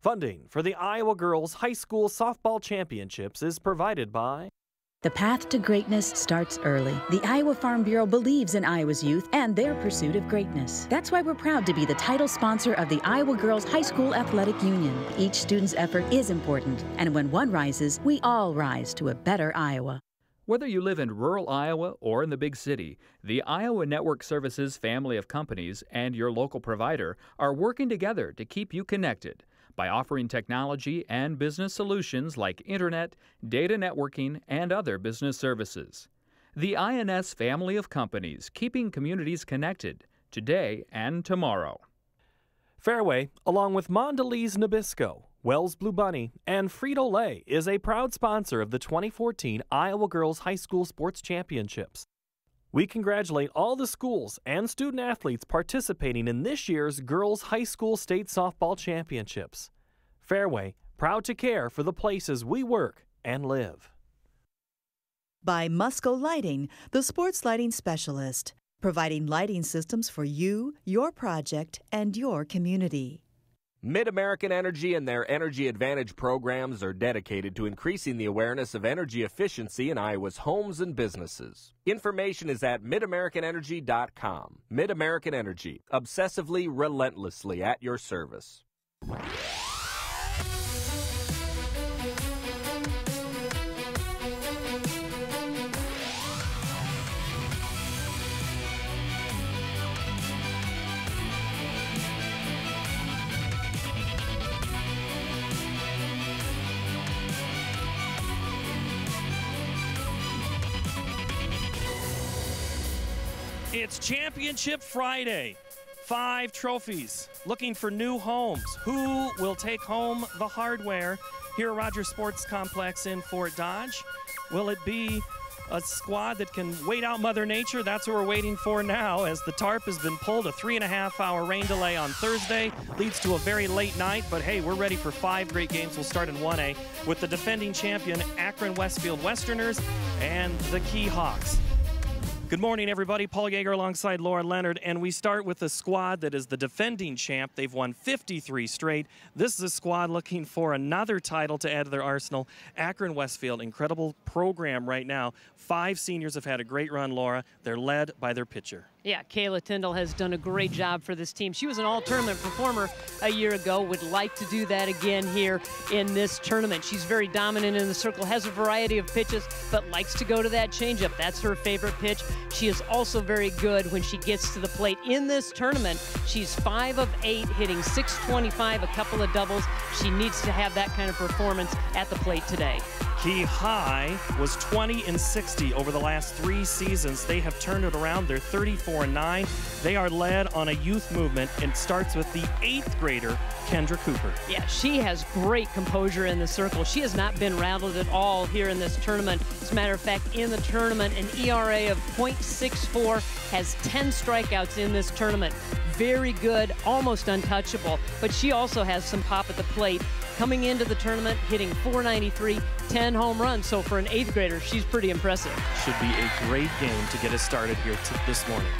Funding for the Iowa Girls High School Softball Championships is provided by The path to greatness starts early. The Iowa Farm Bureau believes in Iowa's youth and their pursuit of greatness. That's why we're proud to be the title sponsor of the Iowa Girls High School Athletic Union. Each student's effort is important, and when one rises, we all rise to a better Iowa. Whether you live in rural Iowa or in the big city, the Iowa Network Services family of companies and your local provider are working together to keep you connected by offering technology and business solutions like internet, data networking, and other business services. The INS family of companies keeping communities connected today and tomorrow. Fairway, along with Mondelez Nabisco, Wells Blue Bunny, and Frito-Lay, is a proud sponsor of the 2014 Iowa Girls High School Sports Championships. We congratulate all the schools and student athletes participating in this year's Girls High School State Softball Championships. Fairway, proud to care for the places we work and live. By Musco Lighting, the sports lighting specialist, providing lighting systems for you, your project, and your community. Mid-American Energy and their Energy Advantage programs are dedicated to increasing the awareness of energy efficiency in Iowa's homes and businesses. Information is at midamericanenergy.com. Mid-American Energy, obsessively, relentlessly at your service. It's Championship Friday. 5 trophies. Looking for new homes. Who will take home the hardware here at Rogers Sports Complex in Fort Dodge? Will it be a squad that can wait out Mother Nature? That's what we're waiting for now, as the tarp has been pulled. A 3.5-hour rain delay on Thursday leads to a very late night, but hey, we're ready for 5 great games. We'll start in 1A with the defending champion Akron-Westfield Westerners and the Key Hawks. Good morning, everybody. Paul Yeager alongside Laura Leonard, and we start with a squad that is the defending champ. They've won 53 straight. This is a squad looking for another title to add to their arsenal. Akron-Westfield, incredible program right now. 5 seniors have had a great run, Laura. They're led by their pitcher. Yeah, Kayla Tyndall has done a great job for this team. She was an all-tournament performer a year ago, would like to do that again here in this tournament. She's very dominant in the circle, has a variety of pitches, but likes to go to that changeup. That's her favorite pitch. She is also very good when she gets to the plate. In this tournament, she's 5 of 8, hitting .625, a couple of doubles. She needs to have that kind of performance at the plate today. Key High was 20-60 over the last 3 seasons. They have turned it around. They're 34-9. They are led on a youth movement, and starts with the 8th grader, Kendra Cooper. Yeah, she has great composure in the circle. She has not been rattled at all here in this tournament. As a matter of fact, in the tournament, an ERA of .64, has 10 strikeouts in this tournament. Very good, almost untouchable, but she also has some pop at the plate. Coming into the tournament, hitting .493, 10 home runs. So for an 8th grader, she's pretty impressive. Should be a great game to get us started here this morning.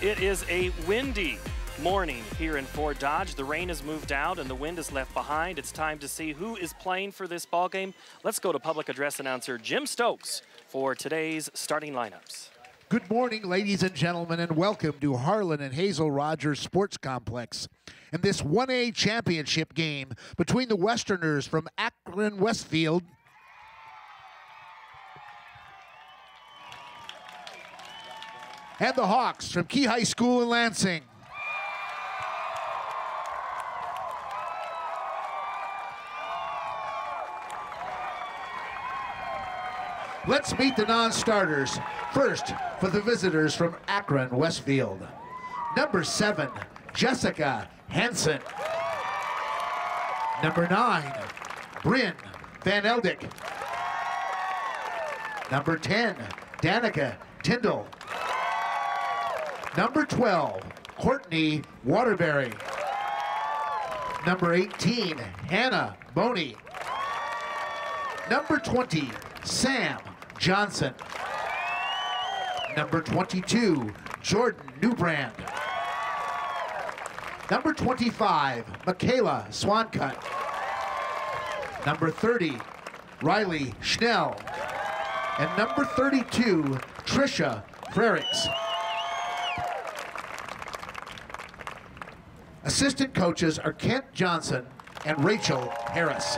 It is a windy morning here in Fort Dodge. The rain has moved out and the wind is left behind. It's time to see who is playing for this ball game. Let's go to public address announcer Jim Stokes for today's starting lineups. Good morning, ladies and gentlemen, and welcome to Harlan and Hazel Rogers Sports Complex. In this 1A championship game between the Westerners from Akron-Westfield and the Hawks from Key High School in Lansing. Let's meet the non-starters. First, for the visitors from Akron-Westfield. Number 7, Jessica Hansen. Number 9, Bryn Van Eldick. Number 10, Danica Tyndall. Number 12, Courtney Waterbury. Number 18, Hannah Boney. Number 20, Sam Johnson. Number 22, Jordan Newbrand. Number 25, Michaela Swancutt. Number 30, Riley Schnell. And number 32, Trisha Frericks. Assistant coaches are Kent Johnson and Rachel Harris.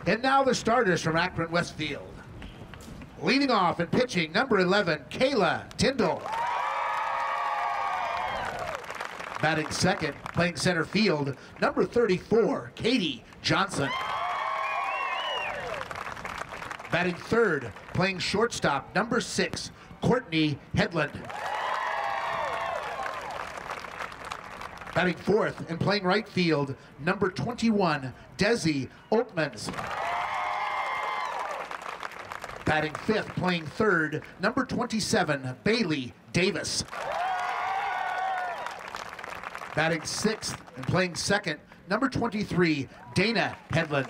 And now the starters from Akron-Westfield. Leading off and pitching, number 11, Kayla Tyndall. Batting second, playing center field, number 34, Katie Johnson. Batting third, playing shortstop, number 6, Courtney Headland. Batting fourth and playing right field, number 21, Desi Oatmans. Batting fifth, playing third, number 27, Bailey Davis. Batting sixth and playing second, number 23, Dana Headland.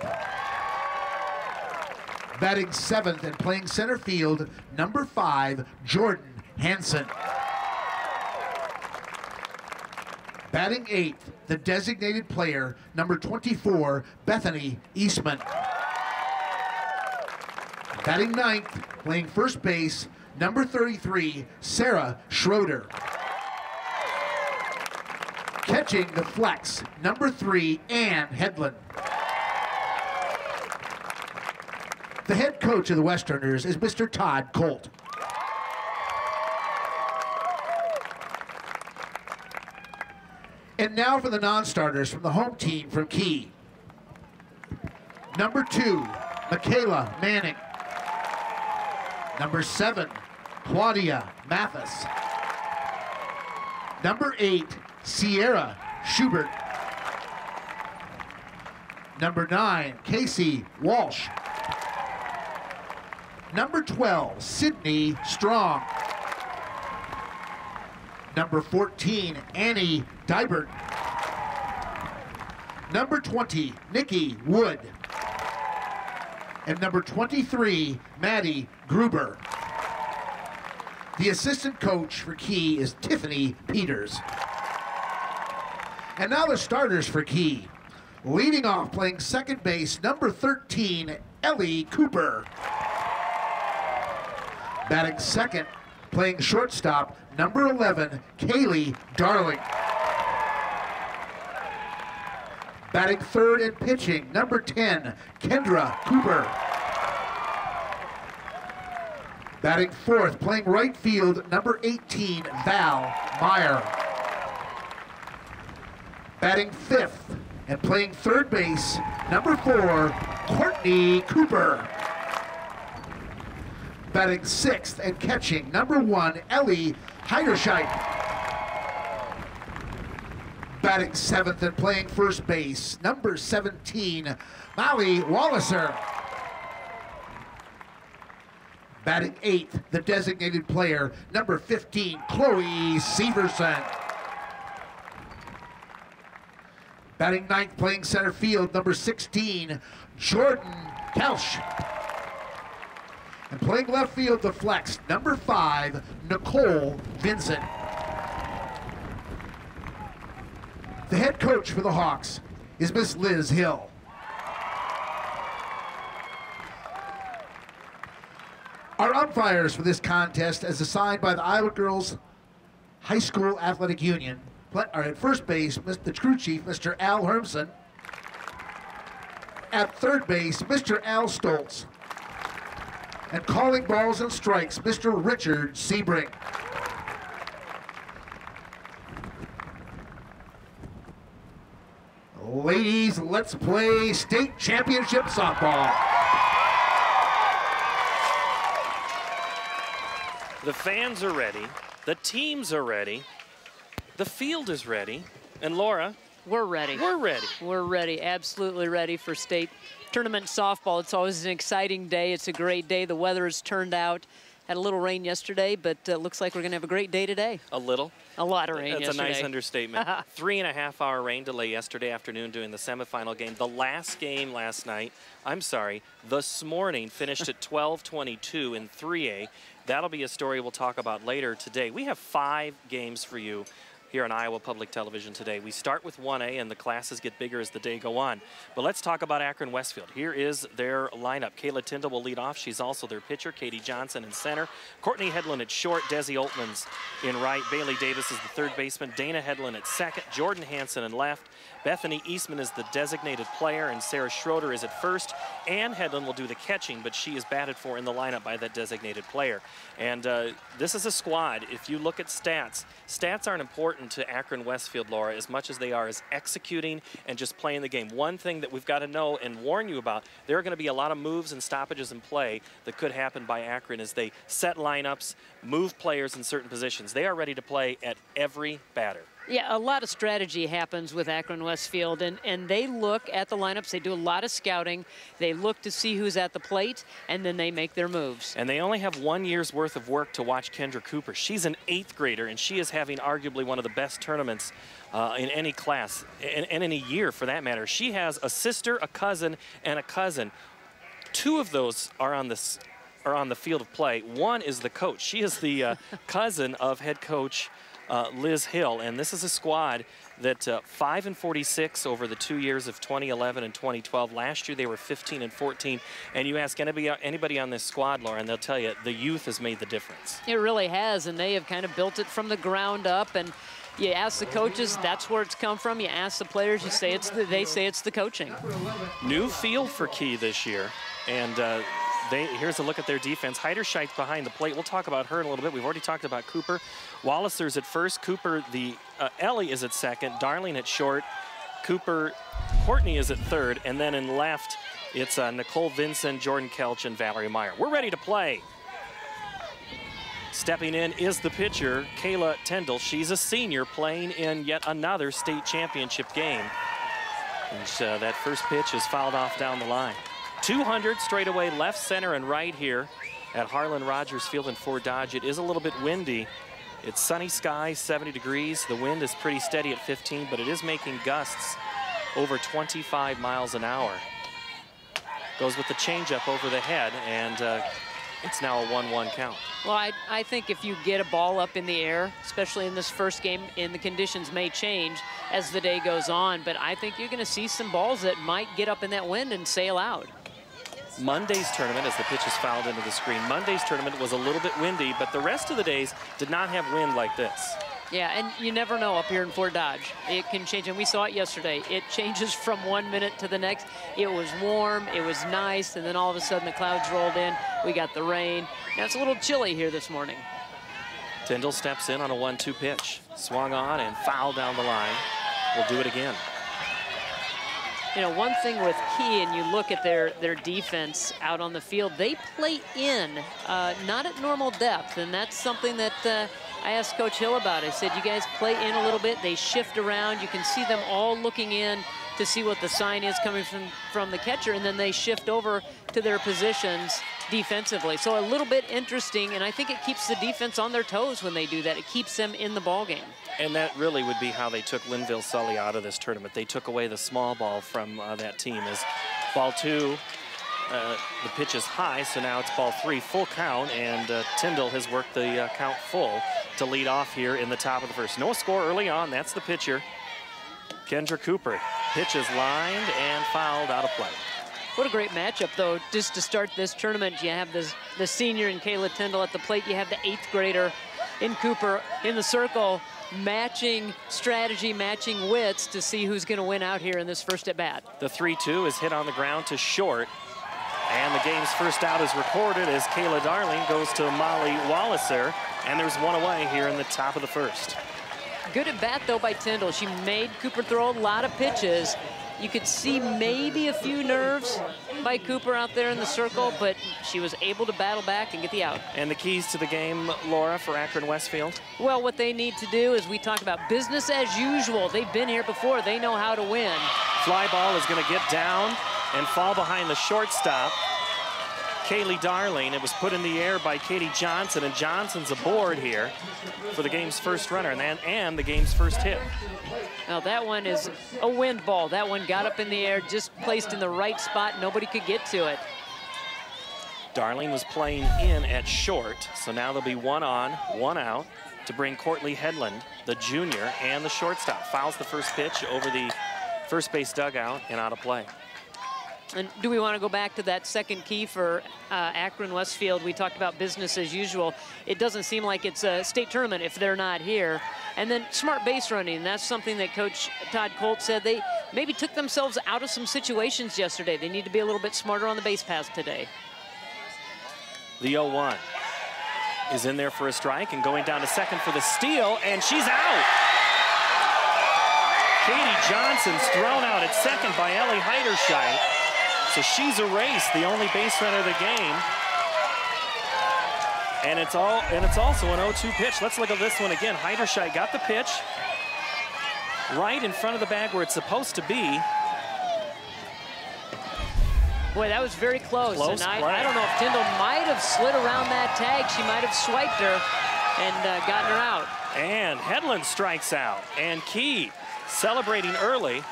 Batting seventh and playing center field, number 5, Jordan Hansen. Batting eighth, the designated player, number 24, Bethany Eastman. Batting ninth, playing first base, number 33, Sarah Schroeder. Catching the flex, number 3, Ann Headland. The head coach of the Westerners is Mr. Todd Colt. And now for the non-starters from the home team from Key. Number 2, Michaela Manning. Number 7, Claudia Mathis. Number 8, Sierra Schubert. Number 9, Casey Walsh. Number 12, Sydney Strong. Number 14, Annie Dybert. Number 20, Nikki Wood. And number 23, Maddie Gruber. The assistant coach for Key is Tiffany Peters. And now the starters for Key. Leading off, playing second base, number 13, Ellie Cooper. Batting second, playing shortstop, number 11, Kaylee Darling. Batting third and pitching, number 10, Kendra Cooper. Batting fourth, playing right field, number 18, Val Meyer. Batting fifth and playing third base, number 4, Courtney Cooper. Batting sixth and catching, number 1, Ellie Heiderscheid. Batting seventh and playing first base, number 17, Molly Walliser. Batting eighth, the designated player, number 15, Chloe Severson. Batting ninth, playing center field, number 16, Jordan Kelsch. And playing left field, the flex, number 5, Nicole Vincent. The head coach for the Hawks is Miss Liz Hill. Our umpires for this contest, as assigned by the Iowa Girls High School Athletic Union, are at first base, the crew chief, Mr. Al Hermsen. At third base, Mr. Al Stoltz. And calling balls and strikes, Mr. Richard Sebring. Ladies, let's play state championship softball. The fans are ready. The teams are ready. The field is ready. And Laura, we're ready. We're ready. We're ready, absolutely ready for state tournament softball. It's always an exciting day. It's a great day. The weather has turned out. Had a little rain yesterday, but looks like we're going to have a great day today. A little? A lot of rain That's yesterday. a nice understatement. 3.5-hour rain delay yesterday afternoon during the semifinal game. The last game last night, this morning, finished at 12:22 in 3A. That'll be a story we'll talk about later today. We have 5 games for you here on Iowa Public Television today. We start with 1A, and the classes get bigger as the day go on. But let's talk about Akron-Westfield. Here is their lineup. Kayla Tyndall will lead off. She's also their pitcher. Katie Johnson in center. Courtney Hedlund at short. Desi Altman's in right. Bailey Davis is the third baseman. Dana Hedlund at second. Jordan Hansen in left. Bethany Eastman is the designated player, and Sarah Schroeder is at first. Ann Hedlund will do the catching, but she is batted for in the lineup by that designated player. And this is a squad. If you look at stats aren't important to Akron-Westfield, Laura, as much as they are as executing and just playing the game. One thing that we've got to know and warn you about, there are going to be a lot of moves and stoppages in play that could happen by Akron as they set lineups, move players in certain positions. They are ready to play at every batter. Yeah, a lot of strategy happens with Akron-Westfield, and they look at the lineups. They do a lot of scouting. They look to see who's at the plate, and then they make their moves. And they only have 1 year's worth of work to watch Kendra Cooper. She's an 8th grader, and she is having arguably one of the best tournaments in any class, and in a year for that matter. She has a sister, a cousin, and a cousin. 2 of those are on the field of play. One is the coach. She is the cousin of head coach Liz Hill, and this is a squad that 5-46 over the 2 years of 2011 and 2012. Last year they were 15-14, and you ask anybody on this squad, Laura, and they'll tell you the youth has made the difference. It really has, and they have kind of built it from the ground up. And you ask the coaches, that's where it's come from. You ask the players, they say it's the coaching. New field for Key this year, and here's a look at their defense. Heiderscheid behind the plate. We'll talk about her in a little bit. We've already talked about Cooper. Walliser's at first. Cooper, Ellie is at second. Darling at short. Courtney is at third. And then in left, it's Nicole Vinson, Jordan Kelch, and Valerie Meyer. We're ready to play. Stepping in is the pitcher, Kayla Tyndall. She's a senior playing in yet another state championship game. And that first pitch is fouled off down the line. 200 straight away, left, center, and right here at Harlan Rogers Field in Fort Dodge. It is a little bit windy. It's sunny skies, 70 degrees. The wind is pretty steady at 15, but it is making gusts over 25 miles an hour. Goes with the changeup over the head, and it's now a 1-1 count. Well, I think if you get a ball up in the air, especially in this first game, and the conditions may change as the day goes on, but I think you're going to see some balls that might get up in that wind and sail out. Monday's tournament, as the pitch is fouled into the screen, Monday's tournament was a little bit windy, but the rest of the days did not have wind like this. Yeah, and you never know up here in Fort Dodge. It can change, and we saw it yesterday. It changes from 1 minute to the next. It was warm, it was nice, and then all of a sudden the clouds rolled in. We got the rain. Now it's a little chilly here this morning. Tyndall steps in on a 1-2 pitch. Swung on and fouled down the line. We'll do it again. You know, one thing with Key, and you look at their defense out on the field, they play in, not at normal depth, and that's something that I asked Coach Hill about. I said, you guys play in a little bit, they shift around, you can see them all looking in to see what the sign is coming from the catcher, and then they shift over to their positions defensively. So a little bit interesting, and I think it keeps the defense on their toes when they do that. It keeps them in the ball game. And that really would be how they took Linville Sully out of this tournament. They took away the small ball from that team. As ball 2, the pitch is high, so now it's ball 3, full count, and Tyndall has worked the count full to lead off here in the top of the first. No score early on. That's the pitcher, Kendra Cooper. Pitch is lined and fouled out of play. What a great matchup, though, just to start this tournament. You have the senior in Kayla Tyndall at the plate. You have the 8th grader in Cooper in the circle, matching strategy, matching wits to see who's going to win out here in this first at bat. The 3-2 is hit on the ground to short, and the game's first out is recorded as Kayla Darling goes to Molly Walliser, and there's one away here in the top of the first. Good at bat, though, by Tyndall. She made Cooper throw a lot of pitches. You could see maybe a few nerves by Cooper out there in the circle, but she was able to battle back and get the out. And the keys to the game, Laura, for Akron-Westfield? Well, what they need to do is we talk about business as usual. They've been here before. They know how to win. Fly ball is going to get down and fall behind the shortstop, Kaylee Darling. It was put in the air by Katie Johnson, and Johnson's aboard here for the game's first runner and the game's first hit. Now that one is a wind ball. That one got up in the air, just placed in the right spot. Nobody could get to it. Darling was playing in at short, so now there'll be 1 on, 1 out to bring Courtney Headland, the junior, and the shortstop. Fouls the first pitch over the first base dugout and out of play. And do we want to go back to that second key for Akron-Westfield? We talked about business as usual. It doesn't seem like it's a state tournament if they're not here. And then smart base running. That's something that Coach Todd Colt said they maybe took themselves out of some situations yesterday. They need to be a little bit smarter on the base paths today. The 0-1 is in there for a strike and going down to second for the steal, and she's out. Katie Johnson's thrown out at second by Ellie Heiderscheit. So she's erased, the only base runner of the game. And it's also an 0-2 pitch. Let's look at this one again. Heiderscheit got the pitch right in front of the bag where it's supposed to be. Boy, that was very close. Close and play. I don't know if Tyndall might have slid around that tag. She might have swiped her and gotten her out. And Headland strikes out. And Key celebrating early.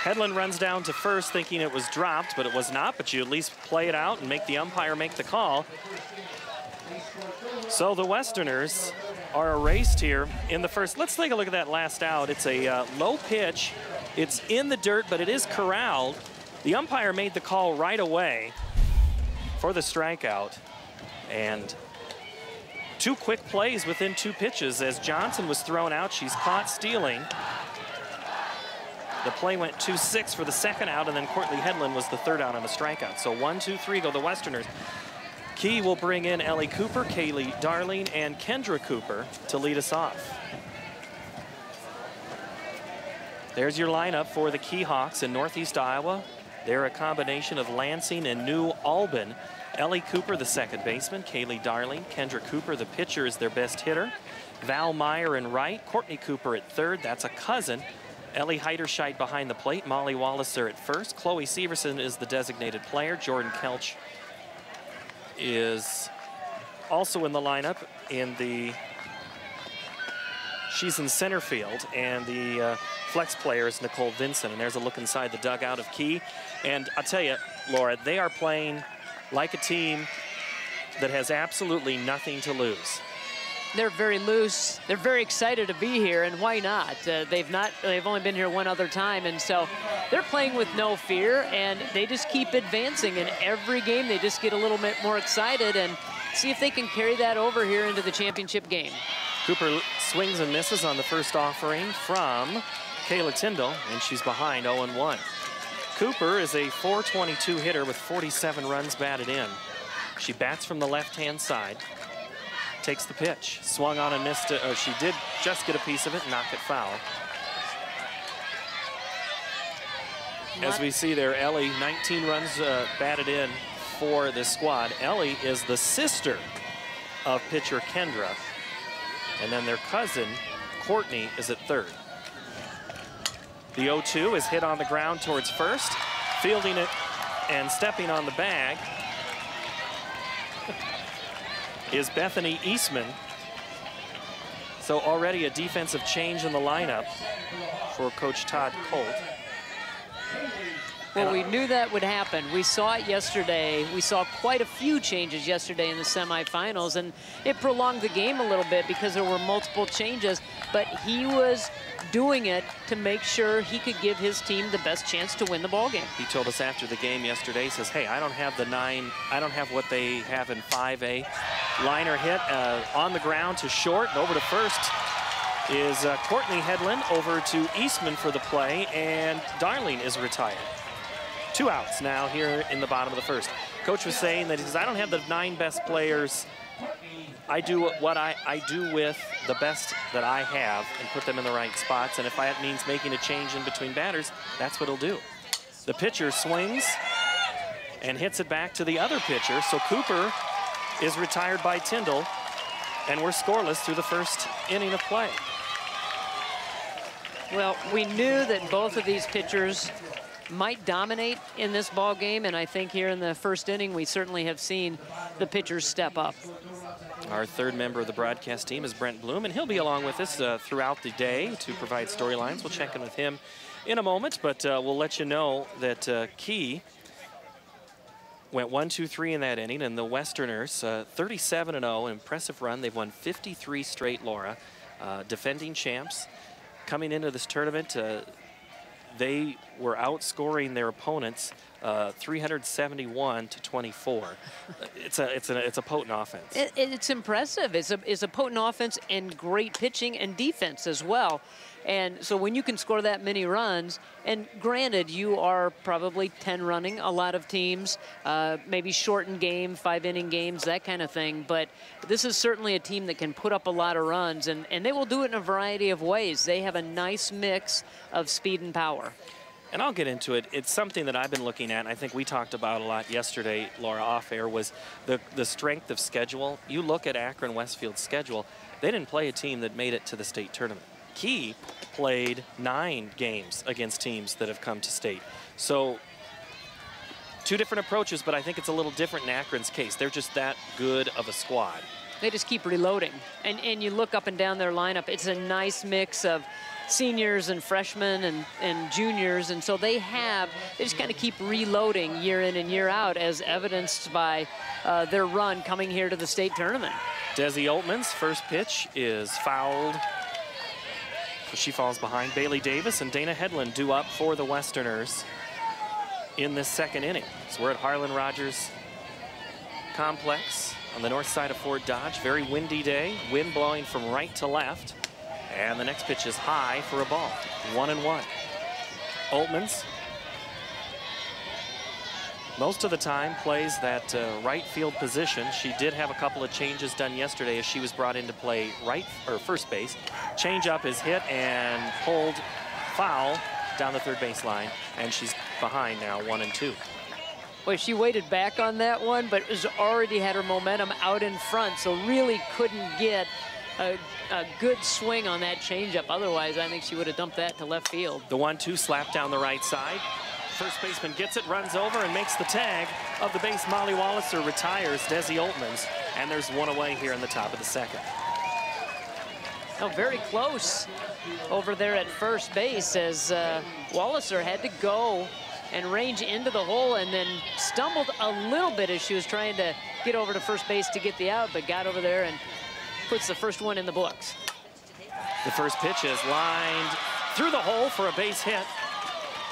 Headland runs down to first thinking it was dropped, but it was not. But you at least play it out and make the umpire make the call. So the Westerners are erased here in the first. Let's take a look at that last out. It's a low pitch. It's in the dirt, but it is corralled. The umpire made the call right away for the strikeout. And 2 quick plays within 2 pitches as Johnson was thrown out. She's caught stealing. The play went 2-6 for the second out, and then Courtney Headland was the third out on a strikeout. So 1, 2, 3 go the Westerners. Key will bring in Ellie Cooper, Kaylee Darling, and Kendra Cooper to lead us off. There's your lineup for the Key Hawks in Northeast Iowa. They're a combination of Lansing and New Albin. Ellie Cooper, the second baseman. Kaylee Darling, Kendra Cooper, the pitcher, is their best hitter. Val Meyer in right. Courtney Cooper at third. That's a cousin. Ellie Heiderscheit behind the plate. Molly Walliser at first. Chloe Severson is the designated player. Jordan Kelch is also in the lineup she's in center field, and the flex player is Nicole Vinson. And there's a look inside the dugout of Key. And I'll tell you, Laura, they are playing like a team that has absolutely nothing to lose. They're very loose. They're very excited to be here, and why not? They've only been here one other time, and so they're playing with no fear, and they just keep advancing. In every game, they just get a little bit more excited and see if they can carry that over here into the championship game. Cooper swings and misses on the first offering from Kayla Tyndall, and she's behind 0-1. Cooper is a .422 hitter with 47 runs batted in. She bats from the left-hand side. Takes the pitch, swung on and missed it. She did just get a piece of it and knock it foul. As we see there, Ellie, 19 runs batted in for this squad. Ellie is the sister of pitcher Kendra, and then their cousin, Courtney, is at third. The 0-2 is hit on the ground towards first, fielding it and stepping on the bag is Bethany Eastman. So already a defensive change in the lineup for Coach Todd Colt. Well, we knew that would happen. We saw it yesterday. We saw quite a few changes yesterday in the semifinals, and it prolonged the game a little bit because there were multiple changes, but he was doing it to make sure he could give his team the best chance to win the ball game. He told us after the game yesterday, he says, hey, I don't have the 9, I don't have what they have in 5A. Liner hit on the ground to short, and over to first is Courtney Headland, over to Eastman for the play, and Darling is retired. 2 outs now here in the bottom of the first. Coach was saying that he says, I don't have the 9 best players. I do what I do with the best that I have and put them in the right spots. And if that means making a change in between batters, that's what he'll do. The pitcher swings and hits it back to the other pitcher. So Cooper is retired by Tyndall, and we're scoreless through the first inning of play. Well, we knew that both of these pitchers might dominate in this ball game, and I think here in the first inning we certainly have seen the pitchers step up. Our third member of the broadcast team is Brent Bloom, and he'll be along with us throughout the day to provide storylines. We'll check in with him in a moment, but we'll let you know that Key Went 1-2-3 in that inning, and the Westerners 37-0, an impressive run. They've won 53 straight, Laura. Defending champs. Coming into this tournament, they were outscoring their opponents 371-24. It's a potent offense. It's impressive. It's a potent offense and great pitching and defense as well. And so when you can score that many runs, and granted, you are probably 10 running a lot of teams, maybe shortened game, 5-inning games, that kind of thing. But this is certainly a team that can put up a lot of runs, and they will do it in a variety of ways. They have a nice mix of speed and power. And I'll get into it. It's something that I've been looking at, and I think we talked about a lot yesterday, Laura, off air, was the strength of schedule. You look at Akron-Westfield's schedule, they didn't play a team that made it to the state tournament. Key played 9 games against teams that have come to state. So 2 different approaches, but I think it's a little different in Akron's case. They're just that good of a squad. They just keep reloading. And you look up and down their lineup, it's a nice mix of seniors and freshmen and juniors, and so they just kind of keep reloading year in and year out, as evidenced by their run coming here to the state tournament. Desi Oltmans' first pitch is fouled. So she falls behind. Bailey Davis and Dana Hedlund due up for the Westerners in this second inning. So we're at Harlan Rogers Complex on the north side of Fort Dodge. Very windy day, wind blowing from right to left. And the next pitch is high for a ball. 1-1. Oltmans, most of the time, plays that right field position. She did have a couple of changes done yesterday as she was brought in to play first base. Change up is hit and pulled foul down the third base line, and she's behind now, 1-2. Boy, she waited back on that one, but has already had her momentum out in front, so really couldn't get a good swing on that changeup. Otherwise, I think she would have dumped that to left field. The 1-2 slap down the right side. First baseman gets it, runs over, and makes the tag of the base. Molly Walliser retires Desi Oltmans, and there's one away here in the top of the second. Oh, very close over there at first base, as Walliser had to go and range into the hole and then stumbled a little bit as she was trying to get over to first base to get the out, but got over there and puts the first one in the books. The first pitch is lined through the hole for a base hit.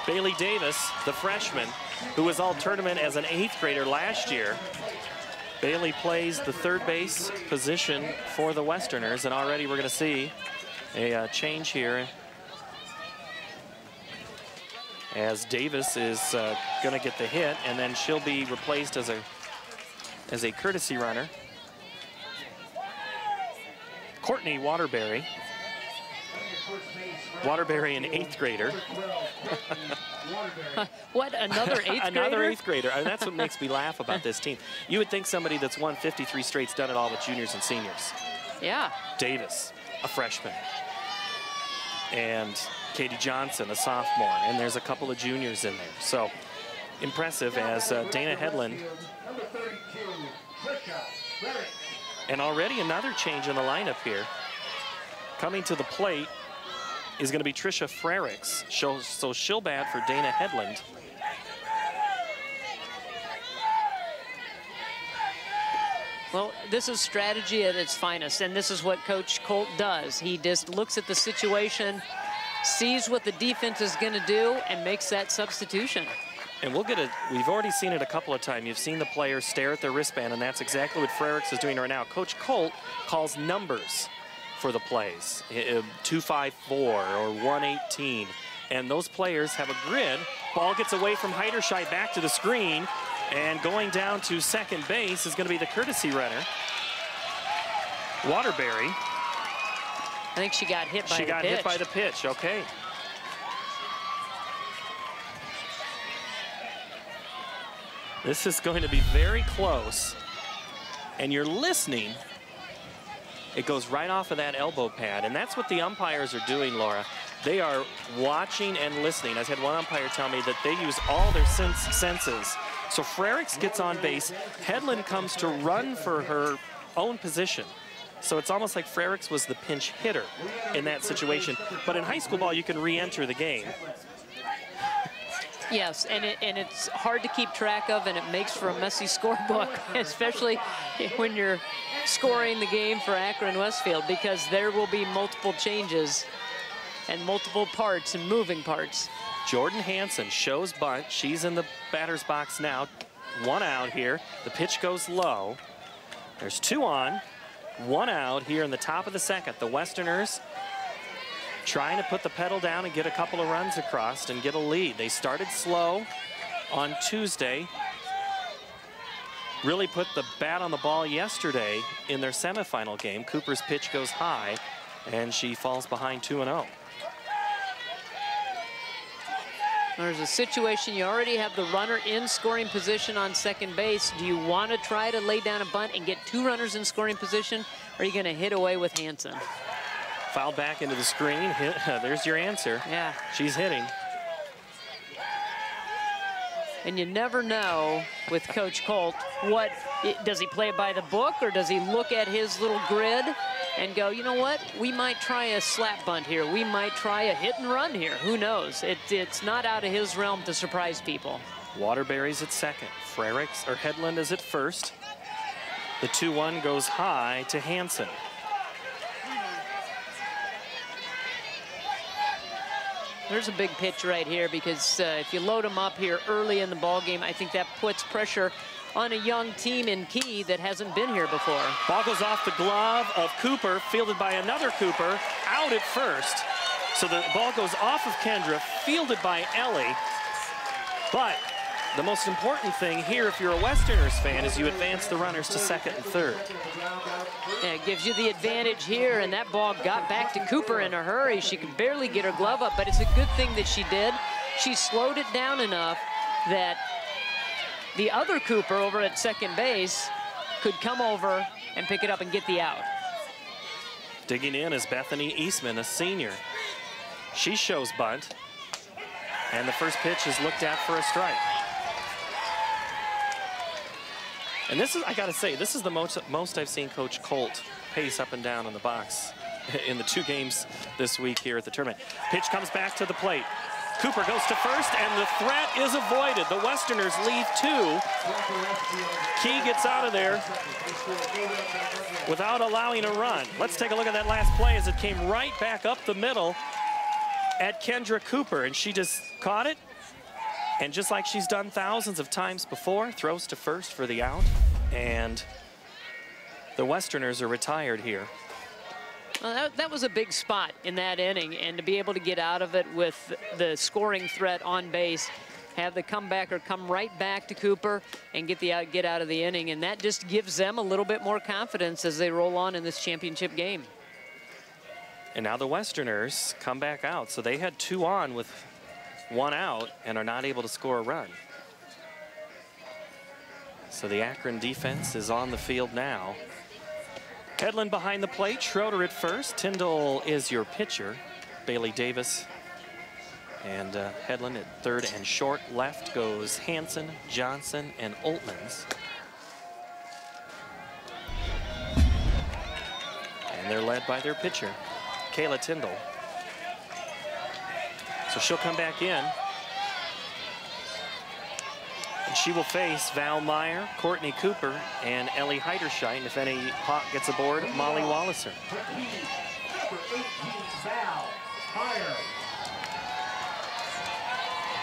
Bailey Davis, the freshman, who was all-tournament as an 8th grader last year. Bailey plays the third base position for the Westerners, and already we're going to see a change here as Davis is going to get the hit, and then she'll be replaced as a courtesy runner. Courtney Waterbury. Waterbury, an 8th grader. What, another 8th grader? Another 8th grader. I mean, that's what makes me laugh about this team. You would think somebody that's won 53 straight's done it all with juniors and seniors. Yeah. Davis, a freshman. And Katie Johnson, a sophomore. And there's a couple of juniors in there. So impressive as Dana Hedlund. And already another change in the lineup here. Coming to the plate is going to be Tricia Frericks. So she'll bat for Dana Hedlund. Well, this is strategy at its finest, and this is what Coach Colt does. He just looks at the situation, sees what the defense is going to do, and makes that substitution. And we've already seen it a couple of times. You've seen the players stare at their wristband, and that's exactly what Frericks is doing right now. Coach Colt calls numbers for the plays, 254 or 118. And those players have a grid. Ball gets away from Heiderscheid back to the screen, and going down to second base is going to be the courtesy runner, Waterbury. I think she got hit by the pitch. She got hit by the pitch, okay. This is going to be very close, and you're listening. It goes right off of that elbow pad, and that's what the umpires are doing, Laura. They are watching and listening. I had one umpire tell me that they use all their senses. So Frericks gets on base. Hedlund comes to run for her own position. So it's almost like Frericks was the pinch hitter in that situation. But in high school ball, you can re-enter the game. Yes, and it's hard to keep track of, and it makes for a messy scorebook, especially when you're scoring the game for Akron-Westfield, because there will be multiple changes and multiple parts and moving parts. Jordan Hansen shows bunt. She's in the batter's box now. 1 out here. The pitch goes low. There's 2 on, 1 out here in the top of the second. The Westerners trying to put the pedal down and get a couple of runs across and get a lead. They started slow on Tuesday. Really put the bat on the ball yesterday in their semifinal game. Cooper's pitch goes high, and she falls behind 2-0. There's a situation, you already have the runner in scoring position on second base. Do you want to try to lay down a bunt and get 2 runners in scoring position, or are you going to hit away with Hansen? Fouled back into the screen. There's your answer. Yeah. She's hitting. And you never know with Coach Colt, does he play it by the book, or does he look at his little grid and go, you know what, we might try a slap bunt here. We might try a hit and run here. Who knows? It's not out of his realm to surprise people. Waterbury's at second. Frericks or Headland is at first. The 2-1 goes high to Hansen. There's a big pitch right here, because if you load them up here early in the ball game, I think that puts pressure on a young team in Key that hasn't been here before. Ball goes off the glove of Cooper, fielded by another Cooper, out at first. So the ball goes off of Kendra, fielded by Ellie. But the most important thing here, if you're a Westerners fan, is you advance the runners to second and third. Yeah, it gives you the advantage here, and that ball got back to Cooper in a hurry. She could barely get her glove up, but it's a good thing that she did. She slowed it down enough that the other Cooper over at second base could come over and pick it up and get the out. Digging in is Bethany Eastman, a senior. She shows bunt, and the first pitch is looked at for a strike. And this is, I gotta say, this is the most I've seen Coach Colt pace up and down in the box in the 2 games this week here at the tournament. Pitch comes back to the plate. Cooper goes to first, and the threat is avoided. The Westerners leave 2. Key gets out of there without allowing a run. Let's take a look at that last play as it came right back up the middle at Kendra Cooper, and she just caught it. And just like she's done thousands of times before, throws to first for the out. And the Westerners are retired here. Well, that was a big spot in that inning, and to be able to get out of it with the scoring threat on base, have the comebacker come right back to Cooper and get out of the inning, and that just gives them a little bit more confidence as they roll on in this championship game. And now the Westerners come back out, so they had 2 on with 1 out and are not able to score a run. So the Akron defense is on the field now. Headland behind the plate, Schroeder at first. Tyndall is your pitcher. Bailey Davis and Headland at third and short. Left goes Hansen, Johnson, and Oltmans. And they're led by their pitcher, Kayla Tyndall. So she'll come back in. And she will face Val Meyer, Courtney Cooper, and Ellie Heiderscheid. If any Hawk gets aboard, Molly Walliser.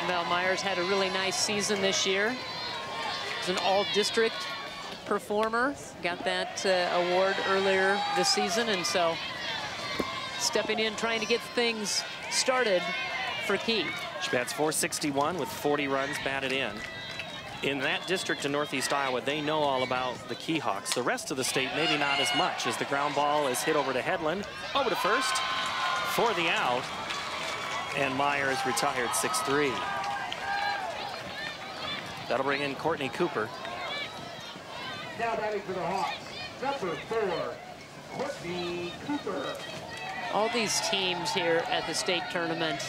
Val Meyer's had a really nice season this year. He's an all-district performer. Got that award earlier this season, and so stepping in, trying to get things started for Key. She bats .461 with 40 runs batted in. In that district in Northeast Iowa, they know all about the Key Hawks. The rest of the state, maybe not as much, as the ground ball is hit over to Headland. Over to first for the out. And Meyer is retired 6-3. That'll bring in Courtney Cooper. Now batting for the Hawks, number 4, Courtney Cooper. All these teams here at the state tournament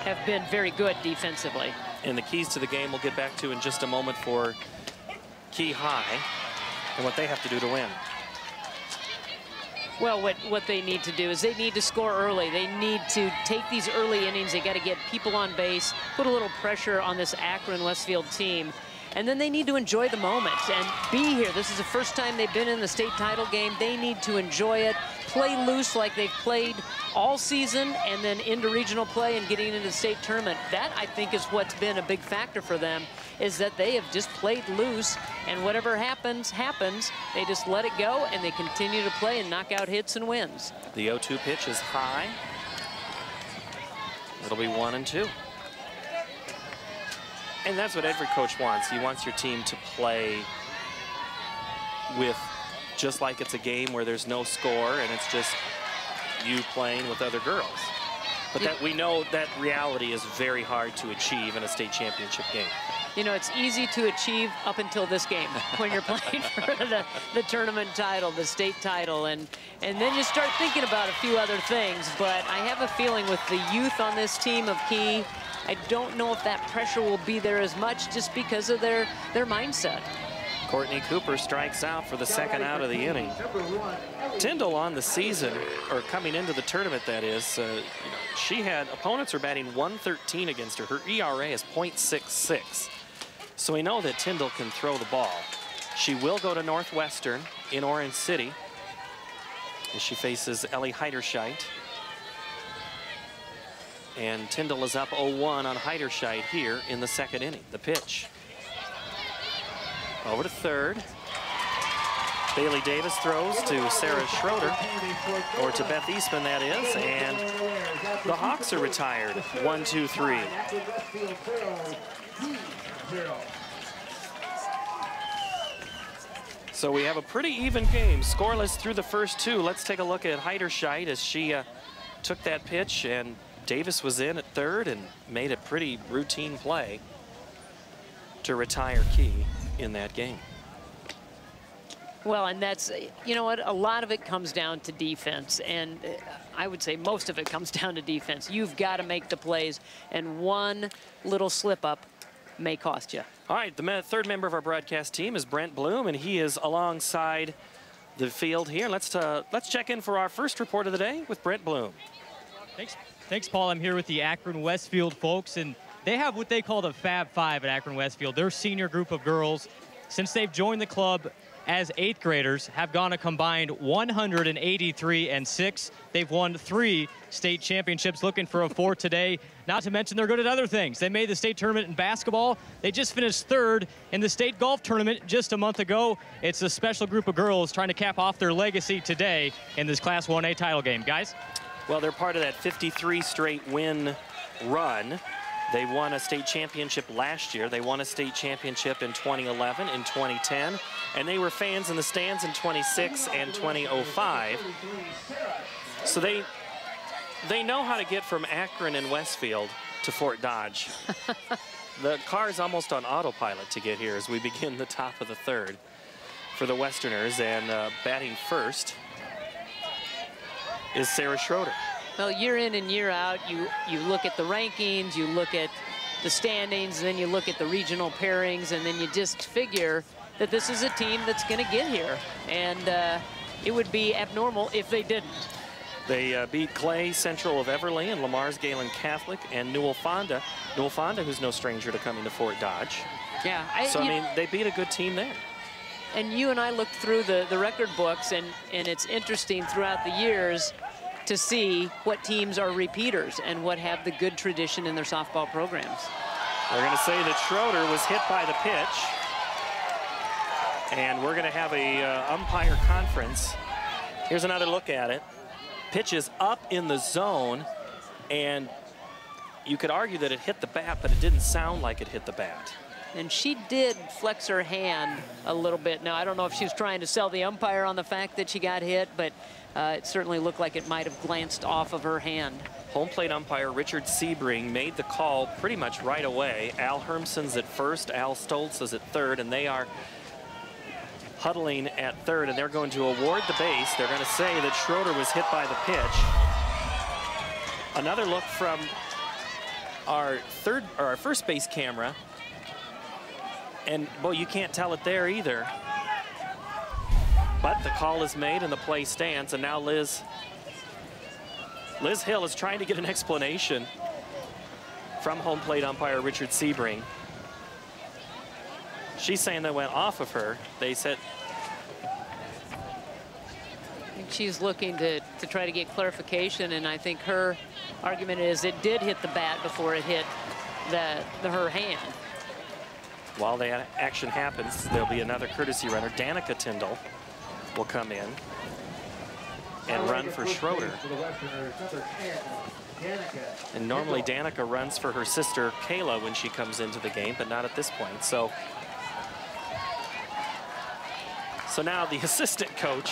have been very good defensively. And the keys to the game we'll get back to in just a moment for Key High and what they have to do to win. Well, what they need to do is they need to score early. They need to take these early innings. They got to get people on base, put a little pressure on this Akron-Westfield team. And then they need to enjoy the moment and be here. This is the first time they've been in the state title game. They need to enjoy it, play loose like they've played all season, and then into regional play and getting into the state tournament. That, I think, is what's been a big factor for them, is that they have just played loose, and whatever happens, happens. They just let it go, and they continue to play and knock out hits and wins. The 0-2 pitch is high. It'll be 1-2. And that's what every coach wants. He wants your team to play with, just like it's a game where there's no score and it's just you playing with other girls. But that we know that reality is very hard to achieve in a state championship game. You know, it's easy to achieve up until this game when you're playing for the tournament title, the state title, and then you start thinking about a few other things. But I have a feeling with the youth on this team of Key, I don't know if that pressure will be there as much just because of their mindset. Courtney Cooper strikes out for the second out of the inning. Tyndall on the season, or coming into the tournament, that is, she had opponents are batting 113 against her. Her ERA is .66. So we know that Tyndall can throw the ball. She will go to Northwestern in Orange City as she faces Ellie Heiderscheit. And Tyndall is up 0-1 on Heiderscheit here in the second inning. The pitch. Over to third. Bailey Davis throws to Sarah Schroeder, or to Beth Eastman, that is, and the Hawks are retired. 1-2-3. So we have a pretty even game, scoreless through the first two. Let's take a look at Heiderscheit as she took that pitch, and Davis was in at third and made a pretty routine play to retire Key in that game. Well, and that's, you know what, a lot of it comes down to defense, and I would say most of it comes down to defense. You've got to make the plays, and one little slip up may cost you. All right, the third member of our broadcast team is Brent Bloom, and he is alongside the field here. Let's check in for our first report of the day with Brent Bloom. Thanks, Paul. I'm here with the Akron-Westfield folks, and they have what they call the Fab Five at Akron-Westfield. Their senior group of girls, since they've joined the club as 8th graders, have gone a combined 183-6. They've won 3 state championships, looking for a 4th today. Not to mention they're good at other things. They made the state tournament in basketball. They just finished 3rd in the state golf tournament just a month ago. It's a special group of girls trying to cap off their legacy today in this Class 1A title game. Guys? Well, they're part of that 53 straight win run. They won a state championship last year. They won a state championship in 2011, in 2010, and they were fans in the stands in 26 and 2005. So they know how to get from Akron and Westfield to Fort Dodge. The car is almost on autopilot to get here as we begin the top of the third for the Westerners, and batting first is Sarah Schroeder. Well, year in and year out, you look at the rankings, you look at the standings, and then you look at the regional pairings, and then you just figure that this is a team that's going to get here. And it would be abnormal if they didn't. They beat Clay Central of Everly and Lamar's Galen Catholic and Newell Fonda. Newell Fonda, who's no stranger to coming to Fort Dodge. Yeah. I mean, they beat a good team there. And you and I looked through the record books, and it's interesting throughout the years to see what teams are repeaters and what have the good tradition in their softball programs. We're going to say that Schroeder was hit by the pitch, and we're going to have a umpire conference. Here's another look at it. Pitch is up in the zone, and you could argue that it hit the bat, but it didn't sound like it hit the bat. And she did flex her hand a little bit. Now, I don't know if she was trying to sell the umpire on the fact that she got hit, but it certainly looked like it might have glanced off of her hand. Home plate umpire Richard Sebring made the call pretty much right away. Al Hermson's at first, Al Stoltz is at third, and they are huddling at third, and they're going to award the base. They're going to say that Schroeder was hit by the pitch. Another look from our first base camera, and boy, you can't tell it there either. But the call is made and the play stands, and now Liz Hill is trying to get an explanation from home plate umpire Richard Sebring. She's saying that went off of her. They said... I think she's looking to try to get clarification, and I think her argument is it did hit the bat before it hit her hand. While that action happens, there'll be another courtesy runner. Danica Tyndall will come in and run for Schroeder. And normally Danica runs for her sister Kayla when she comes into the game, but not at this point. So now the assistant coach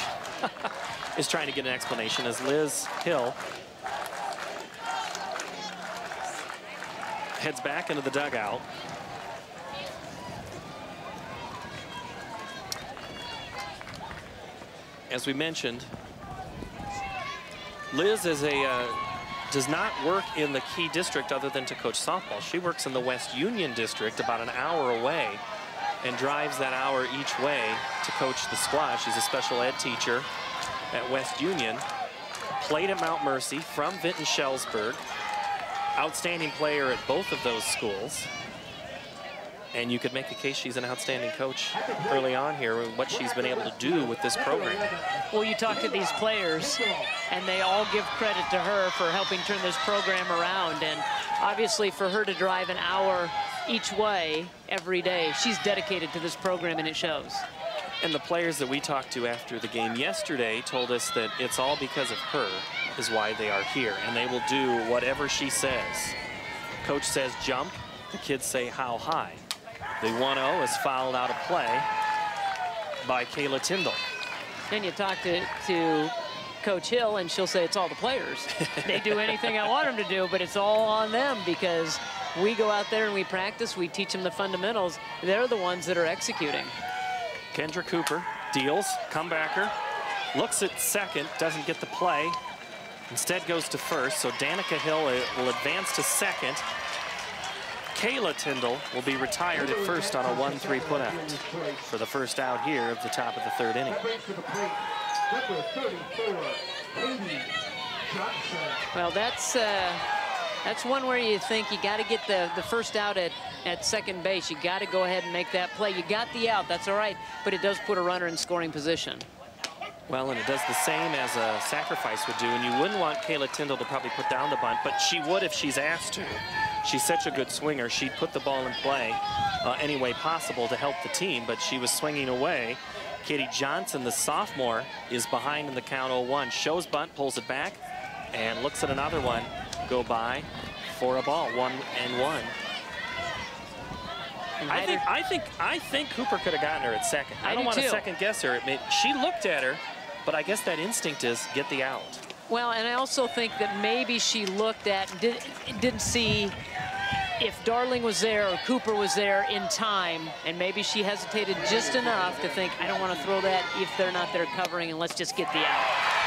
is trying to get an explanation as Liz Hill heads back into the dugout. As we mentioned, Liz is does not work in the Key district other than to coach softball. She works in the West Union district about an hour away and drives that hour each way to coach the squad. She's a special ed teacher at West Union, played at Mount Mercy from Vinton Shellsburg, outstanding player at both of those schools. And you could make a case she's an outstanding coach early on here, what she's been able to do with this program. Well, you talk to these players, and they all give credit to her for helping turn this program around. And obviously, for her to drive an hour each way every day, she's dedicated to this program, and it shows. And the players that we talked to after the game yesterday told us that it's all because of her is why they are here, and they will do whatever she says. Coach says jump, the kids say how high. The 1-0 is fouled out of play by Kayla Tyndall. Then you talk to Coach Hill, and she'll say it's all the players. They do anything I want them to do, but it's all on them because we go out there and we practice, we teach them the fundamentals. They're the ones that are executing. Kendra Cooper deals, comebacker, looks at second, doesn't get the play, instead goes to first, so Danica Hill will advance to second. Kayla Tyndall will be retired at first on a 1-3 putout for the first out here of the top of the third inning. Well, that's one where you think you got to get the first out at second base. You got to go ahead and make that play. You got the out, that's all right, but it does put a runner in scoring position. Well, and it does the same as a sacrifice would do, and you wouldn't want Kayla Tyndall to probably put down the bunt, but she would if she's asked to. She's such a good swinger. She'd put the ball in play any way possible to help the team, but she was swinging away. Katie Johnson, the sophomore, is behind in the count 0-1. Shows bunt, pulls it back, and looks at another one go by for a ball, 1-1. I think Cooper could have gotten her at second. I don't want to second guess her. She looked at her, but I guess that instinct is get the out. Well, and I also think that maybe she looked at and didn't see if Darling was there or Cooper was there in time, and maybe she hesitated just enough to think, I don't want to throw that if they're not there covering, and let's just get the out.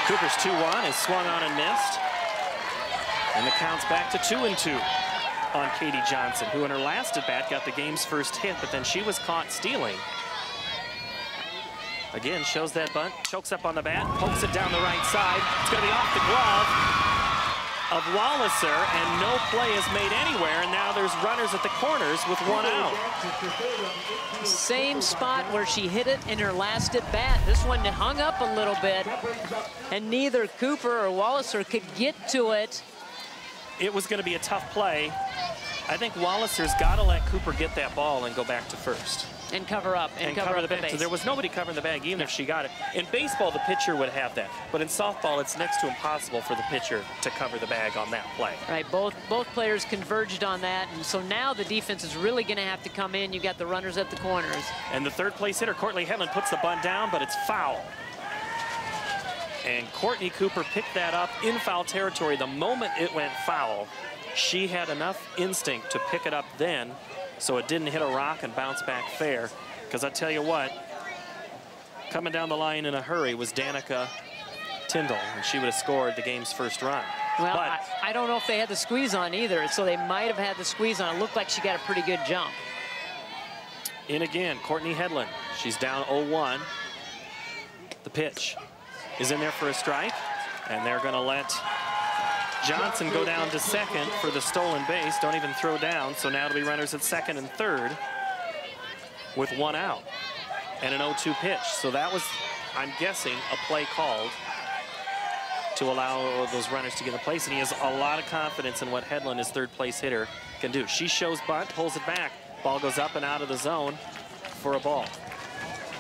Cooper's 2-1 is swung on and missed. And the count's back to 2-2 on Katie Johnson, who in her last at-bat got the game's first hit, but then she was caught stealing. Again, shows that bunt, chokes up on the bat, pokes it down the right side. It's going to be off the glove of Walliser, and no play is made anywhere, and now there's runners at the corners with one out. Same spot where she hit it in her last at-bat. This one hung up a little bit, and neither Cooper or Walliser could get to it. It was going to be a tough play. I think Walliser's got to let Cooper get that ball and go back to first. And cover up, and cover up the base. So there was nobody covering the bag, even if she got it. In baseball, the pitcher would have that. But in softball, it's next to impossible for the pitcher to cover the bag on that play. Right, both players converged on that. And so now the defense is really going to have to come in. You got the runners at the corners. And the third place hitter, Courtney Hedlund, puts the bunt down, but it's foul. And Courtney Cooper picked that up in foul territory. The moment it went foul, she had enough instinct to pick it up then, so it didn't hit a rock and bounce back fair. Because I tell you what, coming down the line in a hurry was Danica Tyndall, and she would have scored the game's first run. Well, but I don't know if they had the squeeze on either, so they might have had the squeeze on. It looked like she got a pretty good jump. In again, Courtney Hedlund. She's down 0-1. The pitch is in there for a strike, and they're going to let Johnson go down to second for the stolen base. Don't even throw down, so now it'll be runners at second and third with 1 out and an 0-2 pitch. So that was, I'm guessing, a play called to allow those runners to get in place, and he has a lot of confidence in what Hedlund, his third place hitter, can do. She shows bunt, pulls it back. Ball goes up and out of the zone for a ball.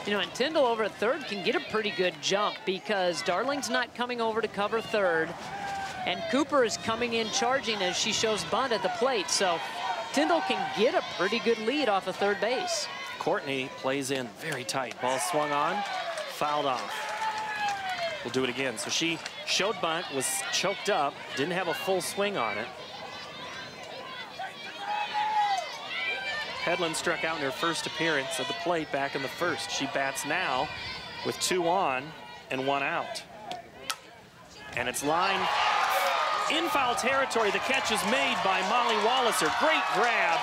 You know, and Tyndall over at third can get a pretty good jump because Darling's not coming over to cover third, and Cooper is coming in charging as she shows bunt at the plate. So Tyndall can get a pretty good lead off of third base. Courtney plays in very tight. Ball swung on, fouled off. We'll do it again. So she showed bunt, was choked up, didn't have a full swing on it. Hedlund struck out in her first appearance at the plate back in the first. She bats now with 2 on and 1 out. And it's lined in foul territory. The catch is made by Molly Walliser. Great grab.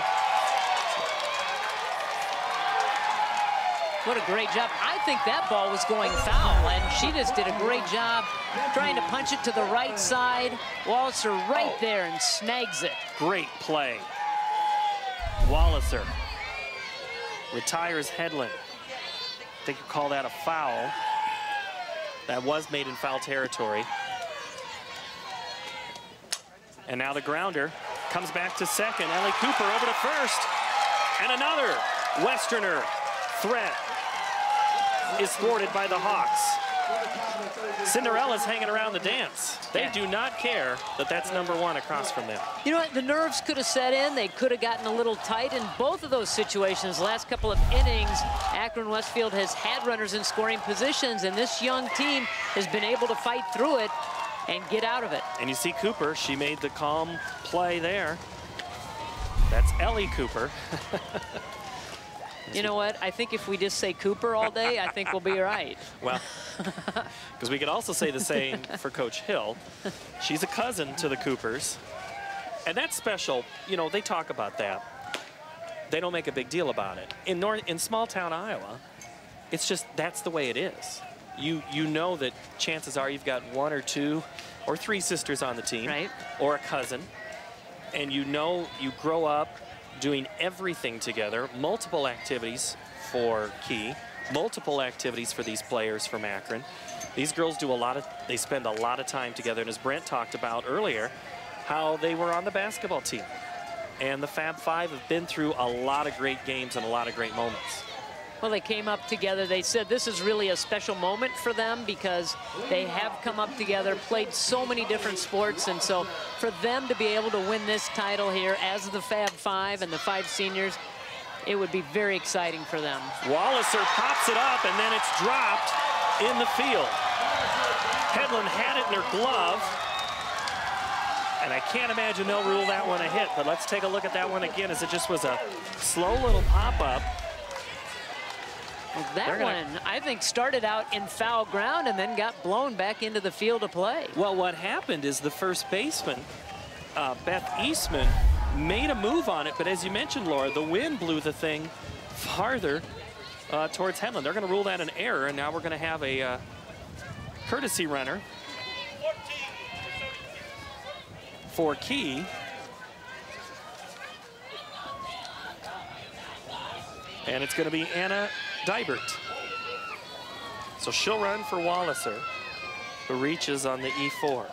What a great job. I think that ball was going foul, and she just did a great job trying to punch it to the right side. Walliser right there and snags it. Great play. Walliser retires Hedlund. I think you call that a foul. That was made in foul territory. And now the grounder comes back to second. Ellie Cooper over to first. And another Westerner threat is thwarted by the Hawks. Cinderella's hanging around the dance. They do not care that that's number 1 across from them. You know what? The nerves could have set in. They could have gotten a little tight in both of those situations. Last couple of innings, Akron-Westfield has had runners in scoring positions, and this young team has been able to fight through it and get out of it. And you see Cooper, she made the calm play there. That's Ellie Cooper. You know what? I think if we just say Cooper all day, I think we'll be all right. Well, because we could also say the same for Coach Hill. She's a cousin to the Coopers. And that's special. You know, they talk about that. They don't make a big deal about it. In small town Iowa, it's just that's the way it is. You know that chances are you've got 1 or 2 or 3 sisters on the team, right, or a cousin, and you know you grow up doing everything together, multiple activities for Key, multiple activities for these players from Akron. These girls do they spend a lot of time together, and as Brent talked about earlier, how they were on the basketball team. And the Fab Five have been through a lot of great games and a lot of great moments. Well, they came up together. They said this is really a special moment for them because they have come up together, played so many different sports, and so for them to be able to win this title here as the Fab Five and the 5 seniors, it would be very exciting for them. Walliser pops it up, and then it's dropped in the field. Hedlund had it in her glove, and I can't imagine they'll rule that one a hit, but let's take a look at that one again, as it just was a slow little pop-up. Well, that one, I think, started out in foul ground and then got blown back into the field of play. Well, what happened is the first baseman, Beth Eastman, made a move on it, but as you mentioned, Laura, the wind blew the thing farther towards Hedlund. They're going to rule that an error, and now we're going to have a courtesy runner for Key. And it's going to be Anna Dybert. So she'll run for Walliser, who reaches on the E4.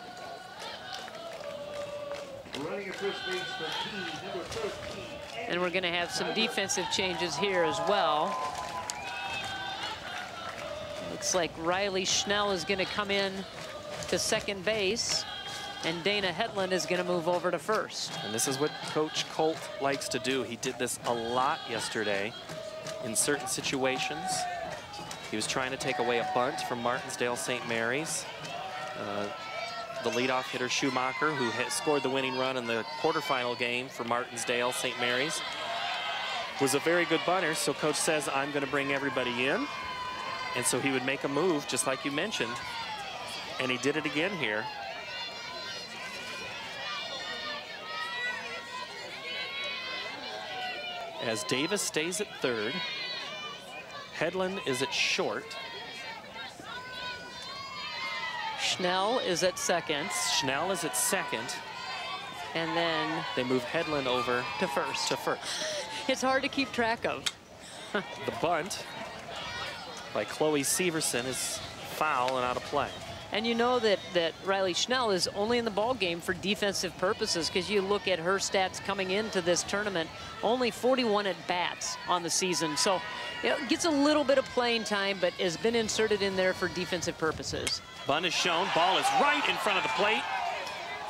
And we're going to have some defensive changes here as well. Looks like Riley Schnell is going to come in to second base, and Dana Hedlund is going to move over to first. And this is what Coach Colt likes to do. He did this a lot yesterday in certain situations. He was trying to take away a bunt from Martinsdale St. Mary's. The leadoff hitter Schumacher, who had scored the winning run in the quarterfinal game for Martinsdale St. Mary's, was a very good bunter. So Coach says, I'm going to bring everybody in. And so he would make a move, just like you mentioned. And he did it again here. As Davis stays at third, Hedlund is at short. Schnell is at second. Schnell is at second. And then they move Hedlund over to first. It's hard to keep track of. The bunt by Chloe Severson is foul and out of play. And you know that Riley Schnell is only in the ball game for defensive purposes, because you look at her stats coming into this tournament, only 41 at bats on the season. So gets a little bit of playing time, but has been inserted in there for defensive purposes. Bunt is shown, ball is right in front of the plate,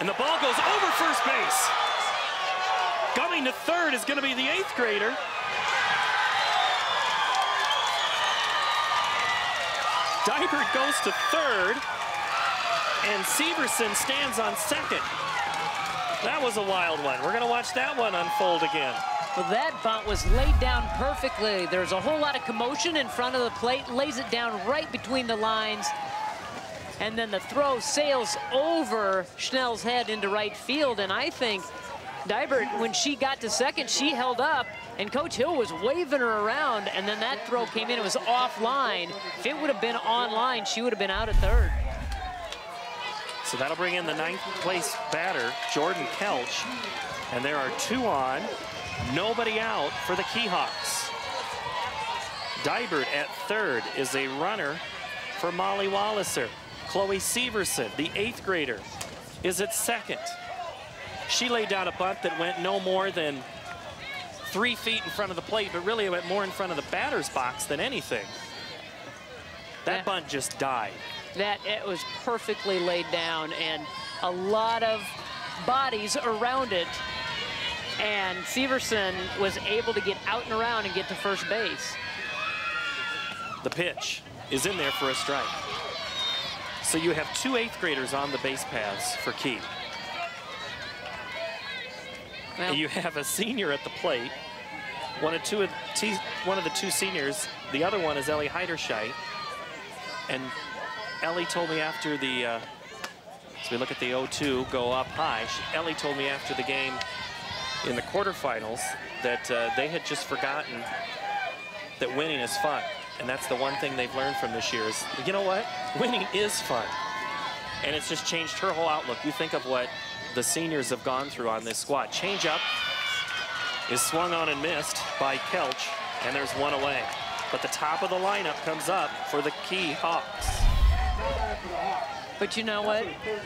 and the ball goes over first base. Coming to third is going to be the 8th grader. Dybert goes to third, and Severson stands on second. That was a wild one. We're going to watch that one unfold again. Well, that bunt was laid down perfectly. There's a whole lot of commotion in front of the plate, lays it down right between the lines, and then the throw sails over Schnell's head into right field. And I think Dybert, when she got to second, she held up, and Coach Hill was waving her around, and then that throw came in. It was offline. If it would have been online, she would have been out at third. So that'll bring in the 9th place batter, Jordan Kelch. And there are 2 on, nobody out for the Keyhawks. Dybert at third is a runner for Molly Walliser. Chloe Severson, the 8th grader, is at second. She laid down a bunt that went no more than 3 feet in front of the plate, but really it went more in front of the batter's box than anything. That bunt just died. It was perfectly laid down, and a lot of bodies around it. And Severson was able to get out and around and get to first base. The pitch is in there for a strike. So you have 2 8th graders on the base paths for Key. Well, you have a senior at the plate. One of the 2 seniors, the other one is Ellie Heiderscheit. And Ellie told me after the, as we look at the 0-2 go up high, Ellie told me after the game in the quarterfinals that they had just forgotten that winning is fun. And that's the one thing they've learned from this year is, you know what? Winning is fun. And it's just changed her whole outlook. You think of what the seniors have gone through on this squad. Changeup is swung on and missed by Kelch, and there's 1 away. But the top of the lineup comes up for the Key Hawks. But you know what?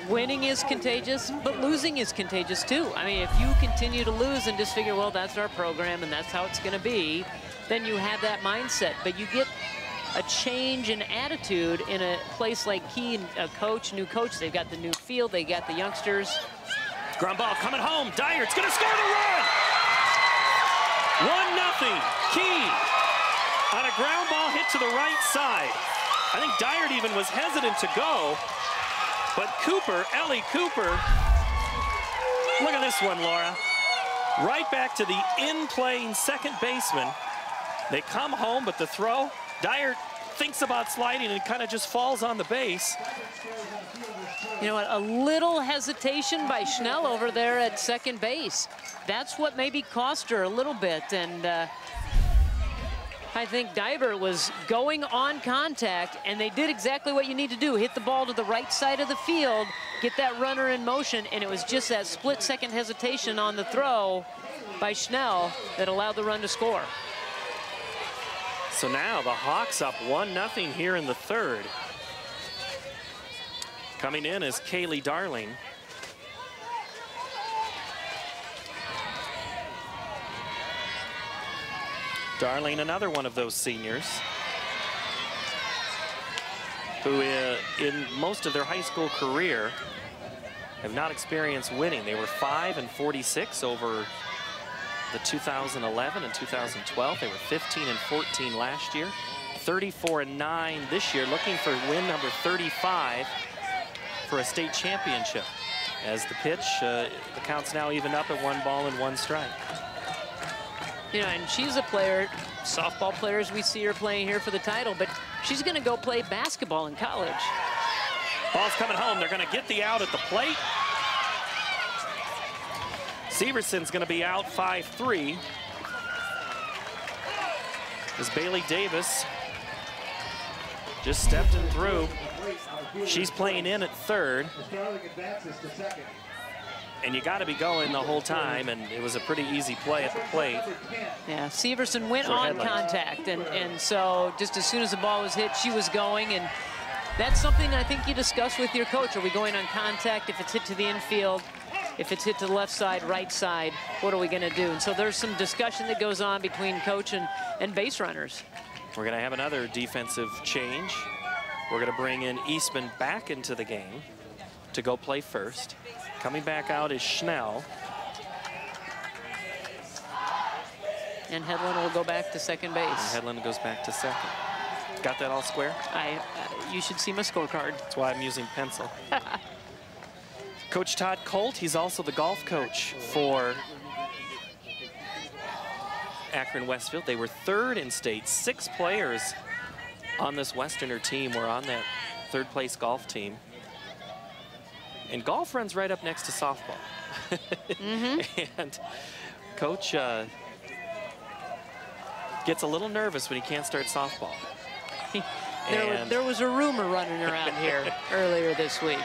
Winning is contagious, but losing is contagious too. I mean, if you continue to lose and just figure, well, that's our program and that's how it's going to be, then you have that mindset. But you get a change in attitude in a place like Key, a new coach. They've got the new field, they got the youngsters. Ground ball coming home. Dyert's going to score the run. 1-0 Key on a ground ball hit to the right side. I think Dyert even was hesitant to go, but Ellie Cooper, look at this one, Laura. Right back to the in-playing second baseman. They come home, but the throw, Dyert thinks about sliding and kind of just falls on the base. You know what, a little hesitation by Schnell over there at second base. That's what maybe cost her a little bit, and I think Dybert was going on contact, and they did exactly what you need to do. Hit the ball to the right side of the field, get that runner in motion, and it was just that split-second hesitation on the throw by Schnell that allowed the run to score. So now the Hawks up 1-0 here in the third. Coming in is Kaylee Darling. Darling, another one of those seniors who in most of their high school career have not experienced winning. They were 5-46 over the 2011 and 2012. They were 15-14 last year, 34-9 this year, looking for win number 35 for a state championship. As the pitch, the count's now evened up at 1-1 strike. You know, and she's a player, softball players, we see her playing here for the title, but she's going to go play basketball in college. Ball's coming home. They're going to get the out at the plate. Severson's going to be out 5-3. As Bailey Davis just stepped in through. She's playing in at third. And you got to be going the whole time, and it was a pretty easy play at the plate. Yeah, Severson went on contact, and so just as soon as the ball was hit, she was going, and that's something I think you discuss with your coach. Are we going on contact? If it's hit to the infield, if it's hit to the left side, right side, what are we going to do? And so there's some discussion that goes on between coach and base runners. We're going to have another defensive change. We're going to bring in Eastman back into the game to go play first. Coming back out is Schnell. And Hedlund will go back to second base. And Hedlund goes back to second. Got that all square? You should see my scorecard. That's why I'm using pencil. Coach Todd Colt, he's also the golf coach for Akron-Westfield. They were third in state. 6 players on this Westerner team were on that third place golf team. And golf runs right up next to softball. And Coach gets a little nervous when he can't start softball. There was a rumor running around here earlier this week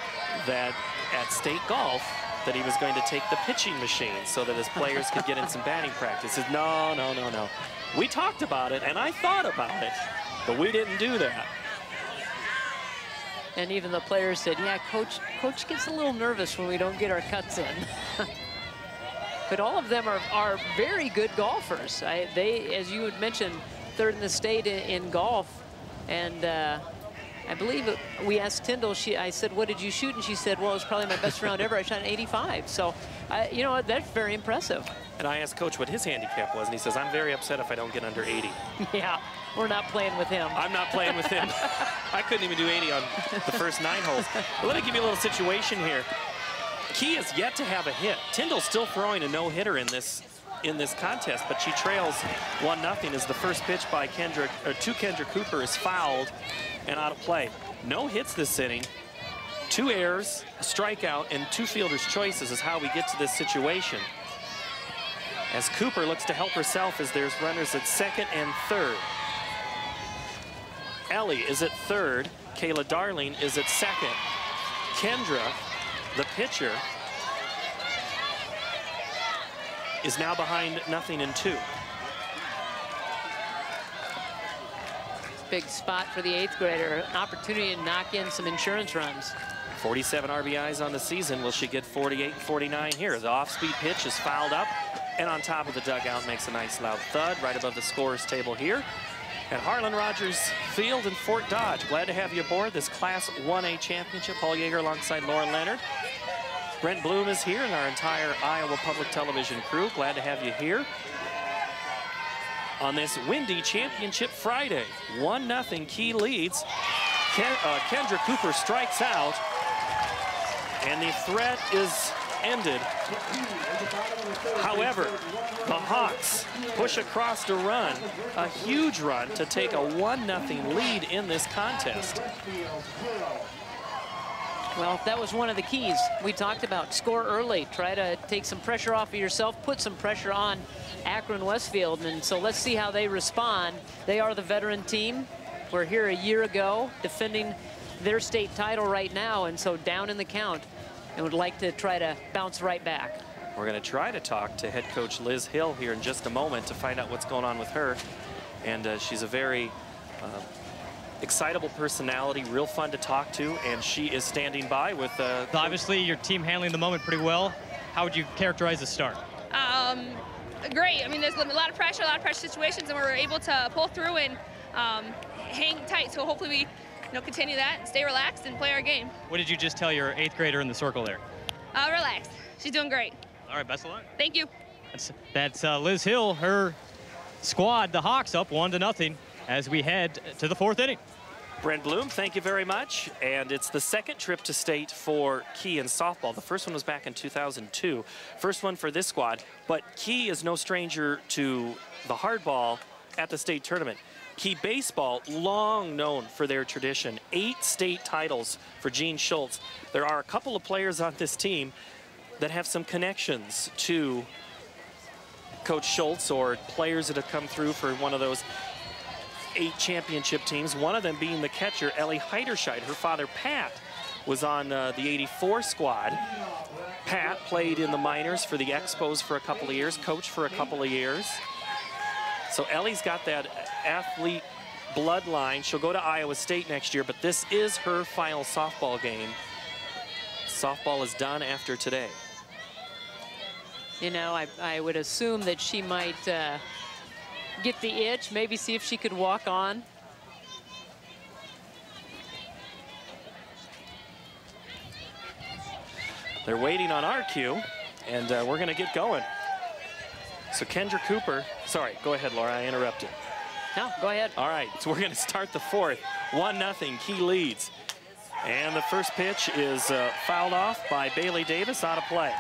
that at state golf that he was going to take the pitching machine so that his players could get in some batting practice. He said, no, no, no, no. We talked about it, and I thought about it, but we didn't do that. And even the players said, yeah, coach gets a little nervous when we don't get our cuts in. But all of them are very good golfers. They, as you had mentioned, third in the state in golf. And I believe we asked Tyndall, I said, what did you shoot? And she said, well, it was probably my best round ever. I shot an 85. So, you know, that's very impressive. And I asked Coach what his handicap was, and he says, I'm very upset if I don't get under 80. Yeah, we're not playing with him. I'm not playing with him. I couldn't even do 80 on the first 9 holes. But let me give you a little situation here. Key has yet to have a hit. Tyndall's still throwing a no-hitter in this contest, but she trails 1-0 as the first pitch by to Kendra Cooper is fouled and out of play. No hits this inning. 2 errors, a strikeout, and 2 fielders' choices is how we get to this situation. As Cooper looks to help herself as there's runners at second and third. Ellie is at third. Kayla Darling is at second. Kendra, the pitcher, is now behind 0-2. Big spot for the 8th grader. An opportunity to knock in some insurance runs. 47 RBIs on the season. Will she get 48 and 49 here? The off-speed pitch is fouled up and on top of the dugout makes a nice loud thud right above the scorer's table here at Harlan Rogers Field in Fort Dodge. Glad to have you aboard this Class 1A championship. Paul Yeager alongside Lauren Leonard. Brent Bloom is here and our entire Iowa Public Television crew. Glad to have you here on this windy championship Friday. 1-0 Key leads. Kendra Cooper strikes out and the threat is ended. However, the Hawks push across to run, a huge run to take a 1-0 lead in this contest. Well, that was one of the keys we talked about. Score early, try to take some pressure off of yourself, put some pressure on Akron-Westfield, and so let's see how they respond. They are the veteran team. We're here a year ago defending their state title right now, and so down in the count, and would like to try to bounce right back. We're going to try to talk to head coach Liz Hill here in just a moment to find out what's going on with her. And she's a very excitable personality, real fun to talk to, and she is standing by with... Obviously, your team handling the moment pretty well. How would you characterize the start? Great. I mean, there's a lot of pressure situations, and we're able to pull through and hang tight. So hopefully we continue that and stay relaxed and play our game. What did you just tell your 8th grader in the circle there? Relax. She's doing great. All right, best of luck. Thank you. That's Liz Hill, her squad, the Hawks, up 1-0 as we head to the 4th inning. Brent Bloom, thank you very much. And it's the 2nd trip to state for Key in softball. The first one was back in 2002. First one for this squad. But Key is no stranger to the hardball at the state tournament. Key baseball, long known for their tradition. 8 state titles for Gene Schultz. There are a couple of players on this team that have some connections to Coach Schultz or players that have come through for one of those 8 championship teams, one of them being the catcher, Ellie Heiderscheid. Her father, Pat, was on the 84 squad. Pat played in the minors for the Expos for a couple of years, coached for a couple of years. So Ellie's got that athlete bloodline. She'll go to Iowa State next year, but this is her final softball game. Softball is done after today. You know, I would assume that she might get the itch, maybe see if she could walk on. They're waiting on our cue, and we're going to get going. So Kendra Cooper, sorry, go ahead, Laura, I interrupted. No, go ahead. All right, so we're going to start the fourth. 1-0, Key leads. And the first pitch is fouled off by Bailey Davis, out of play.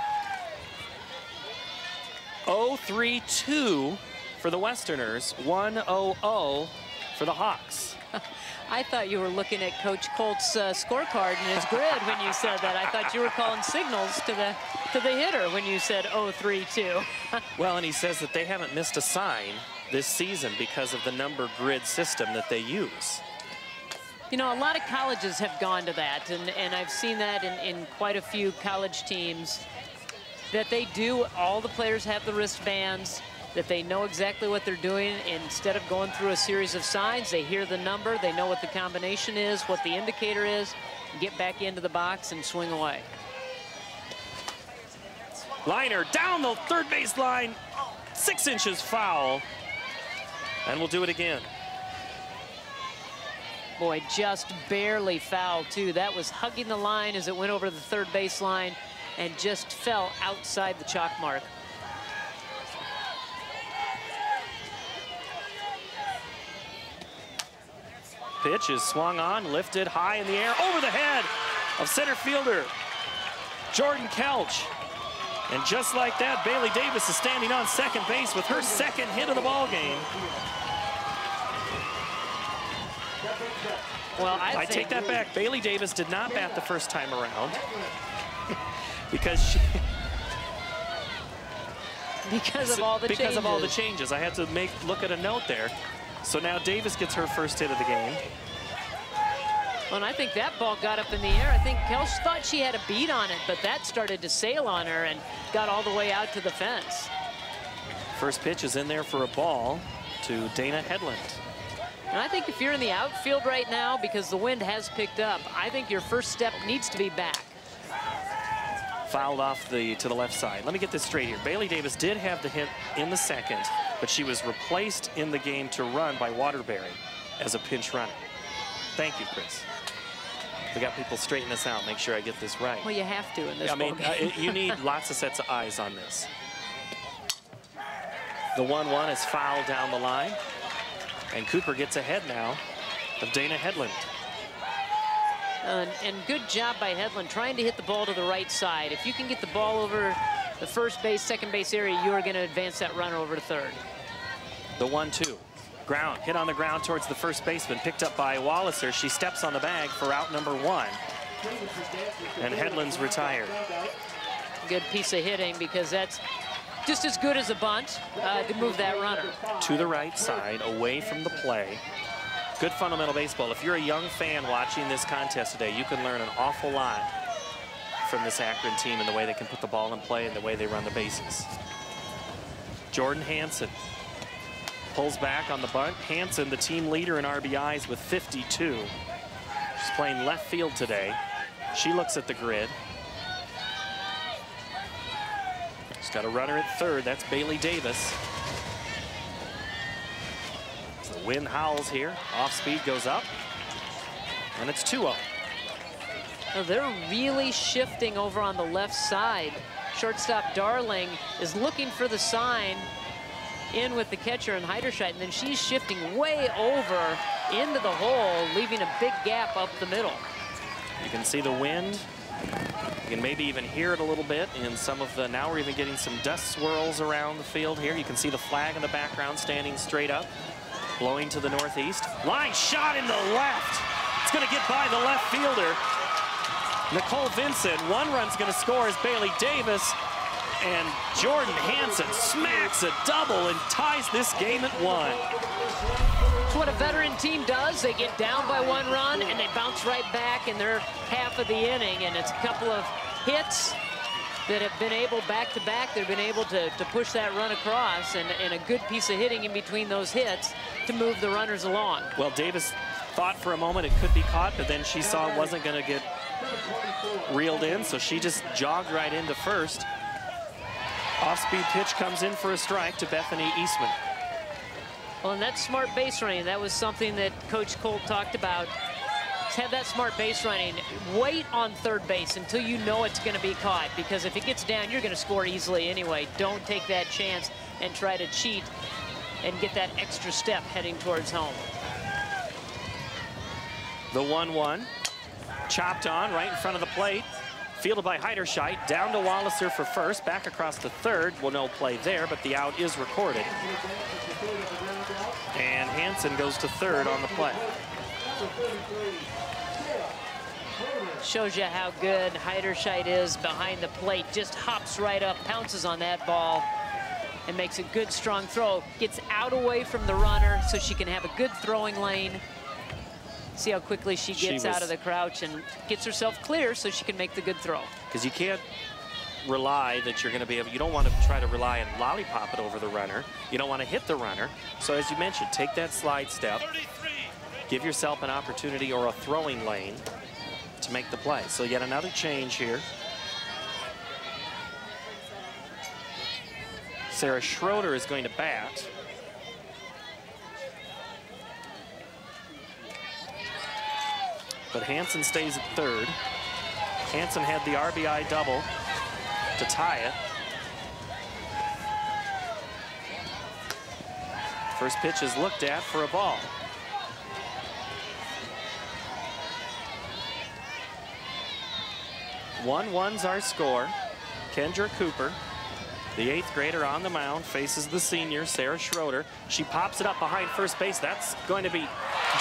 0-3-2 for the Westerners, 1-0-0 for the Hawks. I thought you were looking at Coach Colt's scorecard and his grid when you said that. I thought you were calling signals to the hitter when you said 0-3-2. Well, and he says that they haven't missed a sign this season because of the number grid system that they use. You know, a lot of colleges have gone to that, and I've seen that in quite a few college teams, that they do, all the players have the wristbands, that they know exactly what they're doing. Instead of going through a series of signs, they hear the number, they know what the combination is, what the indicator is, get back into the box and swing away. Liner down the third base line, 6 inches foul, and we'll do it again. Boy, just barely foul, too. That was hugging the line as it went over the third base line and just fell outside the chalk mark. Pitch is swung on, lifted high in the air, over the head of center fielder Jordan Kelch. And just like that, Bailey Davis is standing on second base with her second hit of the ball game. Well, I take that back. Bailey Davis did not bat the first time around because she... Because of all the changes. Because of all the changes. I had to look at a note there. So now Davis gets her first hit of the game. Well, and I think that ball got up in the air. I think Kelch thought she had a beat on it, but that started to sail on her and got all the way out to the fence. First pitch is in there for a ball to Dana Hedlund. And I think if you're in the outfield right now, because the wind has picked up, I think your first step needs to be back. Fouled off to the left side. Let me get this straight here. Bailey Davis did have the hit in the second, but she was replaced in the game to run by Waterbury as a pinch runner. Thank you, Chris. We got people straighten this out, make sure I get this right. Well, you have to in this ball game. You need lots of sets of eyes on this. The 1-1 is fouled down the line, and Cooper gets ahead now of Dana Hedlund. And good job by Hedlund trying to hit the ball to the right side. If you can get the ball over the first base, second base area, you are going to advance that runner over to third. The 1-2. Ground, hit on the ground towards the first baseman, picked up by Walliser. She steps on the bag for out number 1. And Hedlund's retired. Good piece of hitting, because that's just as good as a bunt to move that runner. To the right side, away from the play. Good fundamental baseball. If you're a young fan watching this contest today, you can learn an awful lot from this Akron team and the way they can put the ball in play and the way they run the bases. Jordan Hansen pulls back on the bunt. Hansen, the team leader in RBIs with 52. She's playing left field today. She looks at the grid. She's got a runner at third. That's Bailey Davis. The wind howls here. Off speed goes up. And it's 2-0. Now they're really shifting over on the left side. Shortstop Darling is looking for the sign in with the catcher and Heiderscheid, and then she's shifting way over into the hole, leaving a big gap up the middle. You can see the wind. You can maybe even hear it a little bit in some of the, now we're even getting some dust swirls around the field here. You can see the flag in the background standing straight up, blowing to the northeast. Line shot in the left. It's going to get by the left fielder, Nicole Vincent. One run's going to score as Bailey Davis And Jordan Hansen smacks a double and ties this game at 1. It's what a veteran team does. They get down by 1 run and they bounce right back in their half of the inning. And it's a couple of hits that have been able back-to-back. They've been able to push that run across, and a good piece of hitting in between those hits to move the runners along. Well, Davis thought for a moment it could be caught, but then she saw it wasn't going to get reeled in, so she just jogged right into first. Off-speed pitch comes in for a strike to Bethany Eastman. Well, and that smart base running, that was something that Coach Cole talked about. Have that smart base running. Wait on third base until you know it's going to be caught, because if it gets down, you're going to score easily anyway. Don't take that chance and try to cheat and get that extra step heading towards home. The 1-1, chopped on right in front of the plate. Fielded by Heiderscheit, down to Walliser for first, back across to third. Well, no play there, but the out is recorded. And Hansen goes to third on the play. Shows you how good Heiderscheit is behind the plate. Just hops right up, pounces on that ball, and makes a good, strong throw. Gets out away from the runner so she can have a good throwing lane. See how quickly she gets out of the crouch and gets herself clear so she can make the good throw. Because you can't rely that you're going to be able, you don't want to try to rely on lollipop it over the runner. You don't want to hit the runner. So as you mentioned, take that slide step, give yourself an opportunity or a throwing lane to make the play. So yet another change here. Sarah Schroeder is going to bat. But Hansen stays at third. Hansen had the RBI double to tie it. First pitch is looked at for a ball. 1-1's our score. Kendra Cooper, the 8th grader on the mound, faces the senior, Sarah Schroeder. She pops it up behind first base. That's going to be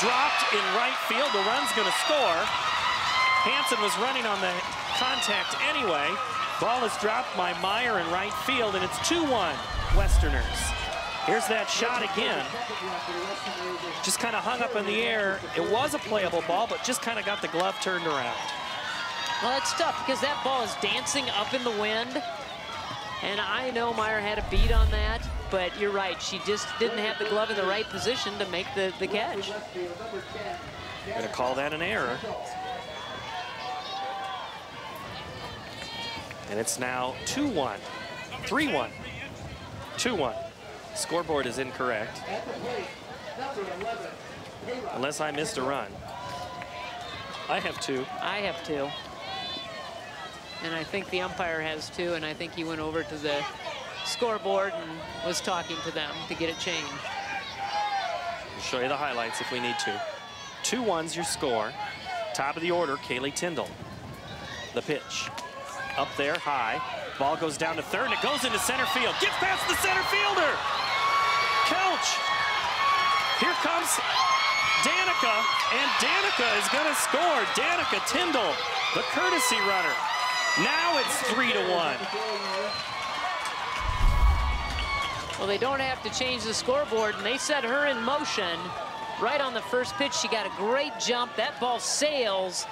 dropped in right field. The run's going to score. Hansen was running on the contact anyway. Ball is dropped by Meyer in right field, and it's 2-1 Westerners. Here's that shot again. Just kind of hung up in the air. It was a playable ball, but just kind of got the glove turned around. Well, it's tough because that ball is dancing up in the wind. And I know Meyer had a beat on that, but you're right. She just didn't have the glove in the right position to make the catch. Going to call that an error. And it's now 2-1, 3-1, 2-1. Scoreboard is incorrect. Unless I missed a run. I have 2. I have 2. And I think the umpire has 2, and I think he went over to the scoreboard and was talking to them to get it changed. We'll show you the highlights if we need to. 2-1's your score. Top of the order, Kaylee Tyndall. The pitch. Up there, high. Ball goes down to third, and it goes into center field. Gets past the center fielder. Couch. Here comes Danica, and Danica is going to score. Danica Tyndall, the courtesy runner. Now it's 3-1. Well, they don't have to change the scoreboard, and they set her in motion. Right on the first pitch, she got a great jump. That ball sails.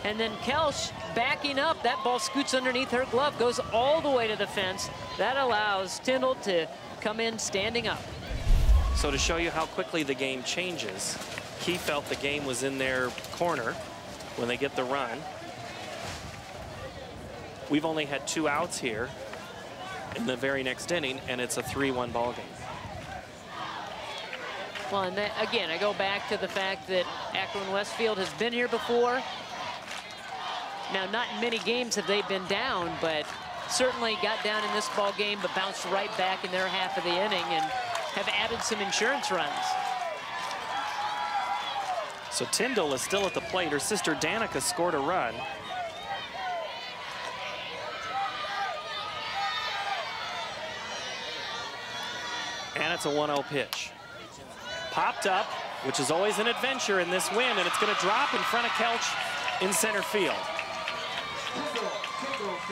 And then Kelch backing up. That ball scoots underneath her glove, goes all the way to the fence. That allows Tyndall to come in standing up. So to show you how quickly the game changes, Key felt the game was in their corner when they get the run. We've only had 2 outs here in the very next inning, and it's a 3-1 ball game. Well, and that, again, I go back to the fact that Akron-Westfield has been here before. Now, not in many games have they been down, but certainly got down in this ball game, but bounced right back in their half of the inning and have added some insurance runs. So Tyndall is still at the plate. Her sister Danica scored a run. And it's a 1-0 pitch. Popped up, which is always an adventure in this wind, and it's going to drop in front of Kelch in center field.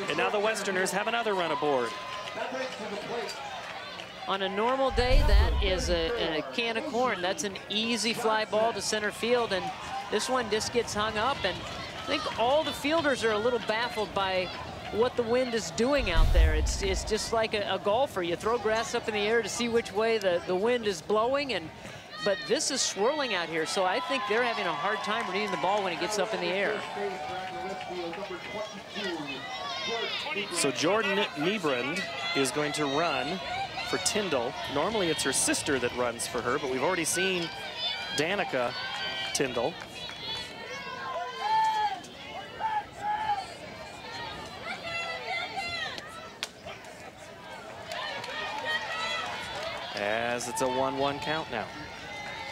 And now the Westerners have another run aboard. On a normal day, that is a can of corn. That's an easy fly ball to center field, and this one just gets hung up. And I think all the fielders are a little baffled by what the wind is doing out there. It's just like a golfer. You throw grass up in the air to see which way the wind is blowing, but this is swirling out here, so I think they're having a hard time reading the ball when it gets up in the air. So Jordan Niebrand is going to run for Tyndall. Normally it's her sister that runs for her, but we've already seen Danica Tyndall. As it's a 1-1 count now.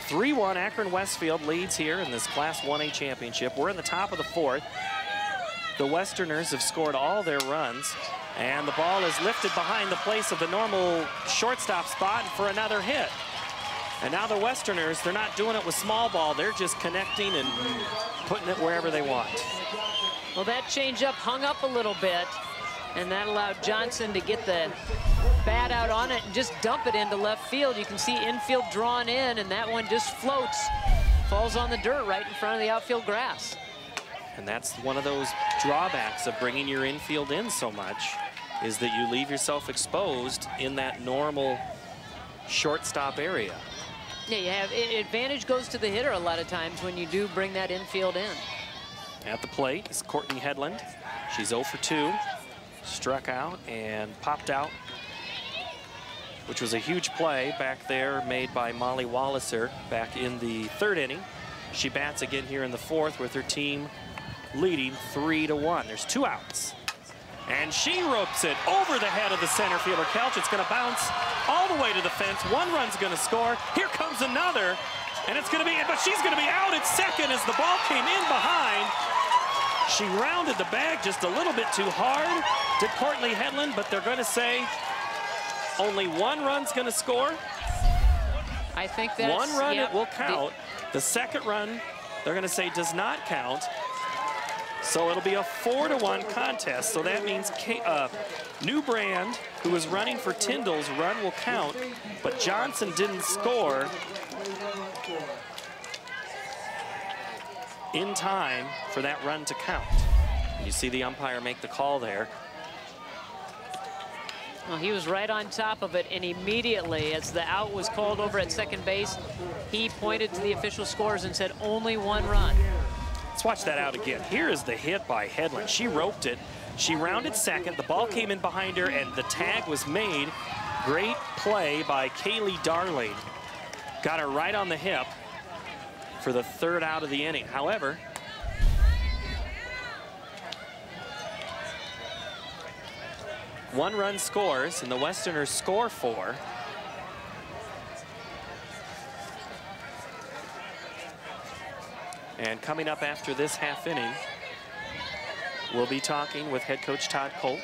3-1, Akron-Westfield leads here in this Class 1A championship. We're in the top of the fourth. The Westerners have scored all their runs, and the ball is lifted behind the place of the normal shortstop spot for another hit. And now the Westerners, they're not doing it with small ball. They're just connecting and putting it wherever they want. Well, that changeup hung up a little bit, and that allowed Johnson to get the bat out on it and just dump it into left field. You can see infield drawn in, and that one just floats, falls on the dirt right in front of the outfield grass. And that's one of those drawbacks of bringing your infield in so much, is that you leave yourself exposed in that normal shortstop area. Yeah, you have advantage goes to the hitter a lot of times when you do bring that infield in. At the plate is Courtney Hedlund. She's 0 for 2, struck out and popped out, which was a huge play back there made by Molly Walliser back in the 3rd inning. She bats again here in the 4th with her team leading 3-1. There's 2 outs. And she ropes it over the head of the center fielder, Kelch. It's going to bounce all the way to the fence. 1 run's going to score. Here comes another. And it's going to be, but she's going to be out at second as the ball came in behind. She rounded the bag just a little bit too hard to Courtney Hedlund, but they're going to say only 1 run's going to score. I think that's 1 run, it will count. The 2nd run, they're going to say does not count. So it'll be a 4-1 contest. So that means Newbrand, who was running for Tyndall's run, will count, but Johnson didn't score in time for that run to count. You see the umpire make the call there. Well, he was right on top of it, and immediately, as the out was called over at second base, he pointed to the official scores and said only 1 run. Let's watch that out again. Here is the hit by Hedlund. She roped it. She rounded second. The ball came in behind her, and the tag was made. Great play by Kaylee Darling. Got her right on the hip for the 3rd out of the inning. However, one run scores, and the Westerners score 4. And coming up after this half inning, we'll be talking with head coach Todd Colt.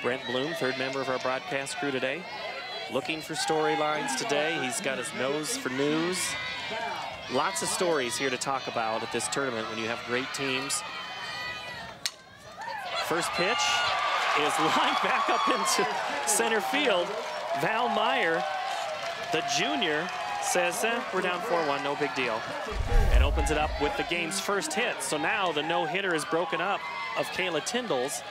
Brent Bloom, 3rd member of our broadcast crew today, looking for storylines today. He's got his nose for news. Lots of stories here to talk about at this tournament when you have great teams. First pitch is lined back up into center field. Val Meyer, the junior, says, we're down 4-1, no big deal, and opens it up with the game's first hit. So now the no-hitter is broken up of Kayla Tyndall's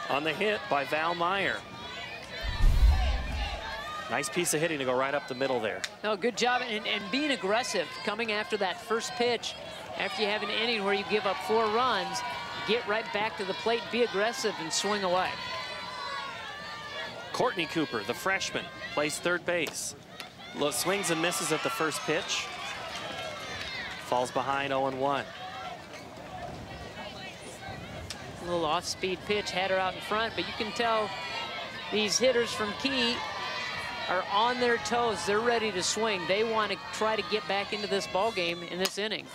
on the hit by Val Meyer. Nice piece of hitting to go right up the middle there. No, good job, and being aggressive, coming after that first pitch. After you have an inning where you give up 4 runs, get right back to the plate, be aggressive, and swing away. Courtney Cooper, the freshman, plays 3rd base. Swings and misses at the first pitch. Falls behind 0-1. A little off-speed pitch, had her out in front, but you can tell these hitters from Key are on their toes. They're ready to swing. They want to try to get back into this ball game in this inning.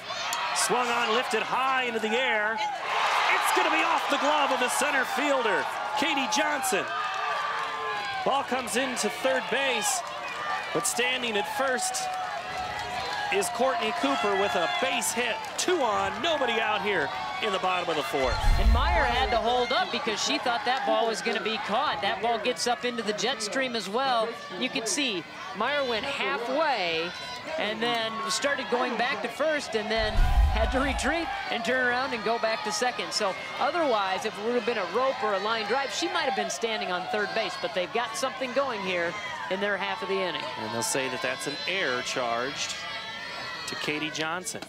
Swung on, lifted high into the air. It's going to be off the glove of the center fielder, Katie Johnson. Ball comes into 3rd base. But standing at first is Courtney Cooper with a base hit. 2 on, nobody out here in the bottom of the fourth. And Meyer had to hold up because she thought that ball was going to be caught. That ball gets up into the jet stream as well. You can see Meyer went halfway and then started going back to first and then had to retreat and turn around and go back to second. So otherwise, if it would have been a rope or a line drive, she might have been standing on third base, but they've got something going here in their half of the inning. And they'll say that that's an error charged to Katie Johnson.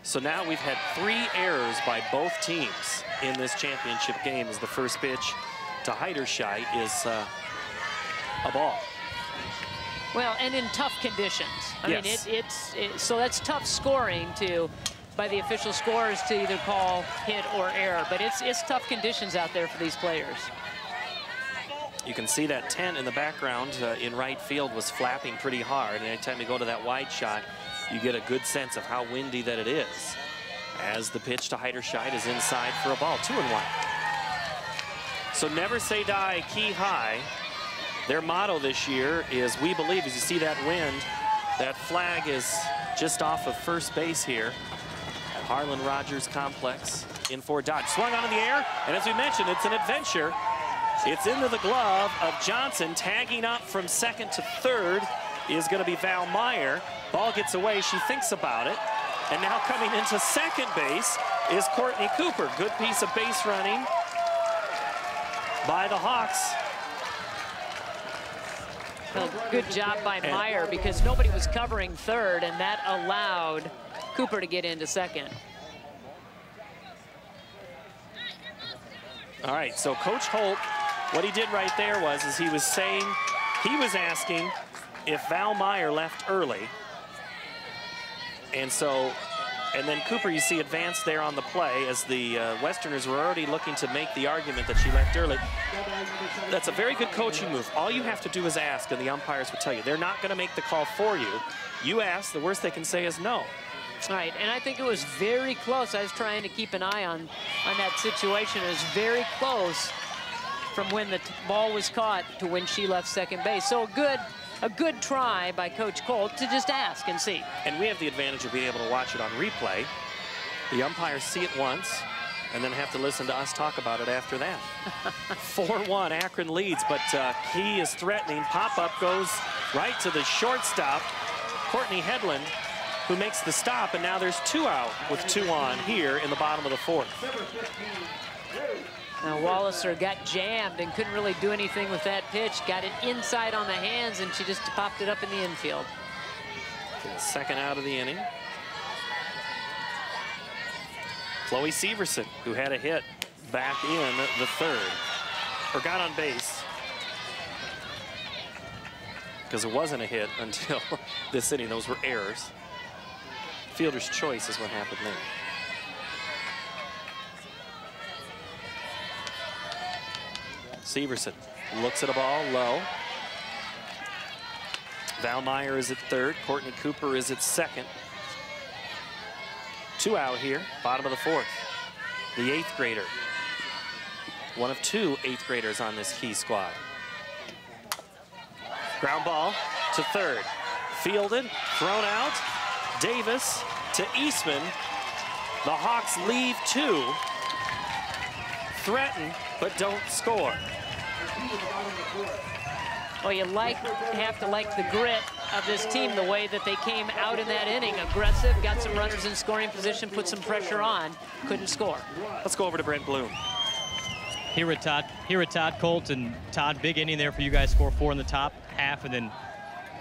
So now we've had 3 errors by both teams in this championship game as the first pitch to Heiderscheit is a ball. Well, and in tough conditions. I Yes. mean, so that's tough scoring by the official scorers to either call hit or error, but it's tough conditions out there for these players. You can see that 10 in the background in right field was flapping pretty hard. And anytime you go to that wide shot, you get a good sense of how windy that it is. As the pitch to Heiderscheit is inside for a ball, 2-1. So never say die, key high. Their motto this year is we believe. As you see that wind, that flag is just off of first base here at Harlan Rogers Complex in Fort Dodge. Swung on in the air, and as we mentioned, it's an adventure. It's into the glove of Johnson. Tagging up from second to third is going to be Val Meyer. Ball gets away, she thinks about it. And now coming into second base is Courtney Cooper. Good piece of base running by the Hawks. Well, good job by Meyer because nobody was covering third, and that allowed Cooper to get into second. All right, so Coach Holt, what he did right there was he was asking if Val Meyer left early. And then Cooper, you see, advanced there on the play as the Westerners were already looking to make the argument that she left early. That's a very good coaching move. All you have to do is ask, and the umpires will tell you. They're not going to make the call for you. You ask, the worst they can say is no. All right, and I think it was very close. I was trying to keep an eye on that situation. It was very close from when the ball was caught to when she left second base. So a good try by Coach Colt to just ask and see. And we have the advantage of being able to watch it on replay. The umpires see it once and then have to listen to us talk about it after that. 4-1, Akron leads, but Key is threatening. Pop-up goes right to the shortstop, Courtney Hedlund, who makes the stop, and now there's 2 out with 2 on here in the bottom of the fourth. Now Walliser got jammed and couldn't really do anything with that pitch. Got it inside on the hands, and she just popped it up in the infield. Second out of the inning. Chloe Severson, who had a hit back in the third, or got on base, because it wasn't a hit until this inning. Those were errors. Fielder's choice is what happened there. Severson looks at a ball low. Val Meyer is at third. Courtney Cooper is at second. 2 out here, bottom of the fourth. The 8th grader. One of 2 8th graders on this Key squad. Ground ball to third. Fielded, thrown out. Davis to Eastman. The Hawks leave 2. Threaten, but don't score. Well, you have to like the grit of this team, the way that they came out in that inning. Aggressive, got some runners in scoring position, put some pressure on, couldn't score. Let's go over to Brent Bloom. Here at Todd Colt, and Todd, big inning there for you guys. Score 4 in the top half and then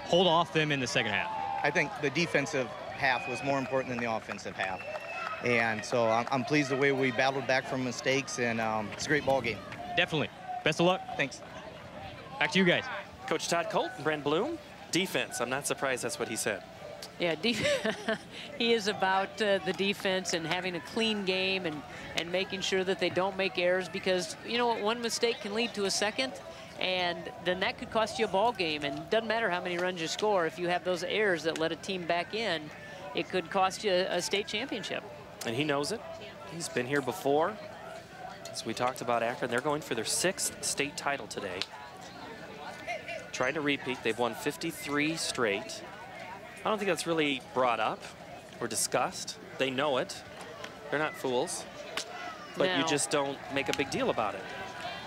hold off them in the second half. I think the defensive half was more important than the offensive half. And so I'm pleased the way we battled back from mistakes, and it's a great ball game. Definitely. Best of luck. Thanks. Back to you guys. Coach Todd Colt, Brent Bloom. Defense, I'm not surprised that's what he said. Yeah, he is about the defense and having a clean game and making sure that they don't make errors, because, you know, one mistake can lead to a second, and then that could cost you a ball game. And it doesn't matter how many runs you score. If you have those errors that let a team back in, it could cost you a state championship. And he knows it. He's been here before. As we talked about Akron, they're going for their 6th state title today. Trying to repeat. They've won 53 straight. I don't think that's really brought up or discussed. They know it. They're not fools. but now, you just don't make a big deal about it.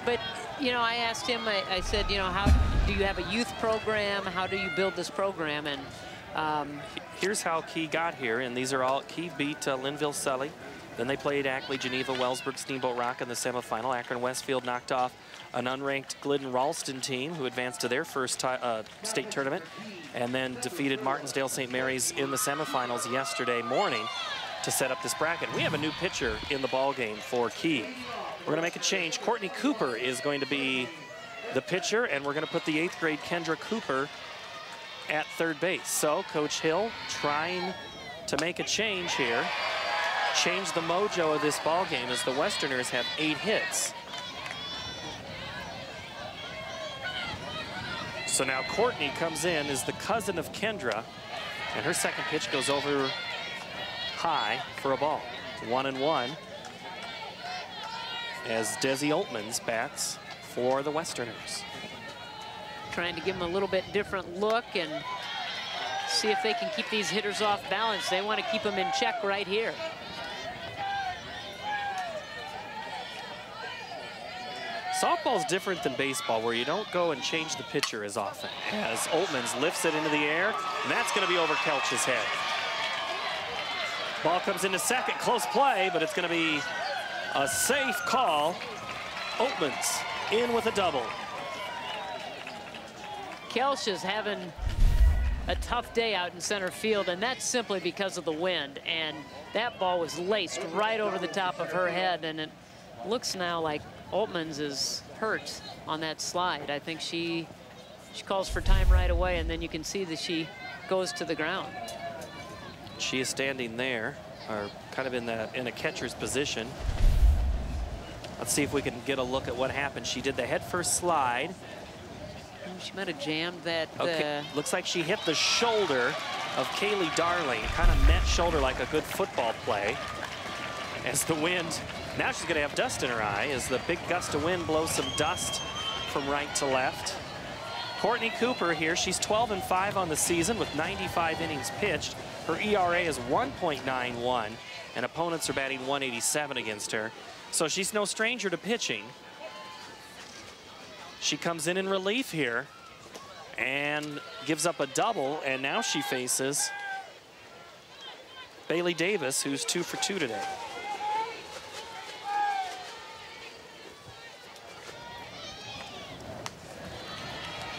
But, you know, I asked him, I said, you know, how do you have a youth program? How do you build this program? And here's how Key got here, and these are all, Key beat Linville-Sully. Then they played Ackley, Geneva, Wellsburg, Steamboat Rock in the semifinal. Akron-Westfield knocked off an unranked Glidden-Ralston team who advanced to their first state tournament, and then defeated Martinsdale-St. Mary's in the semifinals yesterday morning to set up this bracket. We have a new pitcher in the ball game for Key. We're going to make a change. Courtney Cooper is going to be the pitcher, and we're going to put the 8th grade Kendra Cooper at third base. So Coach Hill trying to make a change here. Change the mojo of this ball game as the Westerners have 8 hits. So now Courtney comes in as the cousin of Kendra, and her second pitch goes over high for a ball. 1-1 as Desi Oltmans bats for the Westerners. Trying to give them a little bit different look and see if they can keep these hitters off balance. They want to keep them in check right here. Softball's different than baseball, where you don't go and change the pitcher as often, as Oltmans lifts it into the air, and that's going to be over Kelch's head. Ball comes into second, close play, but it's going to be a safe call. Oltmans in with a double. Kelch is having a tough day out in center field, and that's simply because of the wind, and that ball was laced right over the top of her head, and it looks now like Oltmans is hurt on that slide. I think she calls for time right away, and then you can see that she goes to the ground. She is standing there, or kind of in a catcher's position. Let's see if we can get a look at what happened. She did the head first slide. She might have jammed that. Okay, looks like she hit the shoulder of Kaylee Darling, kind of met shoulder like a good football play. As the wind, now she's going to have dust in her eye as the big gust of wind blows some dust from right to left. Courtney Cooper here, she's 12-5 on the season with 95 innings pitched. Her ERA is 1.91, and opponents are batting 187 against her. So she's no stranger to pitching. She comes in relief here and gives up a double, and now she faces Bailey Davis, who's 2 for 2 today.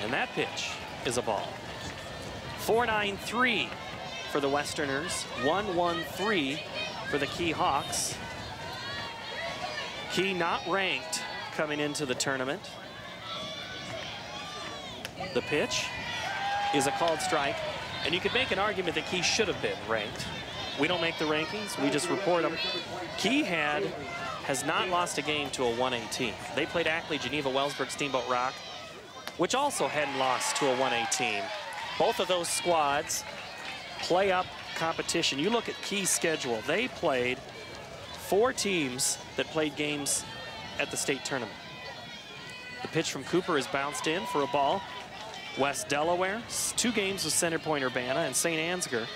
And that pitch is a ball. 4-9-3 for the Westerners, 1-1-3 for the Key Hawks. Key not ranked coming into the tournament. The pitch is a called strike, and you could make an argument that Key should have been ranked. We don't make the rankings, we just report them. Key has not lost a game to a 1A team. They played Ackley, Geneva, Wellsburg, Steamboat Rock, which also hadn't lost to a 1A team. Both of those squads play up competition. You look at Key's schedule, they played 4 teams that played games at the state tournament. The pitch from Cooper is bounced in for a ball. West Delaware, 2 games with Center Point Urbana and St. Ansgar.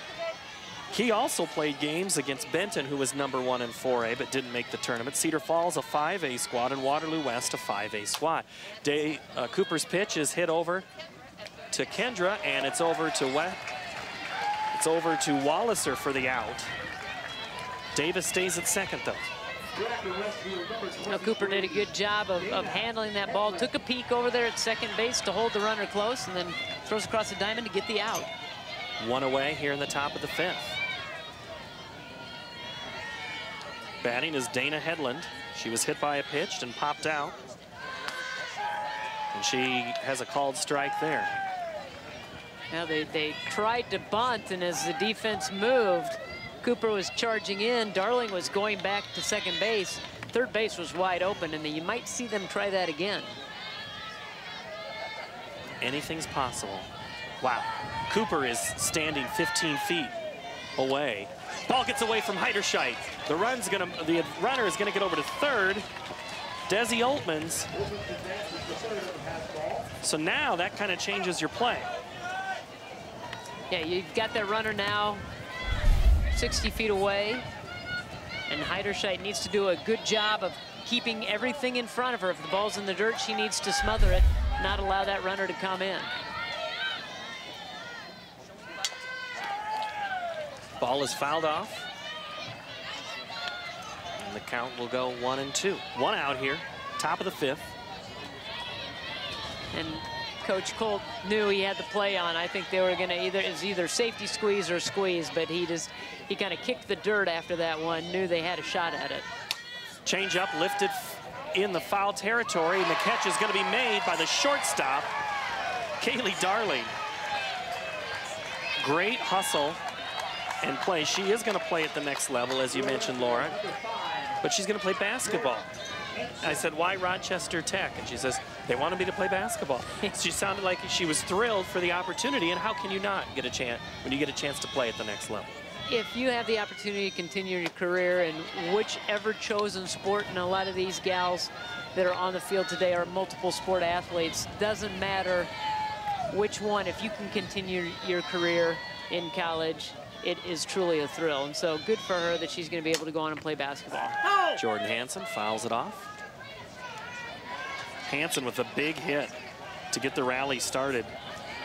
Key also played games against Benton, who was #1 in 4A but didn't make the tournament. Cedar Falls, a 5A squad, and Waterloo West, a 5A squad. Cooper's pitch is hit over to Kendra, and it's over to Walliser for the out. Davis stays at second, though. Now, Cooper did a good job of handling that ball. Took a peek over there at second base to hold the runner close, and then throws across the diamond to get the out. 1 away here in the top of the 5th. Batting is Dana Headland. She was hit by a pitch and popped out. And she has a called strike there. Now they tried to bunt, and as the defense moved, Cooper was charging in. Darling was going back to second base. Third base was wide open, and you might see them try that again. Anything's possible. Wow. Cooper is standing 15 feet away. Ball gets away from Heiderscheit. The runner is gonna get over to third. Desi Oltmans. So now that kind of changes your play. Yeah, you've got that runner now 60 feet away. And Heiderscheid needs to do a good job of keeping everything in front of her. If the ball's in the dirt, she needs to smother it, not allow that runner to come in. Ball is fouled off. And the count will go 1-2. 1 out here, top of the 5th. And Coach Colt knew he had the play on. I think they were going to either safety squeeze or squeeze, but he kind of kicked the dirt after that one, knew they had a shot at it. Change up lifted in the foul territory, and the catch is going to be made by the shortstop, Kaylee Darling. Great hustle and play. She is going to play at the next level, as you mentioned, Laura, but she's going to play basketball. I said, why Rochester Tech? And she says, they wanted me to play basketball. She sounded like she was thrilled for the opportunity, and how can you not get a chance when you get a chance to play at the next level? If you have the opportunity to continue your career in whichever chosen sport, and a lot of these gals that are on the field today are multiple sport athletes, doesn't matter which one, if you can continue your career in college, it is truly a thrill. And so good for her that she's going to be able to go on and play basketball. Jordan Hansen fouls it off. Hansen with a big hit to get the rally started.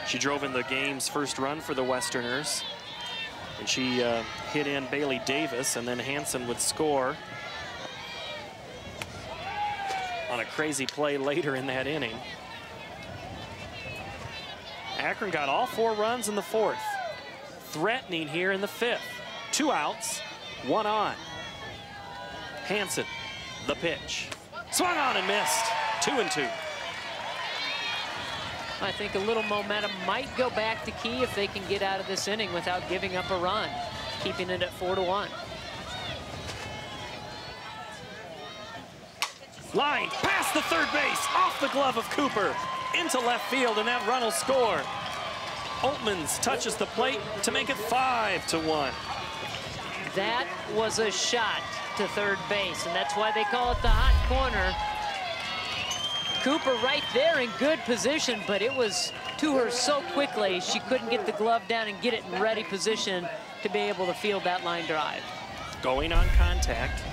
She drove in the game's first run for the Westerners. And she hit in Bailey Davis, and then Hansen would score on a crazy play later in that inning. Akron got all 4 runs in the 4th. Threatening here in the 5th. 2 outs, 1 on. Hansen, the pitch. Swung on and missed. 2-2. I think a little momentum might go back to Key if they can get out of this inning without giving up a run, keeping it at 4-1. Line past the third base, off the glove of Cooper, into left field, and that run will score. Oltmans touches the plate to make it 5-1. That was a shot to third base, and that's why they call it the hot corner. Cooper right there in good position, but it was to her so quickly she couldn't get the glove down and get it in ready position to be able to field that line drive. Going on contact.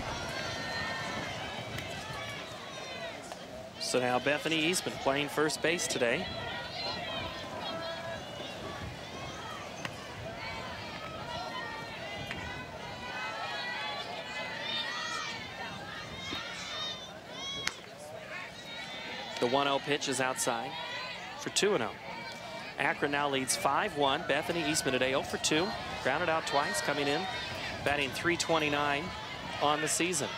So now Bethany Eastman playing first base today. The 1-0 pitch is outside for 2-0. Akron now leads 5-1. Bethany Eastman today 0 for 2. Grounded out twice, coming in, batting .329 on the season.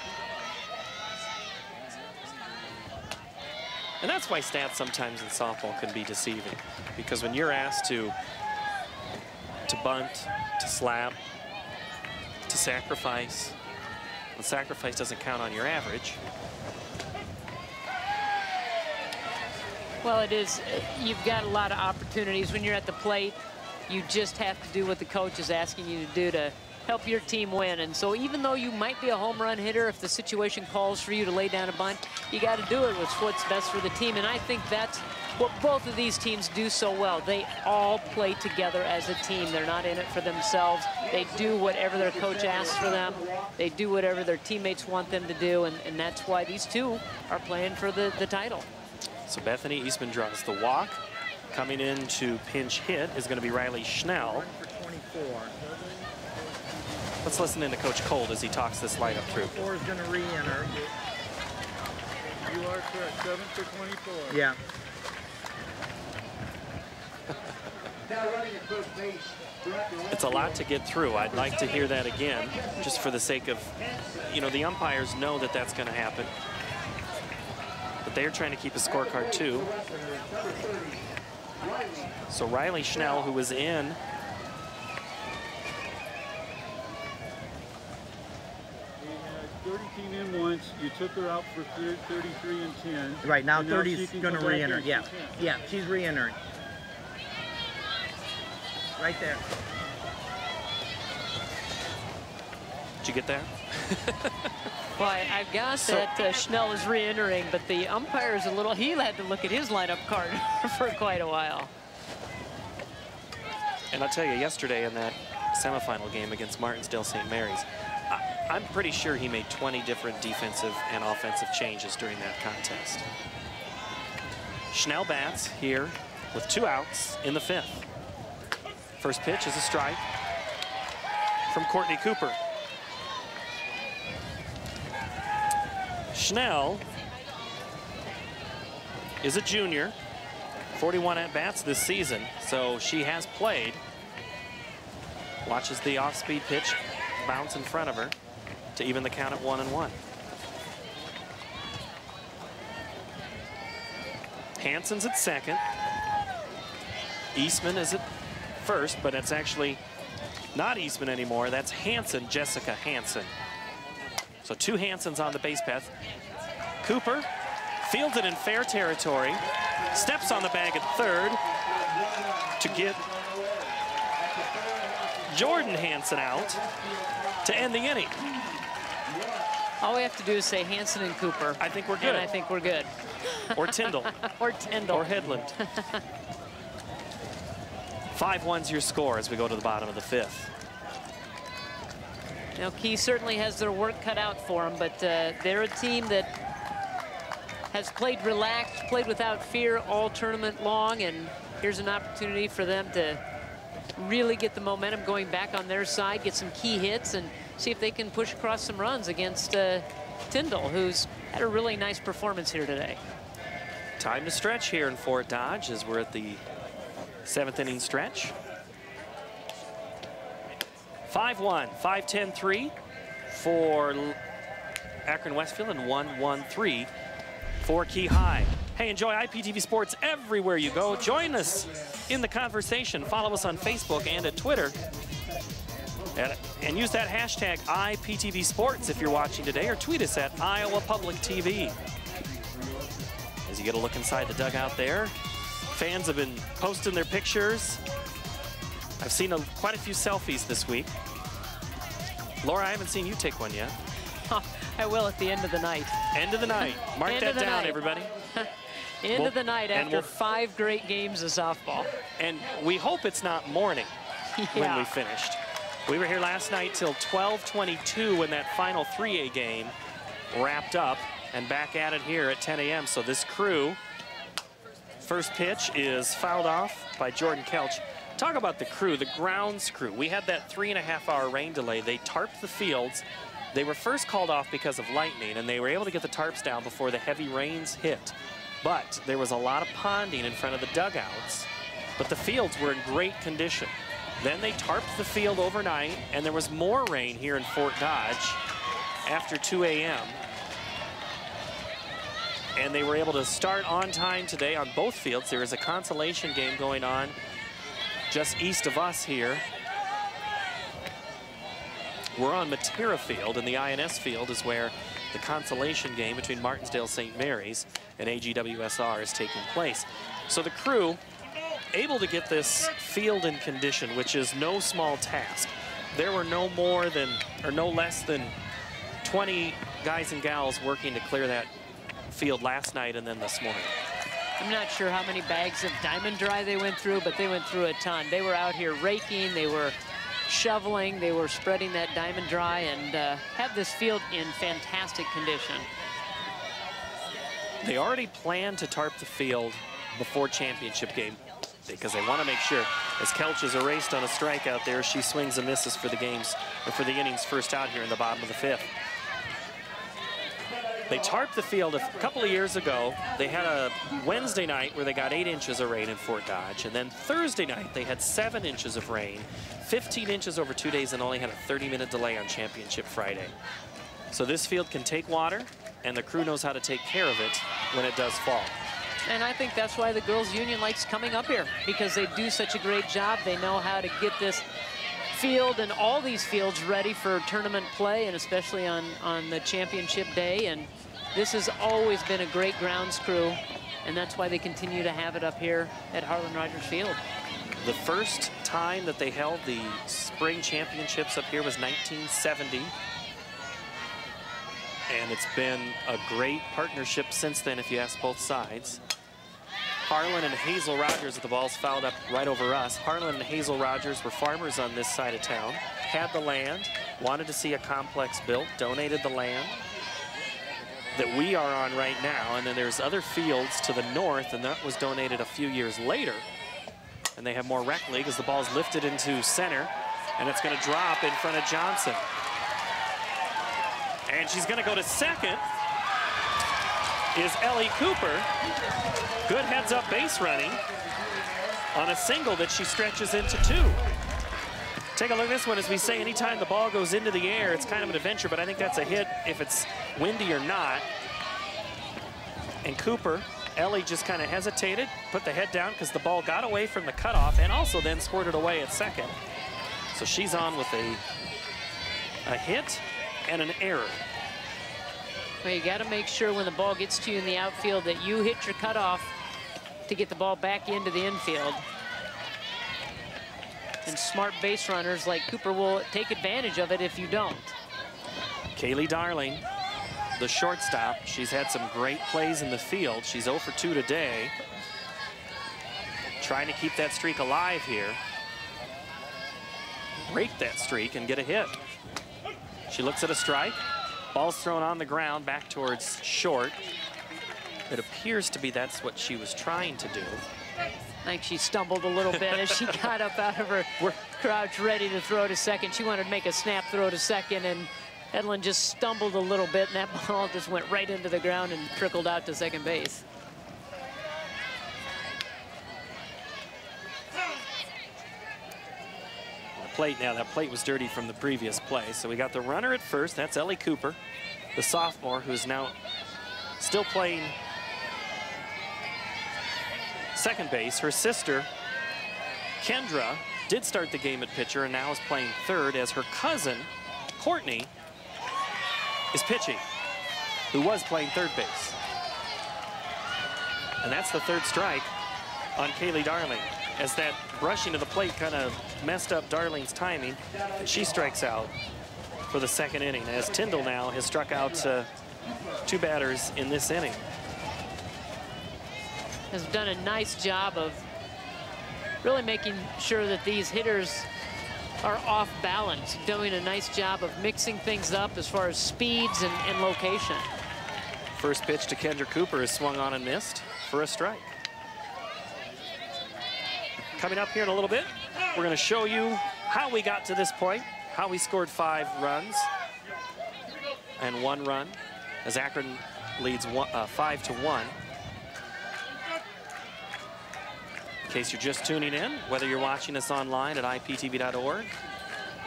And that's why stats sometimes in softball can be deceiving, because when you're asked to bunt, to slap, to sacrifice, the sacrifice doesn't count on your average. Well, it is. You've got a lot of opportunities when you're at the plate. You just have to do what the coach is asking you to do to help your team win. And so even though you might be a home run hitter, if the situation calls for you to lay down a bunt, you got to do it with what's best for the team. And I think that's what both of these teams do so well. They all play together as a team. They're not in it for themselves. They do whatever their coach asks for them. They do whatever their teammates want them to do. And that's why these two are playing for the title. So Bethany Eastman draws the walk. Coming in to pinch hit is going to be Riley Schnell. Let's listen in to Coach Colt as he talks this lineup through. 4 is going to re-enter. You are correct. 7 for 24. Yeah. It's a lot to get through. I'd like to hear that again, just for the sake of, you know, the umpires know that that's going to happen. But they're trying to keep a scorecard too. So Riley Schnell, who was in. We had 30 came in once. You took her out for 33 and 10. Right, now 30 is going to re-enter. Yeah, yeah, she's re-entering. Right there. Did you get that? Well, I've got that Schnell is re-entering, but the umpire is a little, he had to look at his lineup card for quite a while. And I'll tell you, yesterday in that semifinal game against Martinsdale St. Mary's, I'm pretty sure he made 20 different defensive and offensive changes during that contest. Schnell bats here with 2 outs in the 5th. First pitch is a strike from Courtney Cooper. Schnell is a junior, 41 at-bats this season, so she has played. Watches the off-speed pitch bounce in front of her to even the count at 1-1. Hansen's at second. Eastman is at first, but it's actually not Eastman anymore. That's Hansen, Jessica Hansen. So 2 Hansens on the base path. Cooper fields it in fair territory, steps on the bag at third to get Jordan Hansen out to end the inning. All we have to do is say Hansen and Cooper. I think we're good. And I think we're good. Or Tyndall. Or Tyndall. Or Headland. 5-1's your score as we go to the bottom of the 5th. Now, Key certainly has their work cut out for them, but they're a team that has played relaxed, played without fear all tournament long, and here's an opportunity for them to really get the momentum going back on their side, get some key hits, and see if they can push across some runs against Tyndall, who's had a really nice performance here today. Time to stretch here in Fort Dodge as we're at the 7th inning stretch. 5-1, 5-10-3 for Akron-Westfield and 1-1-3 for Key High. Hey, enjoy IPTV Sports everywhere you go. Join us in the conversation. Follow us on Facebook and at Twitter. And use that hashtag IPTV Sports if you're watching today, or tweet us at Iowa Public TV. As you get a look inside the dugout there, fans have been posting their pictures. I've seen quite a few selfies this week. Laura, I haven't seen you take one yet. Oh, I will at the end of the night. End of the night. Mark that down, everybody. End of the night after 5 great games of softball. And we hope it's not morning when we finished. We were here last night till 12:22 when that final 3A game wrapped up, and back at it here at 10 a.m. So this crew, first pitch is fouled off by Jordan Kelch. Talk about the crew, the grounds crew. We had that 3.5-hour rain delay. They tarped the fields. They were first called off because of lightning, and they were able to get the tarps down before the heavy rains hit. But there was a lot of ponding in front of the dugouts, but the fields were in great condition. Then they tarped the field overnight, and there was more rain here in Fort Dodge after 2 a.m. And they were able to start on time today on both fields. There is a consolation game going on just east of us here. We're on Matera Field, and the INS field is where the consolation game between Martinsdale St. Mary's and AGWSR is taking place. So the crew able to get this field in condition, which is no small task. There were no more than, or no less than 20 guys and gals working to clear that field last night and then this morning. I'm not sure how many bags of diamond dry they went through, but they went through a ton. They were out here raking, they were shoveling, they were spreading that diamond dry, and have this field in fantastic condition. They already planned to tarp the field before championship game because they want to make sure, as Kelch is erased on a strike out there, she swings and misses for the games, or for the innings first out here in the bottom of the 5th. They tarped the field a couple of years ago. They had a Wednesday night where they got 8 inches of rain in Fort Dodge, and then Thursday night they had 7 inches of rain, 15 inches over 2 days, and only had a 30-minute delay on Championship Friday. So this field can take water, and the crew knows how to take care of it when it does fall. And I think that's why the girls' union likes coming up here, because they do such a great job. They know how to get this field and all these fields ready for tournament play, and especially on the championship day. And this has always been a great grounds crew, and that's why they continue to have it up here at Harlan Rogers Field. The first time that they held the spring championships up here was 1970. And it's been a great partnership since then, if you ask both sides. Harlan and Hazel Rogers, the ball's fouled up right over us. Harlan and Hazel Rogers were farmers on this side of town, had the land, wanted to see a complex built, donated the land that we are on right now, and then there's other fields to the north, and that was donated a few years later. And they have more rec league as the ball's lifted into center, and it's going to drop in front of Johnson. And she's going to go to second is Ellie Cooper. Good heads-up base running on a single that she stretches into 2. Take a look at this one. As we say, anytime the ball goes into the air, it's kind of an adventure, but I think that's a hit if it's windy or not. And Cooper, Ellie just kind of hesitated, put the head down because the ball got away from the cutoff and also then squirted away at second. So she's on with a hit and an error. Well, you got to make sure when the ball gets to you in the outfield that you hit your cutoff to get the ball back into the infield. And smart base runners like Cooper will take advantage of it if you don't. Kaylee Darling, the shortstop, she's had some great plays in the field. She's 0 for 2 today. Trying to keep that streak alive here. Break that streak and get a hit. She looks at a strike. Ball's thrown on the ground back towards short. It appears to be that's what she was trying to do. I think she stumbled a little bit as she got up out of her crouch ready to throw to second. She wanted to make a snap throw to second, and Edlin just stumbled a little bit, and that ball just went right into the ground and trickled out to second base. The plate now, that plate was dirty from the previous play. So we got the runner at first. That's Ellie Cooper, the sophomore, who's now still playing second base. Her sister, Kendra, did start the game at pitcher and now is playing third, as her cousin, Courtney, is pitching, who was playing third base. And that's the third strike on Kaylee Darling, as that brushing to the plate kind of messed up Darling's timing, and she strikes out for the second inning, as Tyndall now has struck out 2 batters in this inning. Has done a nice job of really making sure that these hitters are off balance, doing a nice job of mixing things up as far as speeds and location. First pitch to Kendra Cooper is swung on and missed for a strike. Coming up here in a little bit, we're going to show you how we got to this point, how we scored 5 runs and 1 run, as Akron leads 5-1. In case you're just tuning in, whether you're watching us online at IPTV.org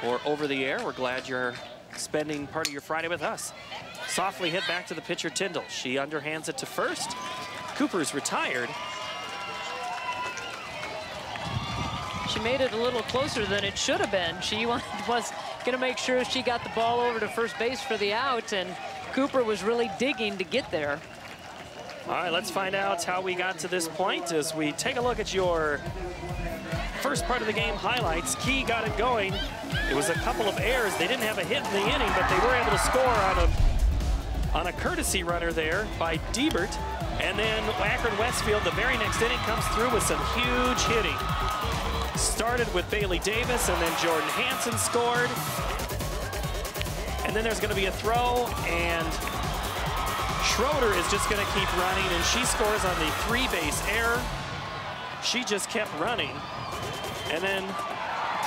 or over the air, we're glad you're spending part of your Friday with us. Softly hit back to the pitcher, Tyndall. She underhands it to first. Cooper's retired. She made it a little closer than it should have been. She was going to make sure she got the ball over to first base for the out, and Cooper was really digging to get there. All right, let's find out how we got to this point as we take a look at your first part of the game highlights. Key got it going. It was a couple of errors. They didn't have a hit in the inning, but they were able to score on a courtesy runner there by Diebert. And then Akron-Westfield, the very next inning, comes through with some huge hitting. Started with Bailey Davis, and then Jordan Hansen scored. And then there's going to be a throw, and Schroeder is just going to keep running, and she scores on the 3-base error. She just kept running, and then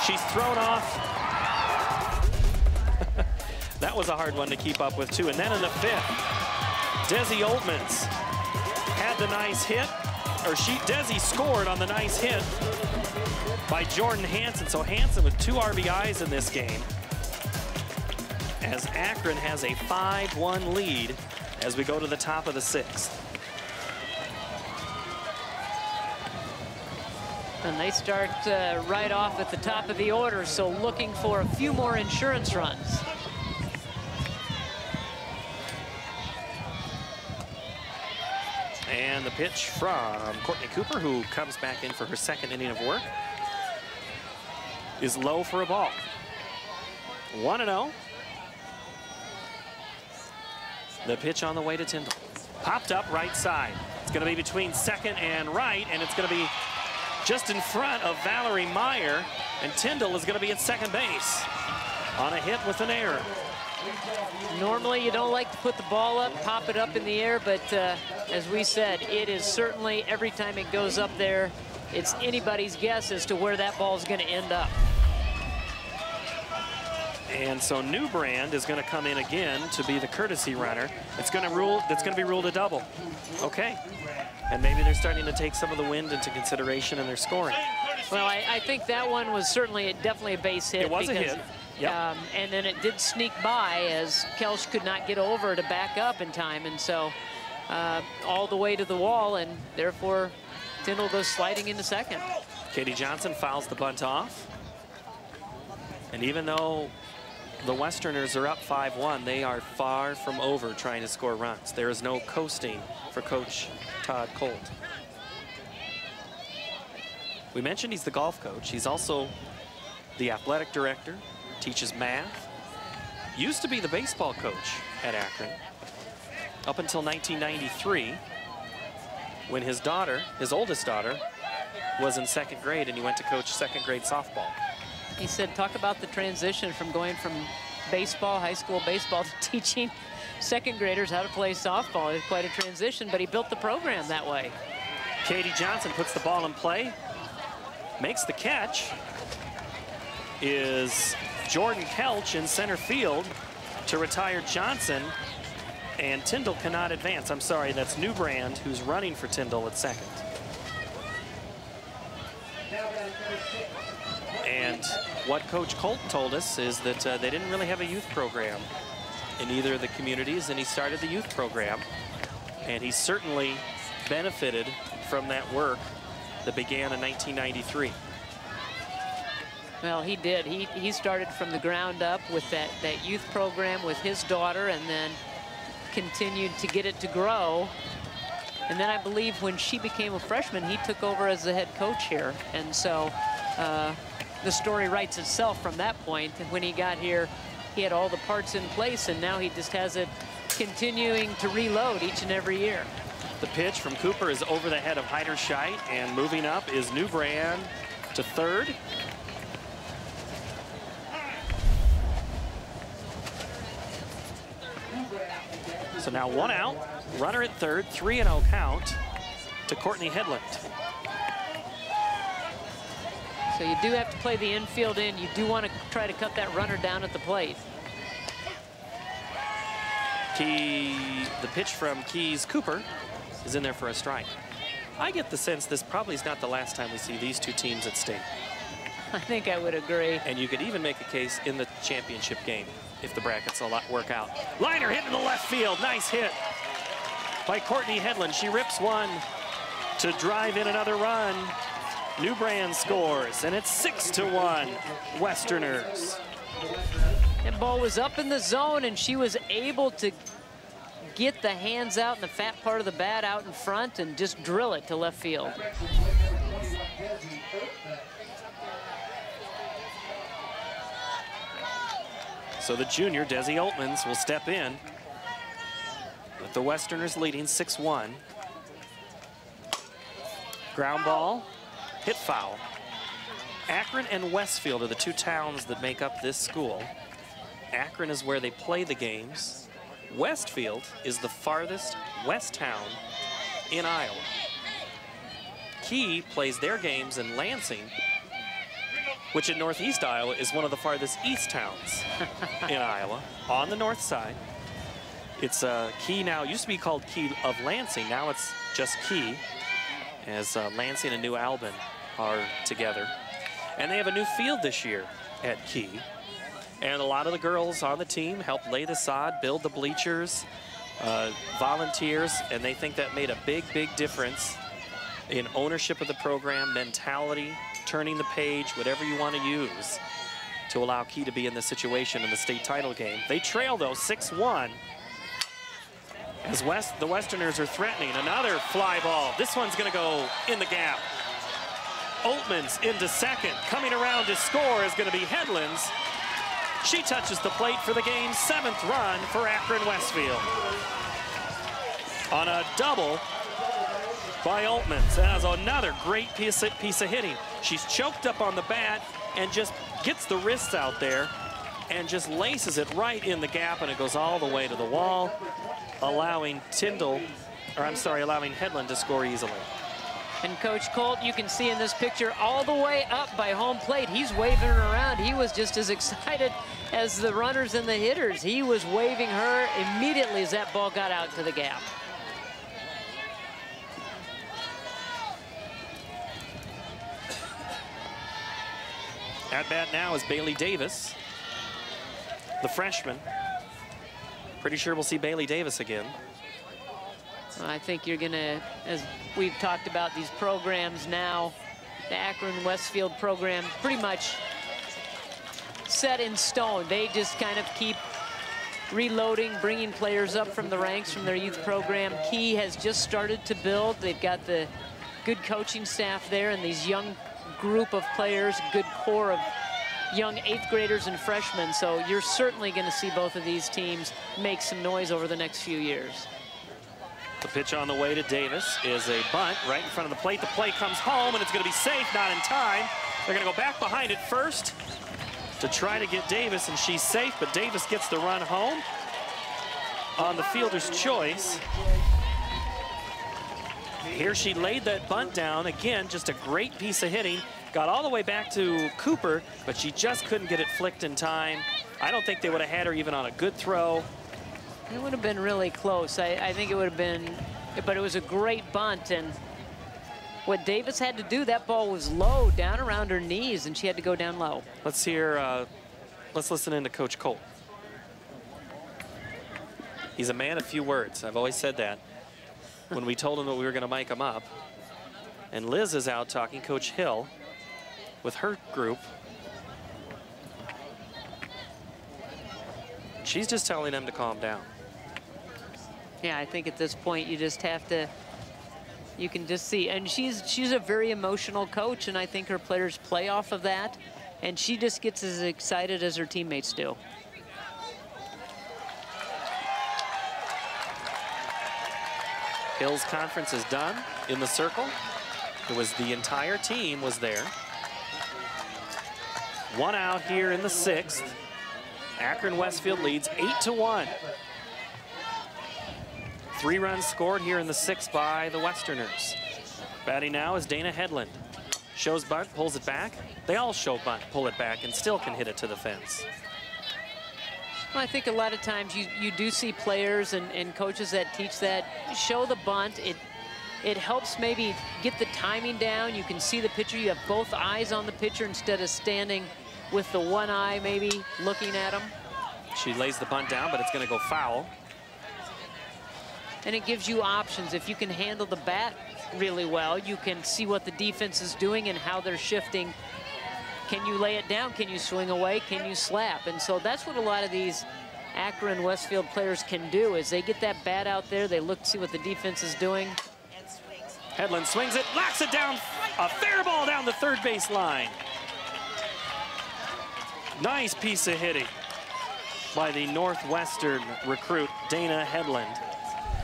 she's thrown off. That was a hard one to keep up with, too. And then in the 5th, Desi Oltmans had the nice hit, or Desi scored on the nice hit by Jordan Hansen. So Hansen with 2 RBIs in this game, as Akron has a 5-1 lead as we go to the top of the 6th. And they start right off at the top of the order, so looking for a few more insurance runs. And the pitch from Courtney Cooper, who comes back in for her 2nd inning of work, is low for a ball. 1-0. The pitch on the way to Tyndall. Popped up right side. It's going to be between second and right, and it's going to be just in front of Valerie Meyer, and Tyndall is going to be at second base. on a hit with an error. Normally you don't like to put the ball up, pop it up in the air, but as we said, it is certainly, every time it goes up there, it's anybody's guess as to where that ball is going to end up. And so Newbrand is going to come in again to be the courtesy runner. It's going to be ruled a double. Okay. And maybe they're starting to take some of the wind into consideration in their scoring. Well, I think that one was definitely a base hit. It was a hit. Yep. And then it did sneak by as Kelch could not get over to back up in time. And so all the way to the wall, and therefore Tyndall goes sliding into second. Katie Johnson fouls the bunt off. And even though the Westerners are up 5-1, they are far from over trying to score runs. There is no coasting for Coach Todd Colt. We mentioned he's the golf coach. He's also the athletic director, teaches math, used to be the baseball coach at Akron up until 1993 when his daughter, his oldest daughter, was in second grade and he went to coach second grade softball. He said, talk about the transition from going from baseball, high school baseball, to teaching second graders how to play softball. It's quite a transition, but he built the program that way. Katie Johnson puts the ball in play, makes the catch, is Jordan Kelch in center field to retire Johnson, and Tyndall cannot advance. I'm sorry, that's Newbrand who's running for Tyndall at second. And what Coach Colt told us is that they didn't really have a youth program in either of the communities, and he started the youth program, and he certainly benefited from that work that began in 1993. Well, he did. He started from the ground up with that youth program with his daughter, and then continued to get it to grow. And then I believe when she became a freshman, he took over as the head coach here. And so the story writes itself from that point. And when he got here, he had all the parts in place, and now he just has it continuing to reload each and every year. The pitch from Cooper is over the head of Heiderscheit, and moving up is Newbrand to third. So now one out, runner at third, 3-0 count to Courtney Hedlund. So you do have to play the infield in. You do want to try to cut that runner down at the plate. The pitch from Keys Cooper is in there for a strike. I get the sense this probably is not the last time we see these two teams at state. I think I would agree. And you could even make a case in the championship game if the brackets work out. Liner hit in the left field. Nice hit by Courtney Hedlund. She rips one to drive in another run. Newbrand scores, and it's 6-1 Westerners. That ball was up in the zone, and she was able to get the hands out and the fat part of the bat out in front and just drill it to left field. So the junior, Desi Oltmans, will step in with the Westerners leading 6-1. Ground ball, hit foul. Akron and Westfield are the two towns that make up this school. Akron is where they play the games. Westfield is the farthest west town in Iowa. Key plays their games in Lansing, which in northeast Iowa is one of the farthest east towns in Iowa, on the north side. It's Key now, it used to be called Key of Lansing, now it's just Key, as Lansing and New Albin are together. And they have a new field this year at Key. And a lot of the girls on the team helped lay the sod, build the bleachers, volunteers, and they think that made a big, big difference in ownership of the program, mentality, turning the page, whatever you want to use to allow Key to be in this situation in the state title game. They trail, though, 6-1 as the Westerners are threatening. Another fly ball. This one's going to go in the gap. Oltmans into second. Coming around to score is going to be Hedlund's. She touches the plate for the game's 7th run for Akron-Westfield. On a double by Oltmans. That is another great piece of hitting. She's choked up on the bat and just gets the wrists out there and just laces it right in the gap, and it goes all the way to the wall, allowing allowing Headland to score easily. And Coach Colt, you can see in this picture all the way up by home plate. He's waving her around. He was just as excited as the runners and the hitters. He was waving her immediately as that ball got out to the gap. At bat now is Bailey Davis, the freshman. Pretty sure we'll see Bailey Davis again. I think you're gonna, as we've talked about these programs now, the Akron-Westfield program pretty much set in stone. They just kind of keep reloading, bringing players up from the ranks from their youth program. Key has just started to build. They've got the good coaching staff there and these young group of players, good core of young 8th graders and freshmen. So you're certainly going to see both of these teams make some noise over the next few years. The pitch on the way to Davis is a bunt right in front of the plate. The play comes home, and it's going to be safe, not in time. They're going to go back behind it first to try to get Davis, and she's safe, but Davis gets the run home on the fielder's choice. Here she laid that bunt down. Again, just a great piece of hitting. Got all the way back to Cooper, but she just couldn't get it flicked in time. I don't think they would have had her even on a good throw. It would have been really close. I think it would have been, but it was a great bunt. And what Davis had to do, that ball was low, down around her knees, and she had to go down low. Let's hear, let's listen in to Coach Colt. He's a man of few words. I've always said that when we told him that we were going to mic him up. And Liz is out talking, Coach Hill, with her group. She's just telling them to calm down. Yeah, I think at this point you just have to, you can just see, and she's a very emotional coach, and I think her players play off of that, and she just gets as excited as her teammates do. Hill's conference is done in the circle. It was the entire team was there. One out here in the 6th. Akron-Westfield leads 8-1. 3 runs scored here in the 6th by the Westerners. Batting now is Dana Headland. Shows bunt, pulls it back. They all show bunt, pull it back, and still can hit it to the fence. Well, I think a lot of times you do see players and coaches that teach that. Show the bunt. It helps maybe get the timing down. You can see the pitcher. You have both eyes on the pitcher instead of standing with the one eye maybe looking at him. She lays the bunt down, but it's going to go foul. And it gives you options. If you can handle the bat really well, you can see what the defense is doing and how they're shifting. Can you lay it down? Can you swing away? Can you slap? And so that's what a lot of these Akron-Westfield players can do, is they get that bat out there, they look to see what the defense is doing. Headland swings it, knocks it down, a fair ball down the third base line. Nice piece of hitting by the Northwestern recruit, Dana Headland.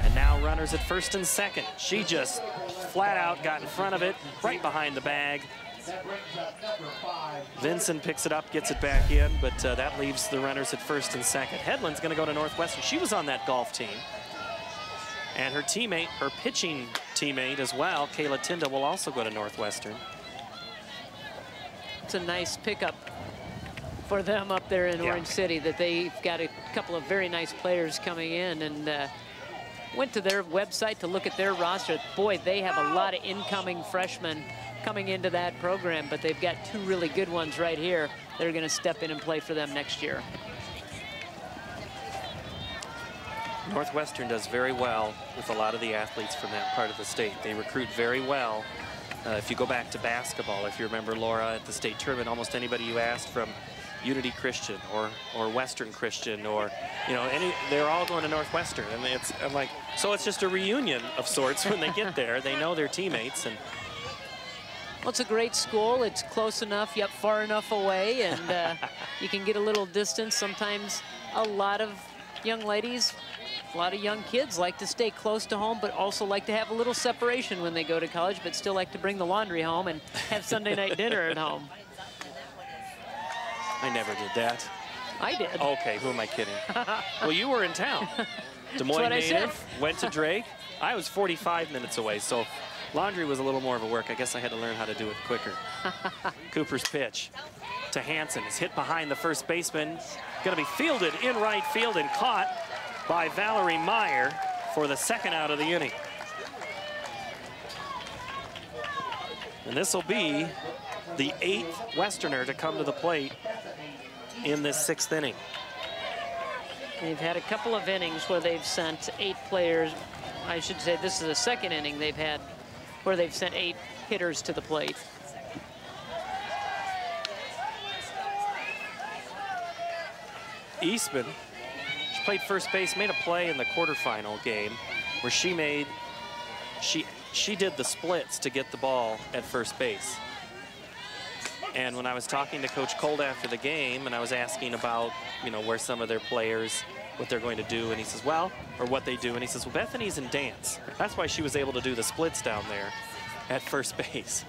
And now runners at first and second. She just flat out got in front of it, right behind the bag. Vincent picks it up, gets it back in, but that leaves the runners at first and second. Headland's gonna go to Northwestern. She was on that golf team. And her teammate, her pitching teammate as well, Kayla Tinda, will also go to Northwestern. It's a nice pickup for them up there in Orange City, that they've got a couple of very nice players coming in, and went to their website to look at their roster. Boy, they have a lot of incoming freshmen coming into that program, but they've got 2 really good ones right here that are going to step in and play for them next year. Northwestern does very well with a lot of the athletes from that part of the state. They recruit very well. If you go back to basketball, if you remember, Laura, at the state tournament, almost anybody you asked from Unity Christian or Western Christian, or they're all going to Northwestern, and I'm like, so it's just a reunion of sorts when they get there. They know their teammates, and well, it's a great school. It's close enough, yet far enough away, and you can get a little distance. Sometimes a lot of young ladies, a lot of young kids like to stay close to home, but also like to have a little separation when they go to college, but still like to bring the laundry home and have Sunday night dinner at home. I never did that. I did. Okay, who am I kidding? Well, you were in town. Des Moines native, went to Drake. I was 45 minutes away, so laundry was a little more of a work. I guess I had to learn how to do it quicker. Cooper's pitch to Hansen is hit behind the first baseman. Going to be fielded in right field and caught by Valerie Meyer for the second out of the inning. And this will be the 8th Westerner to come to the plate in this 6th inning. They've had a couple of innings where they've sent 8 players. I should say this is the 2nd inning they've had where they've sent 8 hitters to the plate. Eastman, she played first base, made a play in the quarterfinal game where she did the splits to get the ball at first base. And when I was talking to Coach Cold after the game and I was asking about, you know, where some of their players, what they're going to do, and he says, well, or what they do, and he says, well, Bethany's in dance. That's why she was able to do the splits down there at first base.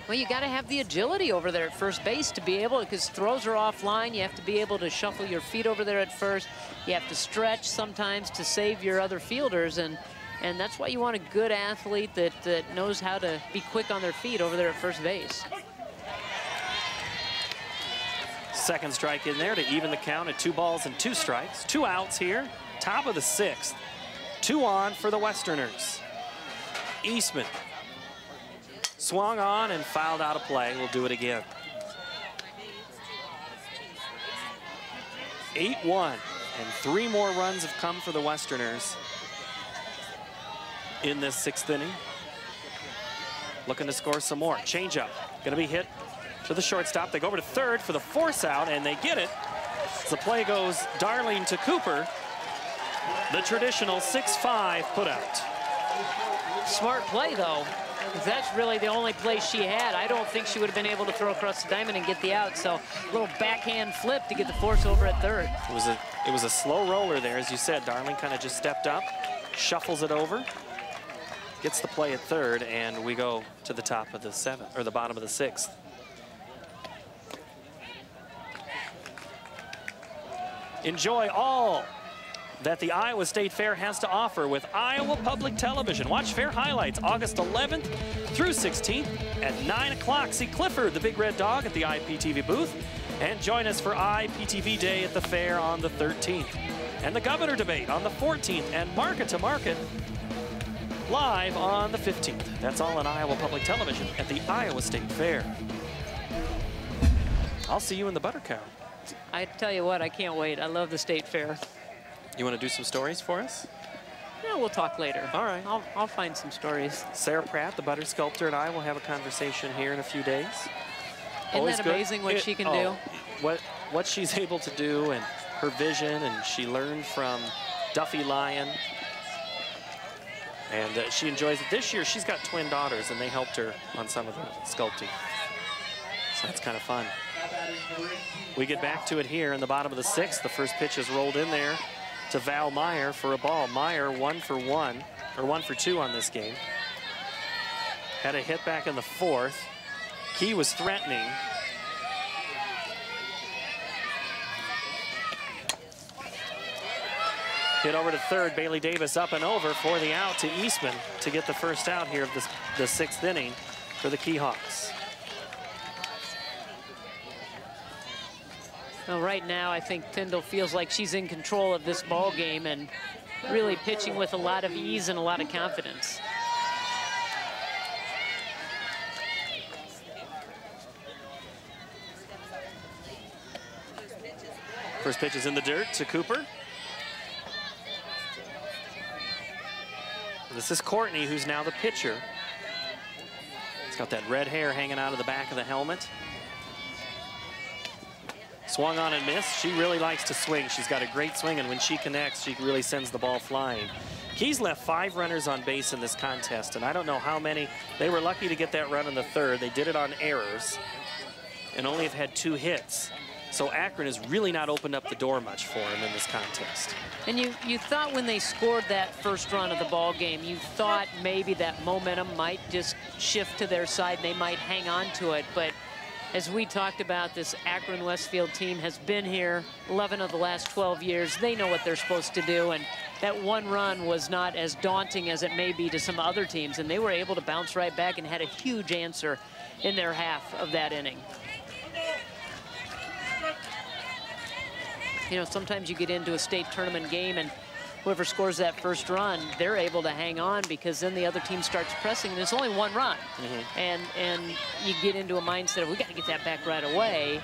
Well, you got to have the agility over there at first base to be able, because throws are offline. You have to be able to shuffle your feet over there at first. You have to stretch sometimes to save your other fielders, and that's why you want a good athlete that knows how to be quick on their feet over there at first base. Second strike in there to even the count at 2 balls and 2 strikes. 2 outs here, top of the 6th. 2 on for the Westerners. Eastman swung on and fouled out of play. We'll do it again. 8-1, and 3 more runs have come for the Westerners in this 6th inning. Looking to score some more. Changeup, gonna be hit to the shortstop. They go over to third for the force out, and they get it. As the play goes Darling to Cooper. The traditional 6-5 put out. Smart play, though. That's really the only play she had. I don't think she would have been able to throw across the diamond and get the out. So a little backhand flip to get the force over at third. It was a slow roller there, as you said. Darling kind of just stepped up, shuffles it over, gets the play at third, and we go to the top of the 7th, or the bottom of the 6th. Enjoy all that the Iowa State Fair has to offer with Iowa Public Television. Watch Fair highlights August 11th through 16th at 9 o'clock. See Clifford, the Big Red Dog, at the IPTV booth. And join us for IPTV Day at the Fair on the 13th. And the Governor Debate on the 14th. And Market to Market live on the 15th. That's all on Iowa Public Television at the Iowa State Fair. I'll see you in the butter count. I tell you what, I can't wait. I love the State Fair. You want to do some stories for us? Yeah, we'll talk later. All right. I'll find some stories. Sarah Pratt, the butter sculptor, and I will have a conversation here in a few days. Isn't that amazing what she can do? What she's able to do and her vision, and she learned from Duffy Lyon. And she enjoys it. This year, she's got twin daughters, and they helped her on some of the sculpting. So that's kind of fun. We get back to it here in the bottom of the 6th. The first pitch is rolled in there to Val Meyer for a ball. Meyer 1 for 1, or 1 for 2 on this game. Had a hit back in the 4th. Key was threatening. Hit over to third. Bailey Davis up and over for the out to Eastman to get the first out here of the 6th inning for the Keyhawks. Well, right now, I think Tyndall feels like she's in control of this ball game and really pitching with a lot of ease and a lot of confidence. First pitch is in the dirt to Cooper. This is Courtney, who's now the pitcher. He's got that red hair hanging out of the back of the helmet. Swung on and missed. She really likes to swing. She's got a great swing, and when she connects, she really sends the ball flying. Keys left 5 runners on base in this contest, and I don't know how many. They were lucky to get that run in the 3rd. They did it on errors and only have had 2 hits. So Akron has really not opened up the door much for him in this contest. And you thought when they scored that first run of the ball game, you thought maybe that momentum might just shift to their side and they might hang on to it, but as we talked about, this Akron-Westfield team has been here 11 of the last 12 years. They know what they're supposed to do, and that one run was not as daunting as it may be to some other teams, and they were able to bounce right back and had a huge answer in their half of that inning. You know, sometimes you get into a state tournament game and whoever scores that first run, they're able to hang on because then the other team starts pressing and it's only one run. And you get into a mindset of we got to get that back right away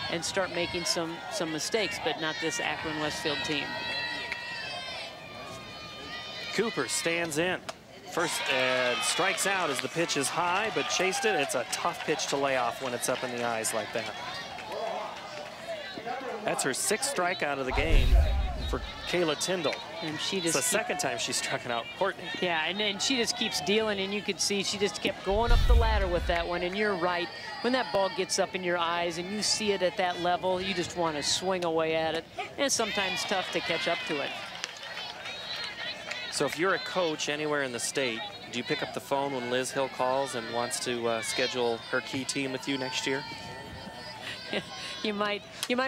and start making some mistakes, but not this Akron-Westfield team. Cooper stands in. First strikes out as the pitch is high, but chased it. It's a tough pitch to lay off when it's up in the eyes like that. That's her 6th strikeout of the game for Kayla Tyndall. And she just it's the second time she's struck out Courtney. Yeah, and then she just keeps dealing, and you could see she just kept going up the ladder with that one. And you're right, when that ball gets up in your eyes and you see it at that level, you just want to swing away at it. And it's sometimes tough to catch up to it. So if you're a coach anywhere in the state, do you pick up the phone when Liz Hill calls and wants to schedule her key team with you next year? You might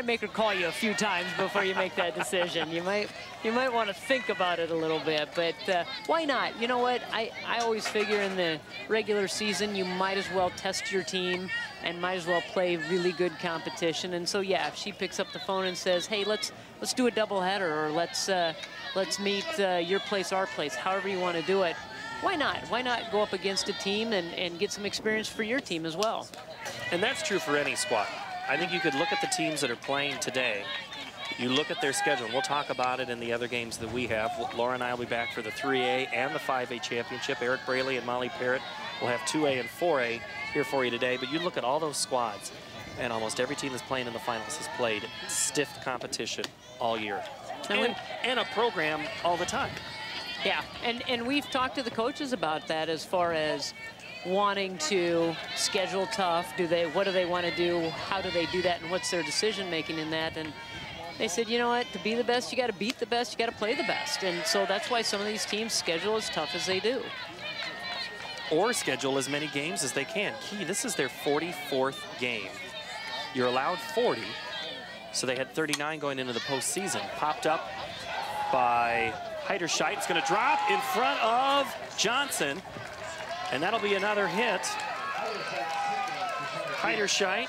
make her call you a few times before you make that decision. You might want to think about it a little bit, but why not? You know what? I always figure in the regular season you might as well test your team and might as well play really good competition. And so yeah, if she picks up the phone and says, "Hey, let's do a doubleheader," or let's meet your place, our place, however you want to do it. Why not? Why not go up against a team and get some experience for your team as well? And that's true for any squad. I think you could look at the teams that are playing today. You look at their schedule. We'll talk about it in the other games that we have. Laura and I will be back for the 3A and the 5A championship. Eric Braley and Molly Parrott will have 2A and 4A here for you today. But you look at all those squads, and almost every team that's playing in the finals has played stiff competition all year. And a program all the time. Yeah, and we've talked to the coaches about that as far as wanting to schedule tough. What do they want to do? How do they do that? And what's their decision making in that? And they said, you know what, to be the best, you got to beat the best, you got to play the best. And so that's why some of these teams schedule as tough as they do. Or schedule as many games as they can. Key, this is their 44th game. You're allowed 40, so they had 39 going into the postseason. Popped up by Heiderscheit. It's going to drop in front of Johnson. And that'll be another hit. Heiderscheit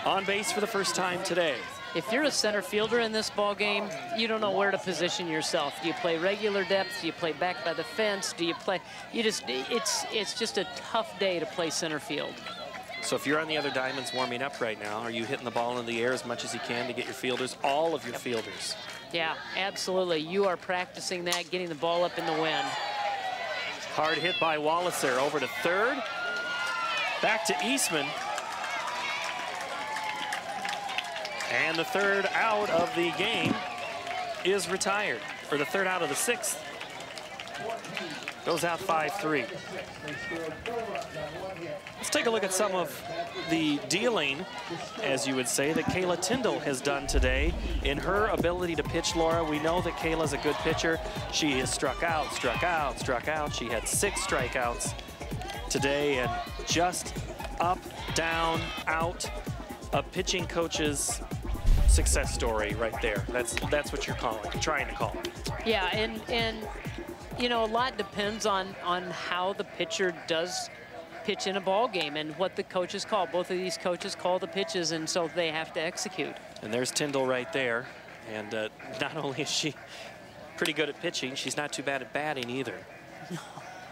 on base for the first time today. If you're a center fielder in this ball game, you don't know where to position yourself. Do you play regular depth? Do you play back by the fence? Do you play? It's just a tough day to play center field. So if you're on the other diamonds warming up right now, are you hitting the ball in the air as much as you can to get your fielders, all of your fielders? Yeah, absolutely. You are practicing that, getting the ball up in the wind. Hard hit by Walliser over to third. Back to Eastman. And the third out of the game is retired, or the third out of the 6th. Goes out 5-3. Let's take a look at some of the dealing, as you would say, that Kayla Tyndall has done today in her ability to pitch, Laura. We know that Kayla's a good pitcher. She has struck out, struck out, struck out. She had 6 strikeouts today, and just up, down, out. A pitching coach's success story right there. That's what you're trying to call it. Yeah, and you know, a lot depends on how the pitcher does pitch in a ball game and what the coaches call. Both of these coaches call the pitches, and so they have to execute. And there's Tyndall right there. And not only is she pretty good at pitching, she's not too bad at batting either.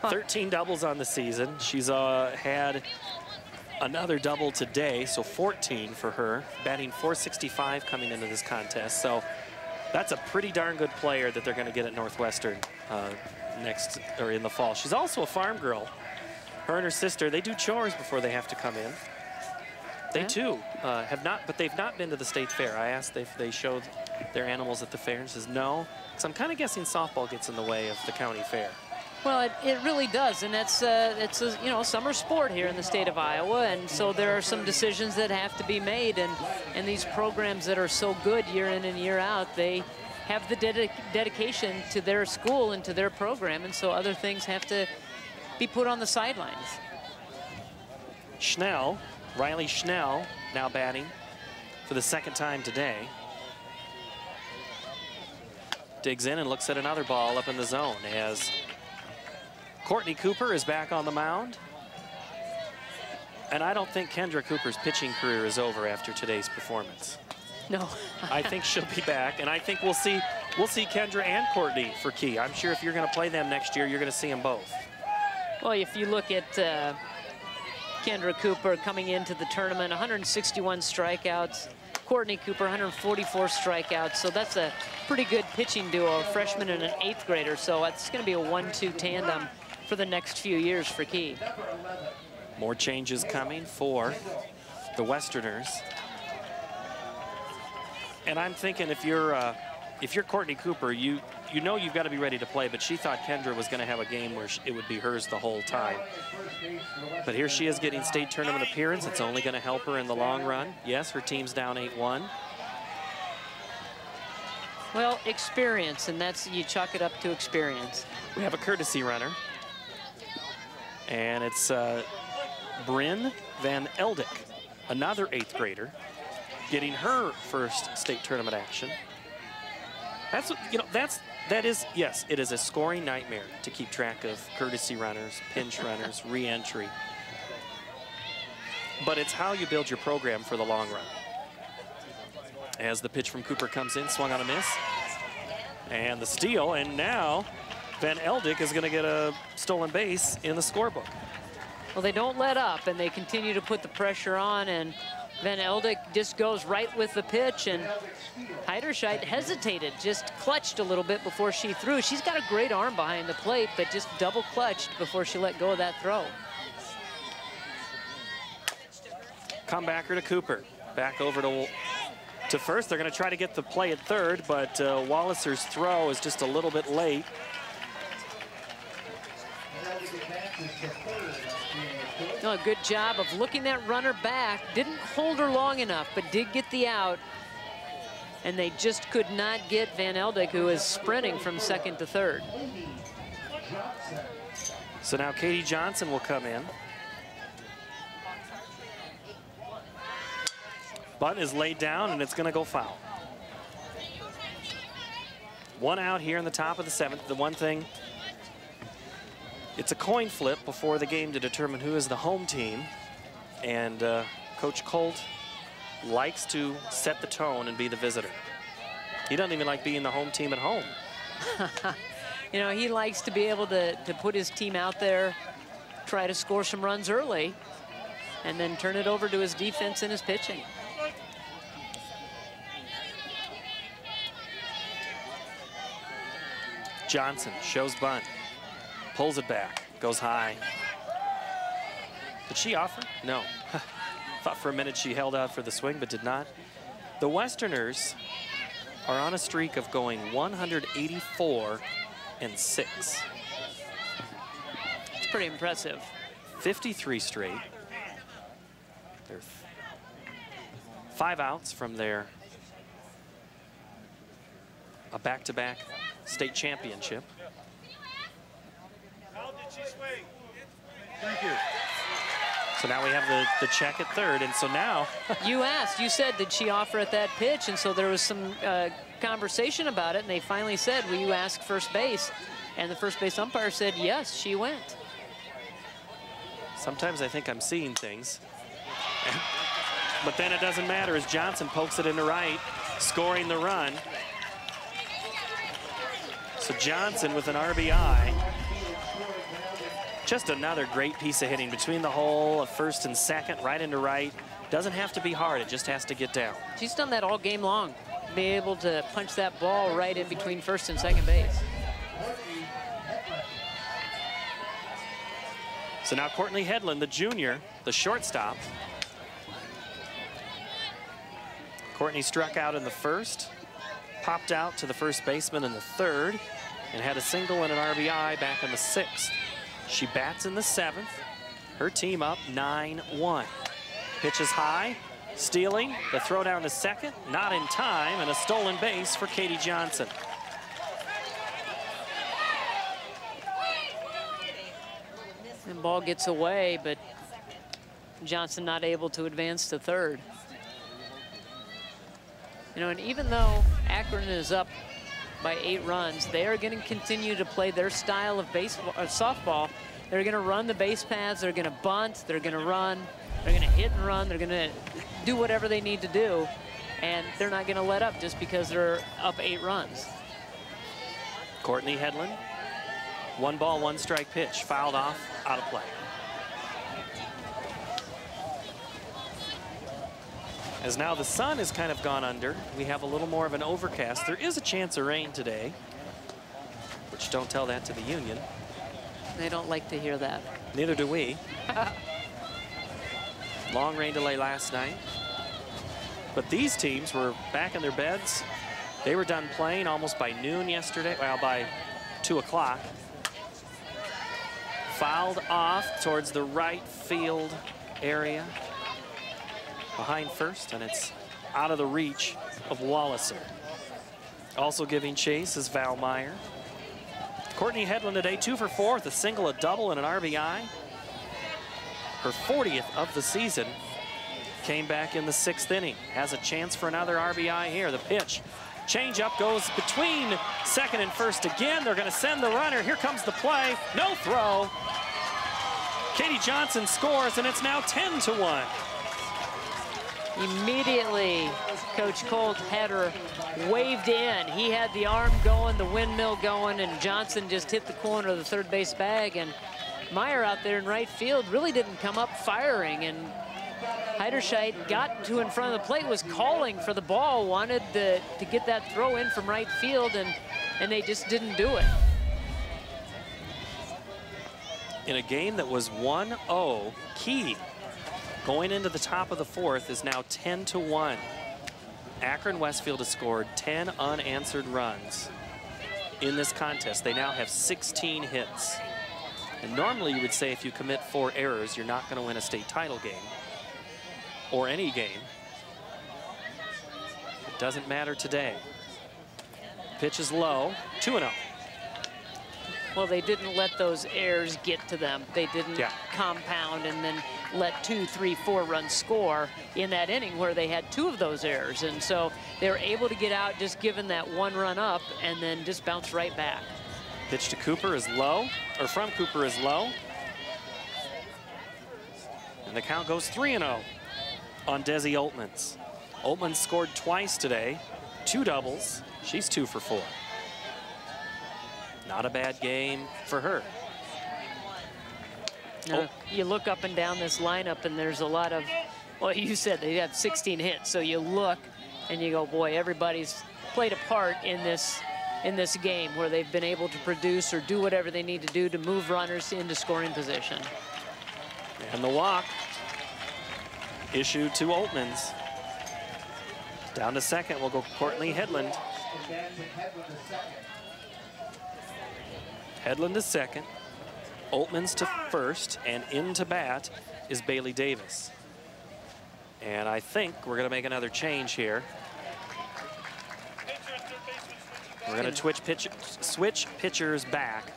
13 doubles on the season. She's had another double today, so 14 for her, batting .465 coming into this contest. So that's a pretty darn good player that they're going to get at Northwestern in the fall. She's also a farm girl. Her and her sister, they do chores before they have to come in. They too they've not been to the state fair. I asked if they showed their animals at the fair, and says no, because I'm kind of guessing softball gets in the way of the county fair. Well, it really does, and it's a summer sport here in the state of Iowa, and so there are some decisions that have to be made, and these programs that are so good year in and year out, they have the dedication to their school and to their program, and so other things have to be put on the sidelines. Schnell Riley Schnell now batting for the second time today. Digs in and looks at another ball up in the zone as Courtney Cooper is back on the mound. And I don't think Kendra Cooper's pitching career is over after today's performance. No. I think she'll be back, and I think we'll see Kendra and Courtney for Key. I'm sure if you're going to play them next year, you're going to see them both. Well, if you look at Kendra Cooper coming into the tournament, 161 strikeouts. Courtney Cooper, 144 strikeouts. So that's a pretty good pitching duo, a freshman and an 8th grader. So it's going to be a 1-2 tandem for the next few years for Key. More changes coming for the Westerners. And I'm thinking if you're Courtney Cooper, you know you've got to be ready to play, but she thought Kendra was going to have a game where it would be hers the whole time. But here she is getting state tournament appearance. It's only going to help her in the long run. Yes, her team's down 8-1. Well, experience, and that's, you chalk it up to experience. We have a courtesy runner. And it's Bryn Van Eldick, another 8th grader, getting her first state tournament action. That's what, you know, that is, yes, it is a scoring nightmare to keep track of courtesy runners, pinch runners, re-entry. But it's how you build your program for the long run. As the pitch from Cooper comes in, swung on a miss. And the steal, and now Van Eldick is going to get a stolen base in the scorebook. Well, they don't let up, and they continue to put the pressure on, and Van Eldick just goes right with the pitch, and Heiderscheit hesitated, just clutched a little bit before she threw. She's got a great arm behind the plate, but just double clutched before she let go of that throw. Comebacker to Cooper. Back over to first. They're going to try to get the play at third, but Walliser's throw is just a little bit late. No, a good job of looking that runner back. Didn't hold her long enough, but did get the out. And they just could not get Van Eldick, who is sprinting from second to third. So now Katie Johnson will come in. Bunt is laid down, and it's going to go foul. One out here in the top of the 7th. The one thing, it's a coin flip before the game to determine who is the home team. And Coach Colt likes to set the tone and be the visitor. He doesn't even like being the home team at home. You know, he likes to be able to put his team out there, try to score some runs early, and then turn it over to his defense and his pitching. Johnson shows bunt, pulls it back, goes high. Did she offer? No. Thought for a minute she held out for the swing, but did not. The Westerners are on a streak of going 184-6. It's pretty impressive. 53 straight. They're 5 outs from their back-to-back state championship. Thank you. So now we have the check at third, and so now... You said, did she offer at that pitch? And so there was some conversation about it, and they finally said, will you ask first base? And the first base umpire said, yes, she went. Sometimes I think I'm seeing things. But then it doesn't matter as Johnson pokes it into right, scoring the run. So Johnson with an RBI. Just another great piece of hitting between the hole of first and second, right into right. Doesn't have to be hard, it just has to get down. She's done that all game long. Be able to punch that ball right in between first and second base. So now Courtney Hedlund, the junior, the shortstop. Courtney struck out in the first, popped out to the first baseman in the third, and had a single and an RBI back in the 6th. She bats in the 7th. Her team up 9-1. Pitches high, stealing, the throw down to second, not in time, and a stolen base for Katie Johnson. And ball gets away, but Johnson not able to advance to third. You know, and even though Akron is up by 8 runs, they are going to continue to play their style of baseball or softball. They're going to run the base paths, they're going to bunt, they're going to run, they're going to hit and run, they're going to do whatever they need to do, and they're not going to let up just because they're up 8 runs. Courtney Hedlund, 1 ball, 1 strike pitch, fouled off, out of play. As now the sun has kind of gone under, we have a little more of an overcast. There is a chance of rain today, which don't tell that to the Union. They don't like to hear that. Neither do we. Long rain delay last night. But these teams were back in their beds. They were done playing almost by noon yesterday, well, by 2 o'clock. Fouled off towards the right field area behind first, and it's out of the reach of Walliser. Also giving chase is Val Meyer. Courtney Hedlund today 2 for 4 with a single, a double, and an RBI. Her 40th of the season. Came back in the 6th inning. Has a chance for another RBI here. The pitch. Change up goes between second and first again. They're going to send the runner. Here comes the play. No throw. Katie Johnson scores, and it's now 10-1. Immediately, Coach Colt had her waved in. He had the arm going, the windmill going, and Johnson just hit the corner of the third base bag. And Meyer out there in right field really didn't come up firing. And Heiderscheid got to in front of the plate, was calling for the ball, wanted to get that throw in from right field, and they just didn't do it. In a game that was 1-0, key going into the top of the 4th is now 10-1. Akron-Westfield has scored 10 unanswered runs in this contest. They now have 16 hits. And normally you would say if you commit 4 errors, you're not going to win a state title game or any game. It doesn't matter today. Pitch is low, 2-0. Well, they didn't let those errors get to them. They didn't compound and then let 2, 3, 4 runs score in that inning where they had 2 of those errors. And so they were able to get out just given that 1 run up and then just bounce right back. Pitch to Cooper is low, or from Cooper is low. And the count goes 3-0 on Desi Oltmans. Oltmans scored twice today, 2 doubles. She's 2 for 4. Not a bad game for her. No, you look up and down this lineup and there's a lot of, well, you said they have 16 hits. So you look and you go, boy, everybody's played a part in this game where they've been able to produce or do whatever they need to do to move runners into scoring position. And the walk issued to Oltmans. Down to second will go Courtney Hedlund. Hedlund to second, Oltmans to first, and in to bat is Bailey Davis. And I think we're going to make another change here. We're going to switch pitchers back,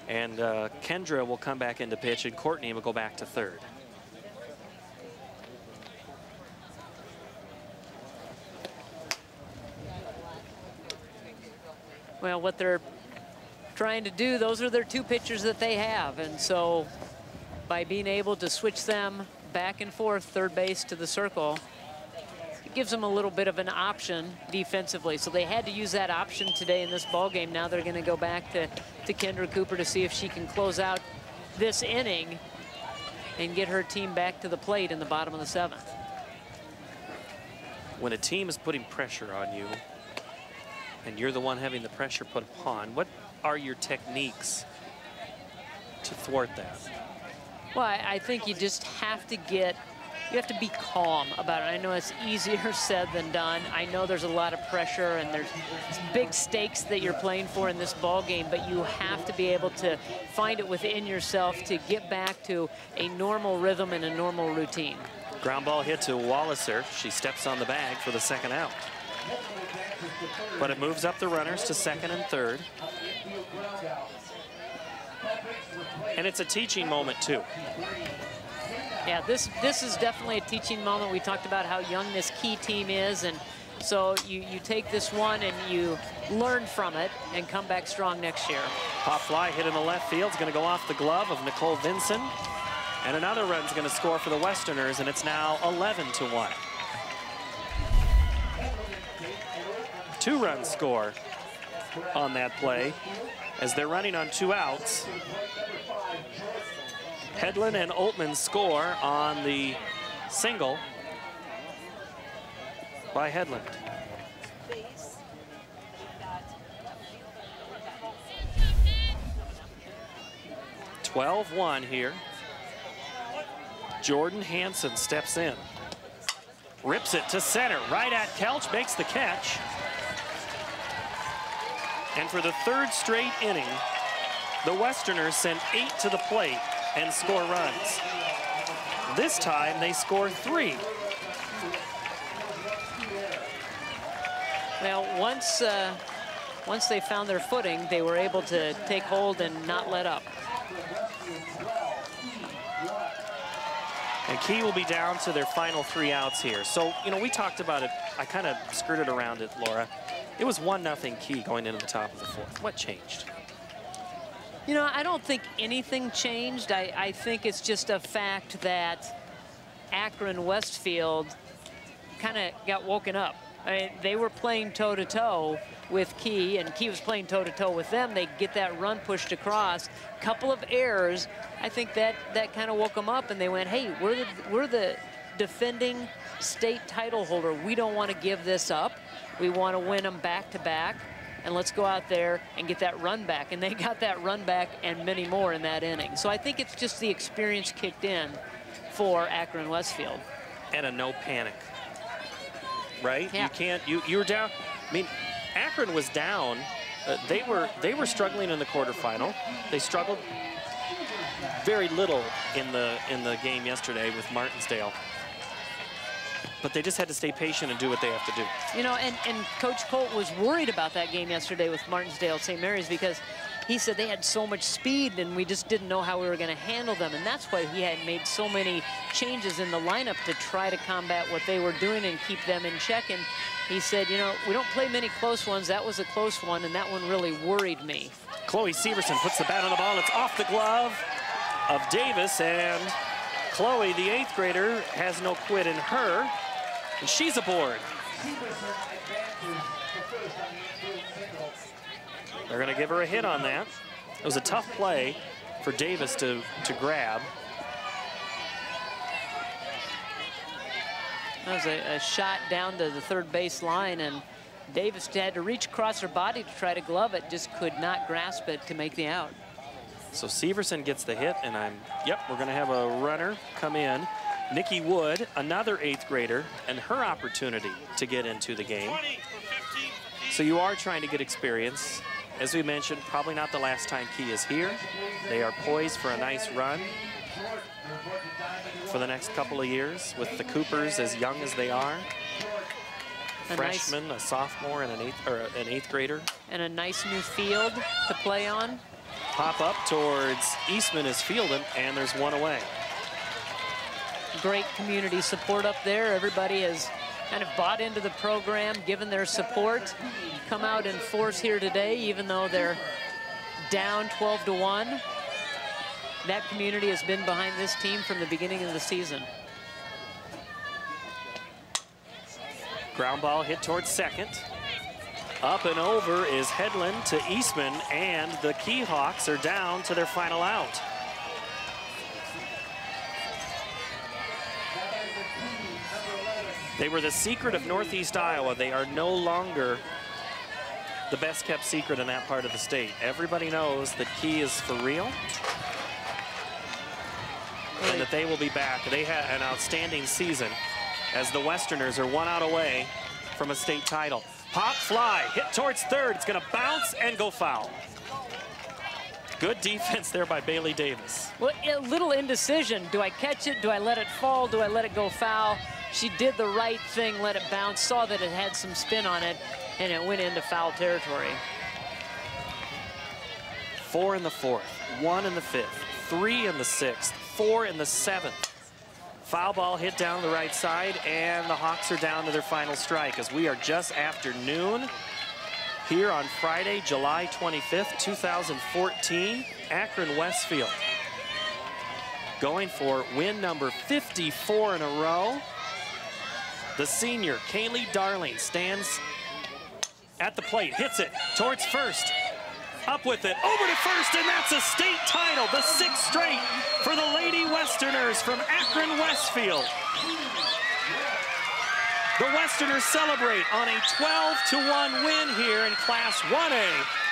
and Kendra will come back into pitch, and Courtney will go back to third. Well, what they're trying to do, those are their 2 pitchers that they have, and so by being able to switch them back and forth, third base to the circle, it gives them a little bit of an option defensively. So they had to use that option today in this ball game. Now they're going to go back to Kendra Cooper to see if she can close out this inning and get her team back to the plate in the bottom of the 7th. When a team is putting pressure on you and you're the one having the pressure put upon, what are your techniques to thwart that? Well, I think you just have to you have to be calm about it. I know it's easier said than done. I know there's a lot of pressure and there's big stakes that you're playing for in this ball game, but you have to be able to find it within yourself to get back to a normal rhythm and a normal routine. Ground ball hit to Walliser. She steps on the bag for the second out. But it moves up the runners to second and third. And it's a teaching moment, too. Yeah, this is definitely a teaching moment. We talked about how young this Key team is, and so you take this one and you learn from it and come back strong next year. Pop fly hit in the left field. It's going to go off the glove of Nicole Vinson. And another run's going to score for the Westerners, and it's now 11-1. 2-run score on that play as they're running on 2 outs. Hedlund and Oltmann score on the single by Hedlund. 12-1 here. Jordan Hansen steps in. Rips it to center, right at Kelch, makes the catch. And for the 3rd straight inning, the Westerners send 8 to the plate and score runs. This time they score 3. Well, once they found their footing, they were able to take hold and not let up. And Key will be down to their final 3 outs here. So, you know, we talked about it. I kind of skirted around it, Laura. It was 1-0 Key going into the top of the 4th. What changed? You know, I don't think anything changed. I think it's just a fact that Akron-Westfield kind of got woken up. I mean, they were playing toe-to-toe with Key, and Key was playing toe-to-toe with them. They get that run pushed across. Couple of errors. I think that kind of woke them up, and they went, hey, we're the defending state title holder. We don't want to give this up. We want to win them back-to-back, and let's go out there and get that run back. And they got that run back and many more in that inning. So I think it's just the experience kicked in for Akron-Westfield. And a no panic. Right? Yeah. You can't, you're down. I mean, Akron was down. They were struggling in the quarterfinal. They struggled very little in the game yesterday with Martinsdale. But they just had to stay patient and do what they have to do. You know, and Coach Colt was worried about that game yesterday with Martinsdale St. Mary's because he said they had so much speed and we just didn't know how we were going to handle them. And that's why he had made so many changes in the lineup to try to combat what they were doing and keep them in check. And he said, you know, we don't play many close ones. That was a close one, and that one really worried me. Chloe Severson puts the bat on the ball. It's off the glove of Davis, and Chloe, the 8th grader, has no quit in her, and she's aboard. They're going to give her a hit on that. It was a tough play for Davis to grab. That was a shot down to the 3rd base line, and Davis had to reach across her body to try to glove it, just could not grasp it to make the out. So Severson gets the hit, and we're going to have a runner come in. Nikki Wood, another 8th grader, and her opportunity to get into the game. So you are trying to get experience. As we mentioned, probably not the last time Key is here. They are poised for a nice run for the next couple of years with the Coopers as young as they are. A freshman, a sophomore, and an 8th grader. And a nice new field to play on. Pop up towards Eastman is fielding, and there's one away. Great community support up there. Everybody has kind of bought into the program, given their support, come out in force here today, even though they're down 12-1. That community has been behind this team from the beginning of the season. Ground ball hit towards second. Up and over is Hedlund to Eastman, and the Key Hawks are down to their final out. They were the secret of Northeast Iowa. They are no longer the best kept secret in that part of the state. Everybody knows that Key is for real and that they will be back. They had an outstanding season as the Westerners are 1 out away from a state title. Pop fly, hit towards 3rd. It's gonna bounce and go foul. Good defense there by Bailey Davis. Well, a little indecision. Do I catch it? Do I let it fall? Do I let it go foul? She did the right thing, let it bounce, saw that it had some spin on it, and it went into foul territory. 4 in the 4th, 1 in the 5th, 3 in the 6th, 4 in the 7th. Foul ball hit down the right side, and the Hawks are down to their final strike as we are just after noon here on Friday, July 25th, 2014, Akron-Westfield. Going for win number 54 in a row. The senior, Kaylee Darling, stands at the plate, hits it towards first. Up with it, over to first, and that's a state title, the 6th straight for the Lady Westerners from Akron-Westfield. The Westerners celebrate on a 12-1 win here in Class 1A.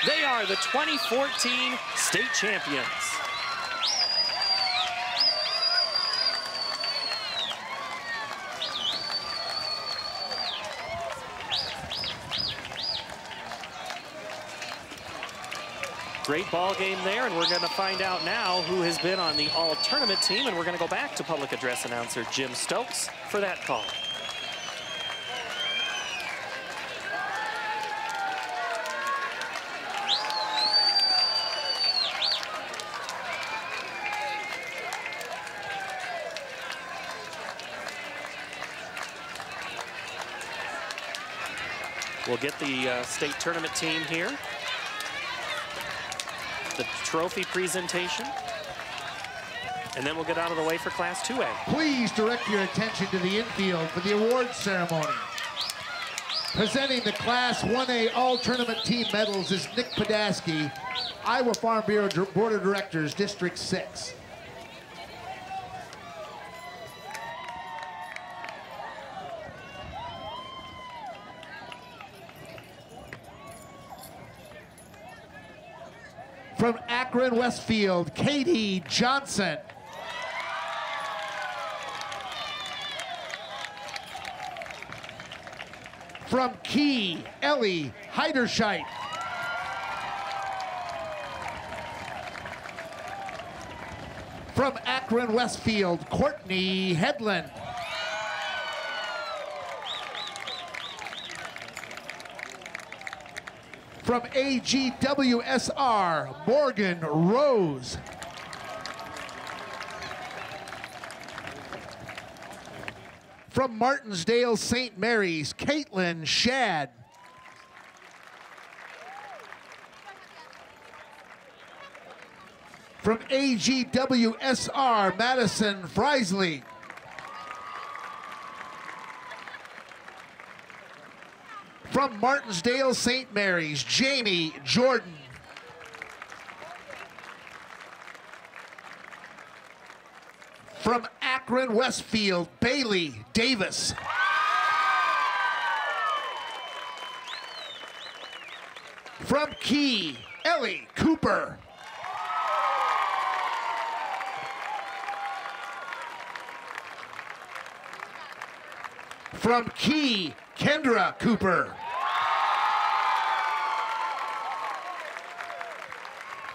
They are the 2014 state champions. Great ball game there, and we're going to find out now who has been on the all-tournament team, and we're going to go back to public address announcer Jim Stokes for that call. We'll get the state tournament team here. The trophy presentation, and then we'll get out of the way for Class 2A. Please direct your attention to the infield for the awards ceremony. Presenting the Class 1A All-Tournament Team medals is Nick Podaski, Iowa Farm Bureau Board of Directors, District 6. From Akron-Westfield, Katie Johnson. From Key, Ellie Heiderscheit. From Akron-Westfield, Courtney Headland. From IGHSAU, Morgan Rose. From Martinsdale St. Mary's, Caitlin Shad. From IGHSAU, Madison Frisley. From Martinsdale St. Mary's, Jamie Jordan. From Akron-Westfield, Bailey Davis. From Key, Ellie Cooper. From Key, Kendra Cooper.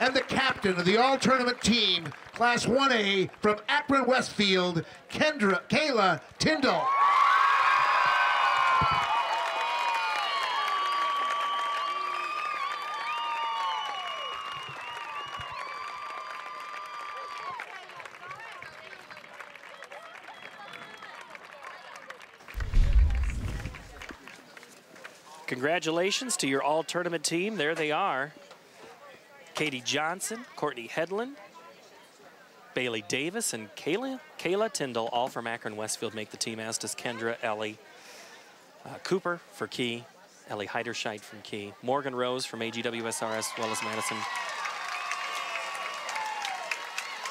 And the captain of the all-tournament team, Class 1A from Akron-Westfield, Kayla Tyndall. Congratulations to your all-tournament team. There they are. Katie Johnson, Courtney Headland, Bailey Davis, and Kayla Tyndall, all from Akron-Westfield, make the team, as does Kendra, Ellie Cooper for Key, Ellie Heiderscheit from Key, Morgan Rose from AGWSR, as well as Madison,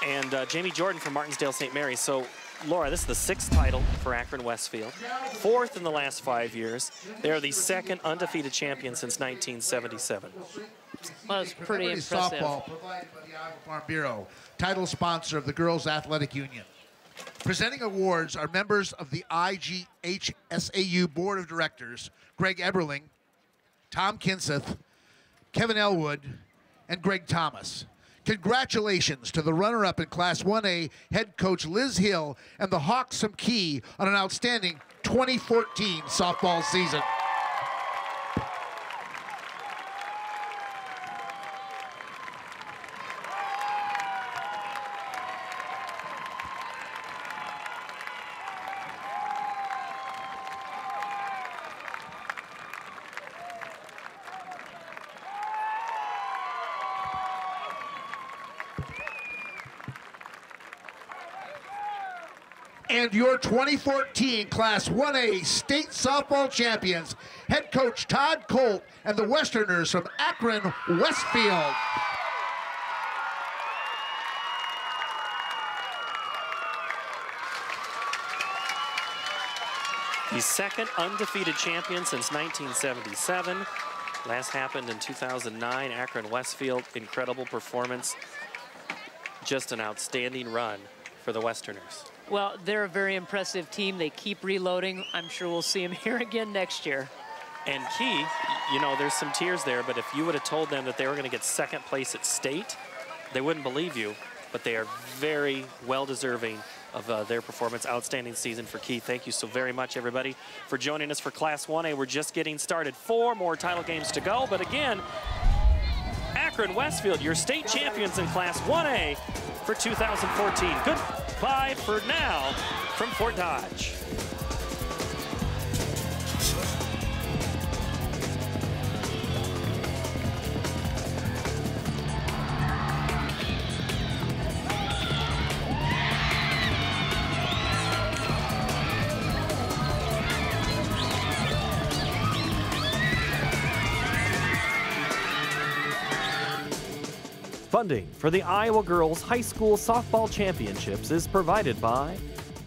and Jamie Jordan from Martinsdale St. Mary's. So, Laura, this is the 6th title for Akron-Westfield, 4th in the last 5 years. They are the 2nd undefeated champion since 1977. Well, it's pretty impressive. Softball provided by the Iowa Farm Bureau, title sponsor of the Girls Athletic Union. Presenting awards are members of the IGHSAU Board of Directors, Greg Eberling, Tom Kinseth, Kevin Elwood, and Greg Thomas. Congratulations to the runner-up in Class 1A, head coach Liz Hill, and the Hawks from Key on an outstanding 2014 softball season. And your 2014 Class 1A state softball champions, head coach Todd Colt and the Westerners from Akron-Westfield. The second undefeated champion since 1977. Last happened in 2009, Akron-Westfield. Incredible performance. Just an outstanding run for the Westerners. Well, they're a very impressive team. They keep reloading. I'm sure we'll see them here again next year. And Key, you know, there's some tears there, but if you would have told them that they were going to get second place at state, they wouldn't believe you. But they are very well deserving of their performance. Outstanding season for Keith. Thank you so very much, everybody, for joining us for Class 1A. We're just getting started. 4 more title games to go. But again, Akron-Westfield, your state champions in Class 1A for 2014. Goodbye for now from Fort Dodge. Funding for the Iowa Girls High School Softball Championships is provided by...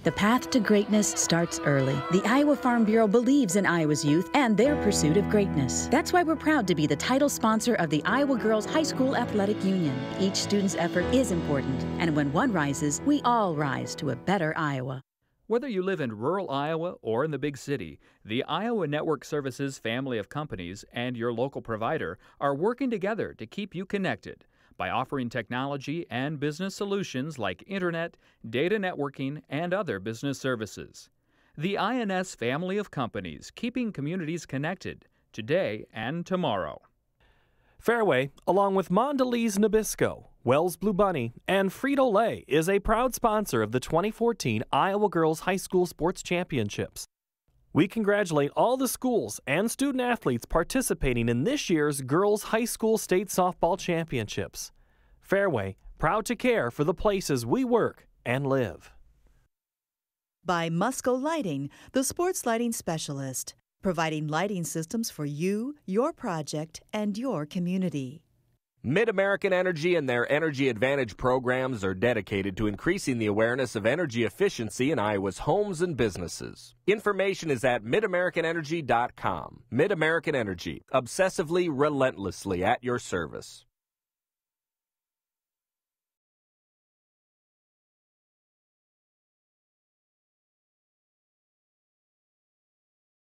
The path to greatness starts early. The Iowa Farm Bureau believes in Iowa's youth and their pursuit of greatness. That's why we're proud to be the title sponsor of the Iowa Girls High School Athletic Union. Each student's effort is important, and when one rises, we all rise to a better Iowa. Whether you live in rural Iowa or in the big city, the Iowa Network Services family of companies and your local provider are working together to keep you connected by offering technology and business solutions like internet, data networking, and other business services. The INS family of companies keeping communities connected today and tomorrow. Fairway, along with Mondelez Nabisco, Wells Blue Bunny, and Frito-Lay, is a proud sponsor of the 2014 Iowa Girls High School Sports Championships. We congratulate all the schools and student athletes participating in this year's Girls High School State Softball Championships. Fairway, proud to care for the places we work and live. By Musco Lighting, the sports lighting specialist, providing lighting systems for you, your project, and your community. Mid-American Energy and their Energy Advantage programs are dedicated to increasing the awareness of energy efficiency in Iowa's homes and businesses. Information is at midamericanenergy.com. Mid-American Energy, obsessively, relentlessly at your service.